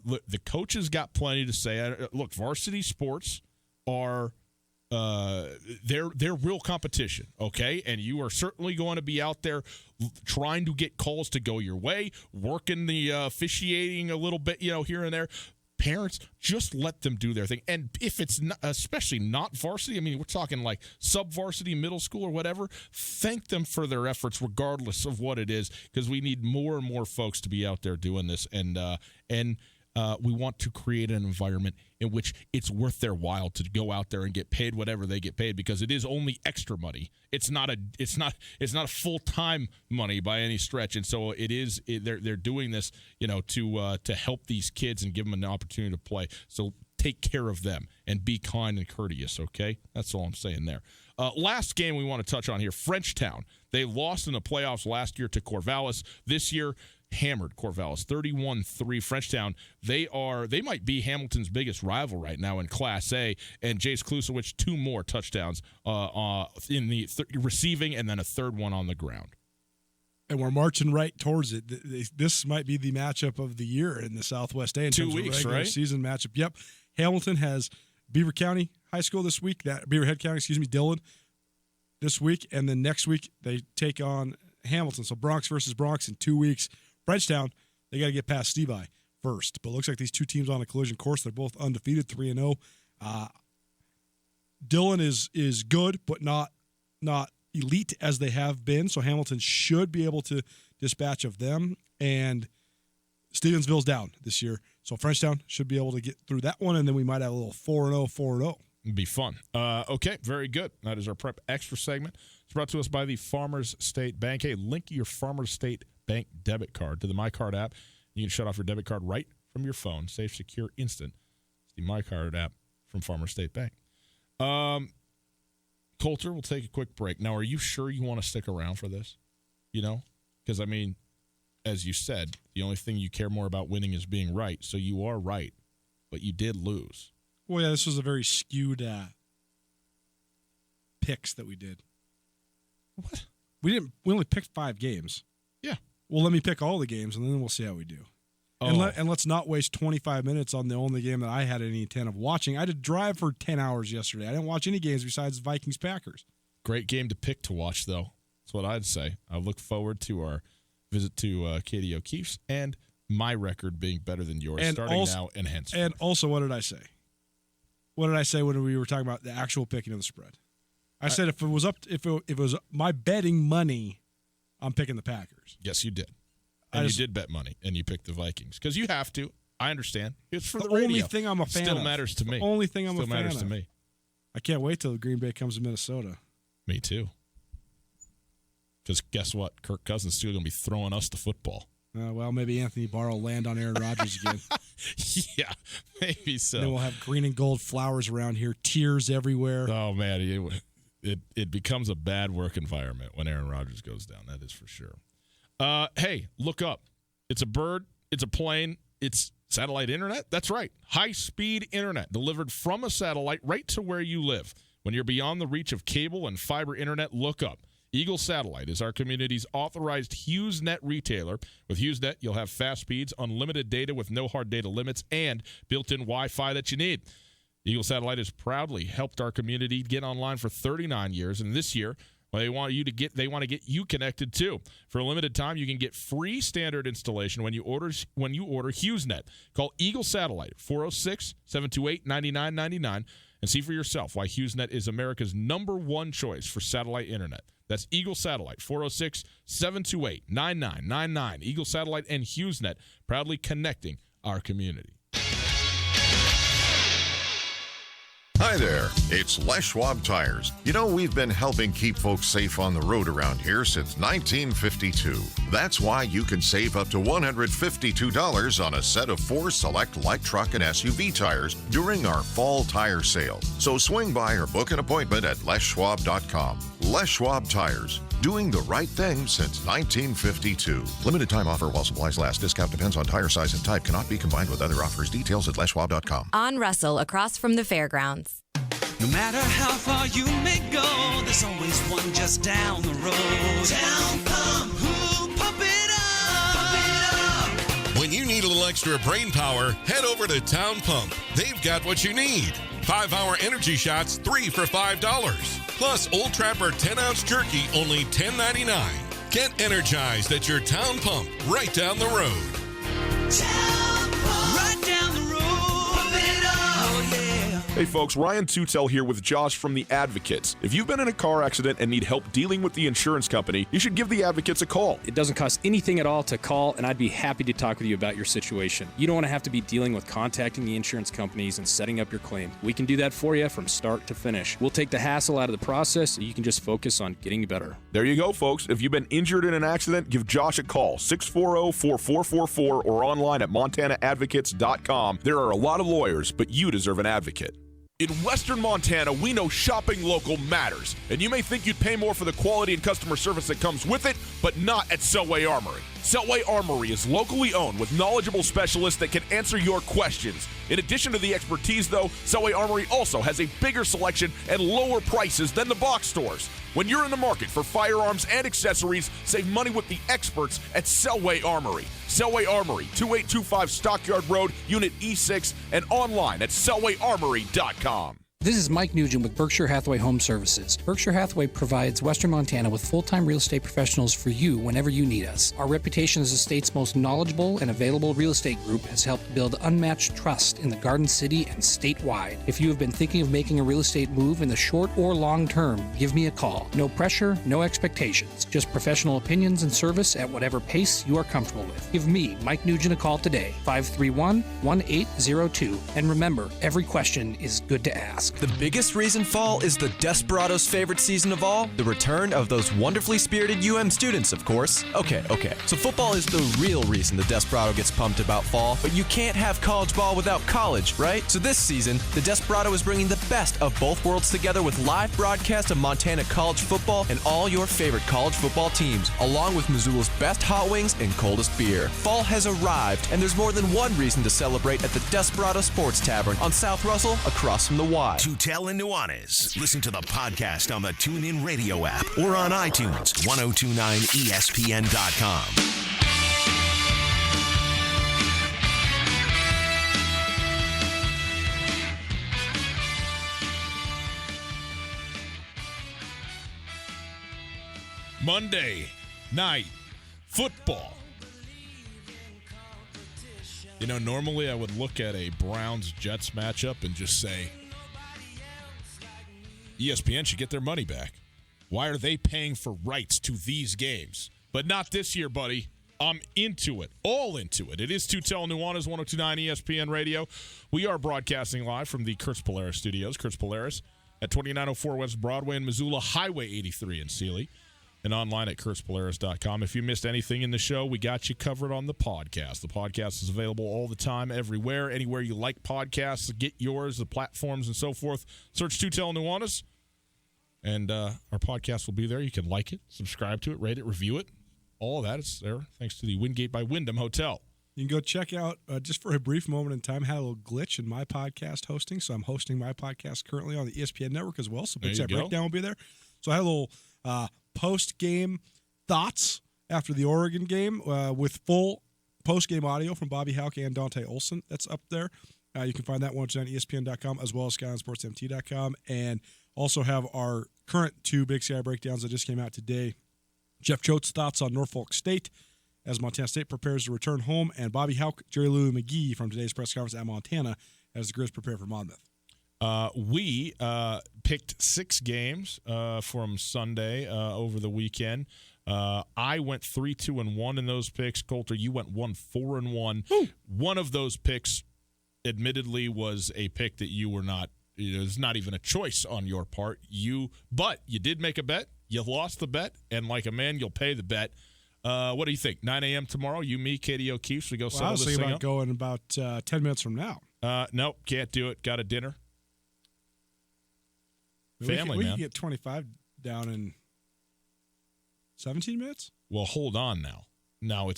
Look, the coaches got plenty to say. Look, varsity sports are they're real competition, okay? And you are certainly going to be out there trying to get calls to go your way, working the officiating a little bit, here and there. Parents, just let them do their thing. And if it's not, especially not varsity, I mean, we're talking like sub-varsity, middle school or whatever, thank them for their efforts regardless of what it is, because we need more and more folks to be out there doing this. And we want to create an environment in which it's worth their while to go out there and get paid whatever they get paid, because it is only extra money. It's not a full-time money by any stretch. And so they're doing this, to help these kids and give them an opportunity to play. So take care of them and be kind and courteous, okay? That's all I'm saying there. Last game we want to touch on here, Frenchtown. They lost in the playoffs last year to Corvallis. This year, hammered Corvallis 31-3. Frenchtown, they might be Hamilton's biggest rival right now in Class A, and Jace Klusowicz 2 more touchdowns in the receiving and then a third one on the ground. And we're marching right towards it. This might be the matchup of the year in the Southwest A in 2 terms weeks, of regular right? season matchup. Yep. Hamilton has Beaver County High School this week, Beaverhead County, Dillon this week, and then next week they take on Hamilton. So Bronx versus Bronx in 2 weeks. Frenchtown, they got to get past Stevie first. But it looks like these two teams on a collision course. They're both undefeated, 3-0. Dillon is good, but not elite as they have been. So Hamilton should be able to dispatch of them. And Stevensville's down this year. So Frenchtown should be able to get through that one. And then we might have a little 4-0. It'd be fun. Okay, very good. That is our Prep Extra segment. It's brought to us by the Farmers State Bank. Hey, link your Farmers State Bank debit card to the MyCard app. You can shut off your debit card right from your phone. Safe, secure, instant. It's the MyCard app from Farmers State Bank. Coulter, we'll take a quick break. Now, are you sure you want to stick around for this? Because, as you said, the only thing you care more about winning is being right. So you are right, but you did lose. Well, yeah, this was a very skewed picks that we did. What? We only picked 5 games. Yeah. Well, let me pick all the games, and then we'll see how we do. Oh. And let's not waste 25 minutes on the only game that I had any intent of watching. I had to drive for 10 hours yesterday. I didn't watch any games besides Vikings-Packers. Great game to pick to watch, though. That's what I'd say. I look forward to our visit to Katie O'Keefe's and my record being better than yours now and hence. And also, what did I say? What did I say when we were talking about the actual picking of the spread? I said if it was my betting money, I'm picking the Packers. Yes, you did. And you did bet money, and you picked the Vikings. Because you have to. I understand. It's for the radio. Only thing I'm a fan of. Still matters to me. The only thing I'm a fan of. Still matters to me. I can't wait till Green Bay comes to Minnesota. Me too. Because guess what? Kirk Cousins still going to be throwing us the football. Well, maybe Anthony Barr will land on Aaron Rodgers again. Yeah, maybe so. And then we'll have green and gold flowers around here, tears everywhere. Oh, man. It becomes a bad work environment when Aaron Rodgers goes down. That is for sure. Hey, look up. It's a bird. It's a plane. It's satellite internet. That's right. High-speed internet delivered from a satellite right to where you live. When you're beyond the reach of cable and fiber internet, look up. Eagle Satellite is our community's authorized HughesNet retailer. With HughesNet, you'll have fast speeds, unlimited data with no hard data limits, and built-in Wi-Fi that you need. Eagle Satellite has proudly helped our community get online for 39 years, and this year, they want to get you connected too. For a limited time, you can get free standard installation when you order HughesNet. Call Eagle Satellite 406-728-9999 and see for yourself why HughesNet is America's #1 choice for satellite internet. That's Eagle Satellite 406-728-9999. Eagle Satellite and HughesNet proudly connecting our community. Hi there, it's Les Schwab Tires. We've been helping keep folks safe on the road around here since 1952. That's why you can save up to $152 on a set of 4 select light truck and SUV tires during our fall tire sale. So swing by or book an appointment at leschwab.com. Les Schwab Tires, doing the right thing since 1952. Limited time offer while supplies last. Discount depends on tire size and type. Cannot be combined with other offers. Details at leschwab.com. On Russell, across from the fairgrounds. No matter how far you may go, there's always one just down the road. Town Pump. Ooh, pump it up. Pump it up. When you need a little extra brain power, head over to Town Pump. They've got what you need. 5-hour energy shots, 3 for $5. Plus, Old Trapper 10-ounce jerky, only $10.99. Get energized at your Town Pump right down the road. Town Pump. Right down the road. Pump it up. Oh, yeah. Hey folks, Ryan Tutel here with Josh from The Advocates. If you've been in a car accident and need help dealing with the insurance company, you should give The Advocates a call. It doesn't cost anything at all to call, and I'd be happy to talk with you about your situation. You don't want to have to be dealing with contacting the insurance companies and setting up your claim. We can do that for you from start to finish. We'll take the hassle out of the process so you can just focus on getting better. There you go, folks. If you've been injured in an accident, give Josh a call, 640-4444, or online at montanaadvocates.com. There are a lot of lawyers, but you deserve an advocate. In Western Montana, we know shopping local matters, and you may think you'd pay more for the quality and customer service that comes with it, but not at Selway Armory. Selway Armory is locally owned with knowledgeable specialists that can answer your questions. In addition to the expertise, though, Selway Armory also has a bigger selection and lower prices than the box stores. When you're in the market for firearms and accessories, save money with the experts at Selway Armory. Selway Armory, 2825 Stockyard Road, Unit E6, and online at selwayarmory.com. This is Mike Nugent with Berkshire Hathaway Home Services. Berkshire Hathaway provides Western Montana with full-time real estate professionals for you whenever you need us. Our reputation as the state's most knowledgeable and available real estate group has helped build unmatched trust in the Garden City and statewide. If you have been thinking of making a real estate move in the short or long term, give me a call. No pressure, no expectations. Just professional opinions and service at whatever pace you are comfortable with. Give me, Mike Nugent, a call today, 531-1802. And remember, every question is good to ask. The biggest reason fall is the Desperados' favorite season of all, the return of those wonderfully spirited UM students, of course. Okay. So football is the real reason the Desperado gets pumped about fall, but you can't have college ball without college, right? So this season, the Desperado is bringing the best of both worlds together with live broadcast of Montana college football and all your favorite college football teams, along with Missoula's best hot wings and coldest beer. Fall has arrived, and there's more than one reason to celebrate at the Desperado Sports Tavern on South Russell across from the Y. Tutel and Nuanez. Listen to the podcast on the TuneIn Radio app or on iTunes, 1029ESPN.com. Monday night football. You know, normally I would look at a Browns-Jets matchup and just say, ESPN should get their money back. Why are they paying for rights to these games? But not this year, buddy. I'm into it. All into it. It is Tutel and Nuanez, 1029 ESPN Radio. We are broadcasting live from the Kurtz Polaris studios. Kurtz Polaris at 2904 West Broadway in Missoula, Highway 83 in Sealy, and online at kurtzpolaris.com. If you missed anything in the show, we got you covered on the podcast. The podcast is available all the time, everywhere, anywhere you like podcasts. Get yours, the platforms, and so forth. Search Tutel and Nuanez, and our podcast will be there. You can like it, subscribe to it, rate it, review it. All of that is there thanks to the Wingate by Wyndham Hotel. You can go check out, just for a brief moment in time, had a little glitch in my podcast hosting. So I'm hosting my podcast currently on the ESPN network as well. So Big Sky Breakdown will be there. So I had a little post-game thoughts after the Oregon game with full post-game audio from Bobby Hauck and Dante Olson. That's up there. You can find that one on ESPN.com as well as SkylineSportsMT.com. And also have our current two Big Sky Breakdowns that just came out today. Jeff Choate's thoughts on Norfolk State as Montana State prepares to return home, and Bobby Hauck, Jerry Louis McGee from today's press conference at Montana as the Grizz prepare for Monmouth. We picked 6 games from Sunday over the weekend. I went 3-2-1 in those picks. Coulter, you went 1-4-1. One of those picks, admittedly, was a pick that you were not. It was not even a choice on your part. But you did make a bet. You lost the bet, and like a man, you'll pay the bet. What do you think? 9 a.m. tomorrow, you, me, Katie O'Keefe, we go settle this thing up? I was thinking about going about 10 minutes from now. Nope, can't do it. Got a dinner. Family, we man. can get 25 down in 17 minutes? Well, hold on now. Now,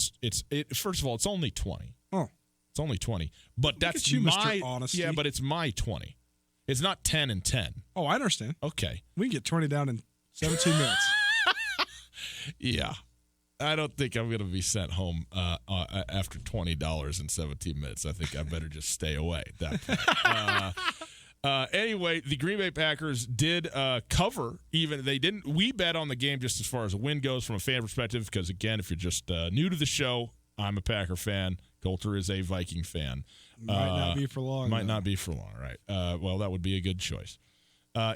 first of all, it's only 20. Oh. It's only 20. But Look that's at you, my Mr. Honesty. Yeah, but it's my 20. It's not 10 and 10. Oh, I understand. Okay. We can get 20 down in 17 minutes. Yeah. I don't think I'm going to be sent home after $20 in 17 minutes. I think I better just stay away at that point. Anyway, the Green Bay Packers did cover. We bet on the game just as far as a win goes from a fan perspective because, again, if you're just new to the show, I'm a Packer fan. Coulter is a Viking fan. Might not be for long. Not be for long, right? Well, that would be a good choice.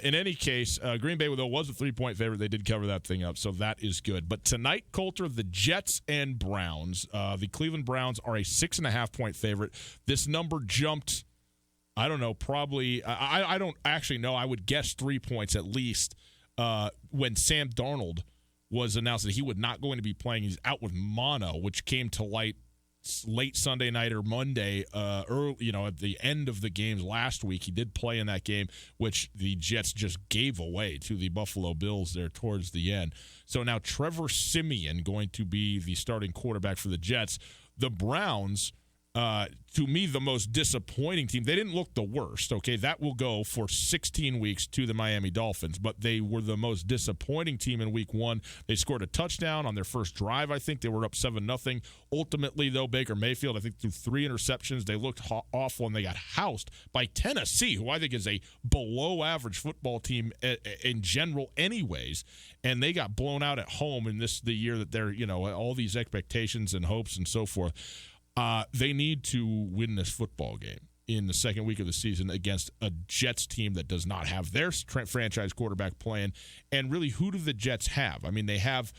In any case, Green Bay, though, was a 3-point favorite. They did cover that thing up, so that is good. But tonight, Coulter, the Jets and Browns. The Cleveland Browns are a 6.5-point favorite. This number jumped, I don't know, probably, I don't actually know. I would guess 3 points at least when Sam Darnold was announced that he would not going to be playing. He's out with mono, which came to light late Sunday night or Monday, early, at the end of the games last week. He did play in that game, which the Jets just gave away to the Buffalo Bills there towards the end. So now Trevor Siemian going to be the starting quarterback for the Jets. The Browns, to me, the most disappointing team. They didn't look the worst, okay? That will go for 16 weeks to the Miami Dolphins, but they were the most disappointing team in week 1. They scored a touchdown on their first drive, I think. They were up 7-0. Ultimately, though, Baker Mayfield, I think, threw 3 interceptions. They looked awful, and they got housed by Tennessee, who I think is a below-average football team in general anyways, and they got blown out at home in the year that they're, all these expectations and hopes and so forth. They need to win this football game in the second week of the season against a Jets team that does not have their franchise quarterback playing. And really, who do the Jets have? I mean, they have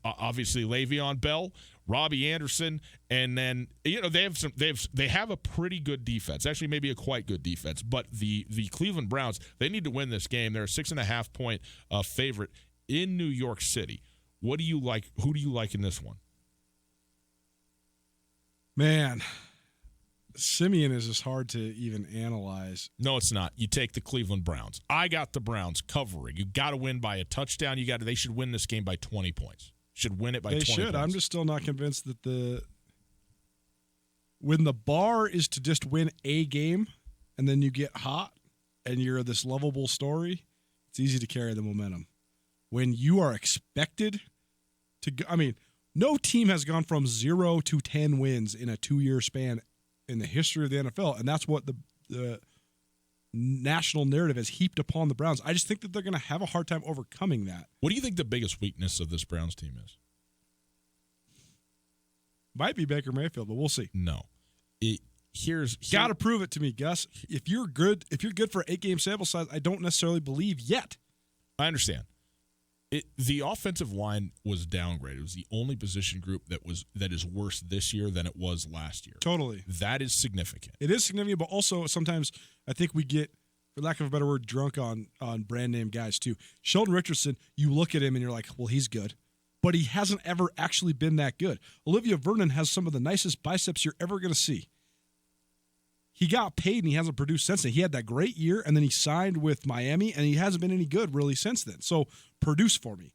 obviously Le'Veon Bell, Robbie Anderson, and then they have a pretty good defense. Actually, maybe a quite good defense. But the Cleveland Browns, they need to win this game. They're a 6.5-point favorite in New York City. What do you like? Who do you like in this one? Man, Siemian is just hard to even analyze. No, it's not. You take the Cleveland Browns. I got the Browns covering. You got to win by a touchdown. They should win this game by 20 points. Should win it by 20 points. They should. I'm just still not convinced that when the bar is to just win a game and then you get hot and you're this lovable story, it's easy to carry the momentum. When you are expected to go, no team has gone from 0 to 10 wins in a 2-year span in the history of the NFL, and that's what the national narrative has heaped upon the Browns. I just think that they're going to have a hard time overcoming that. What do you think the biggest weakness of this Browns team is? Might be Baker Mayfield, but we'll see. No. Got to prove it to me, Gus. If you're good for 8-game sample size, I don't necessarily believe yet. I understand. The offensive line was downgraded. It was the only position group that is worse this year than it was last year. Totally. That is significant. It is significant, but also sometimes I think we get, for lack of a better word, drunk on brand name guys too. Sheldon Richardson, you look at him and you're like, well, he's good. But he hasn't ever actually been that good. Olivia Vernon has some of the nicest biceps you're ever going to see. He got paid and he hasn't produced since then. He had that great year and then he signed with Miami and he hasn't been any good really since then. So produce for me.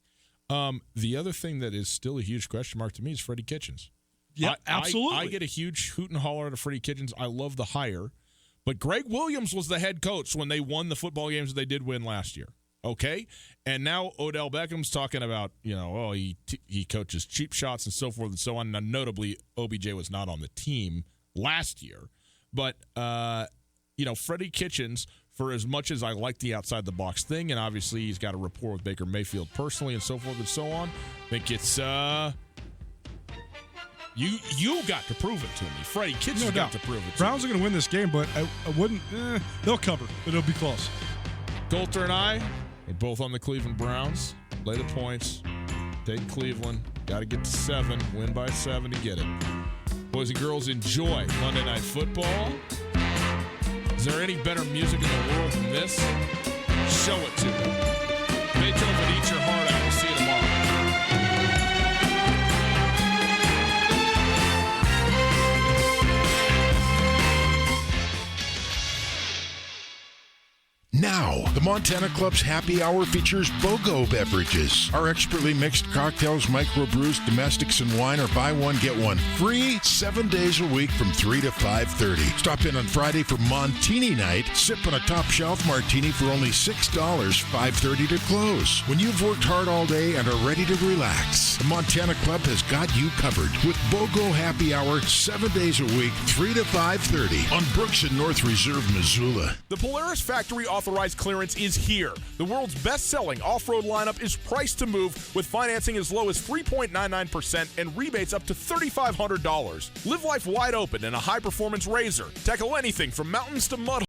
The other thing that is still a huge question mark to me is Freddie Kitchens. Yeah, absolutely. I get a huge hoot and holler out of Freddie Kitchens. I love the hire. But Greg Williams was the head coach when they won the football games that they did win last year. Okay? And now Odell Beckham's talking about, he coaches cheap shots and so forth and so on. Now, notably, OBJ was not on the team last year. But, Freddie Kitchens, for as much as I like the outside-the-box thing, and obviously he's got a rapport with Baker Mayfield personally and so forth and so on, I think it's you got to prove it to me. Freddie Kitchens got to prove it to me. Browns are going to win this game, but I wouldn't they'll cover, but it'll be close. Coulter and I are both on the Cleveland Browns. Lay the points. Take Cleveland. Got to get to 7. Win by 7 to get it. Boys and girls, enjoy Monday Night Football. Is there any better music in the world than this? Show it to me. Beethoven, eat your heart out. We'll see you tomorrow. Now, The Montana Club's happy hour features BOGO beverages. Our expertly mixed cocktails, microbrews, domestics, and wine are buy one, get one free 7 days a week from 3 to 5:30. Stop in on Friday for Montini night. Sip on a top shelf martini for only $6, 5:30 to close. When you've worked hard all day and are ready to relax, the Montana Club has got you covered with BOGO happy hour 7 days a week, 3 to 5:30 on Brooks and North Reserve, Missoula. The Polaris factory authorized clearance is here. The world's best-selling off-road lineup is priced to move with financing as low as 3.99% and rebates up to $3,500. Live life wide open in a high-performance RZR. Tackle anything from mountains to mud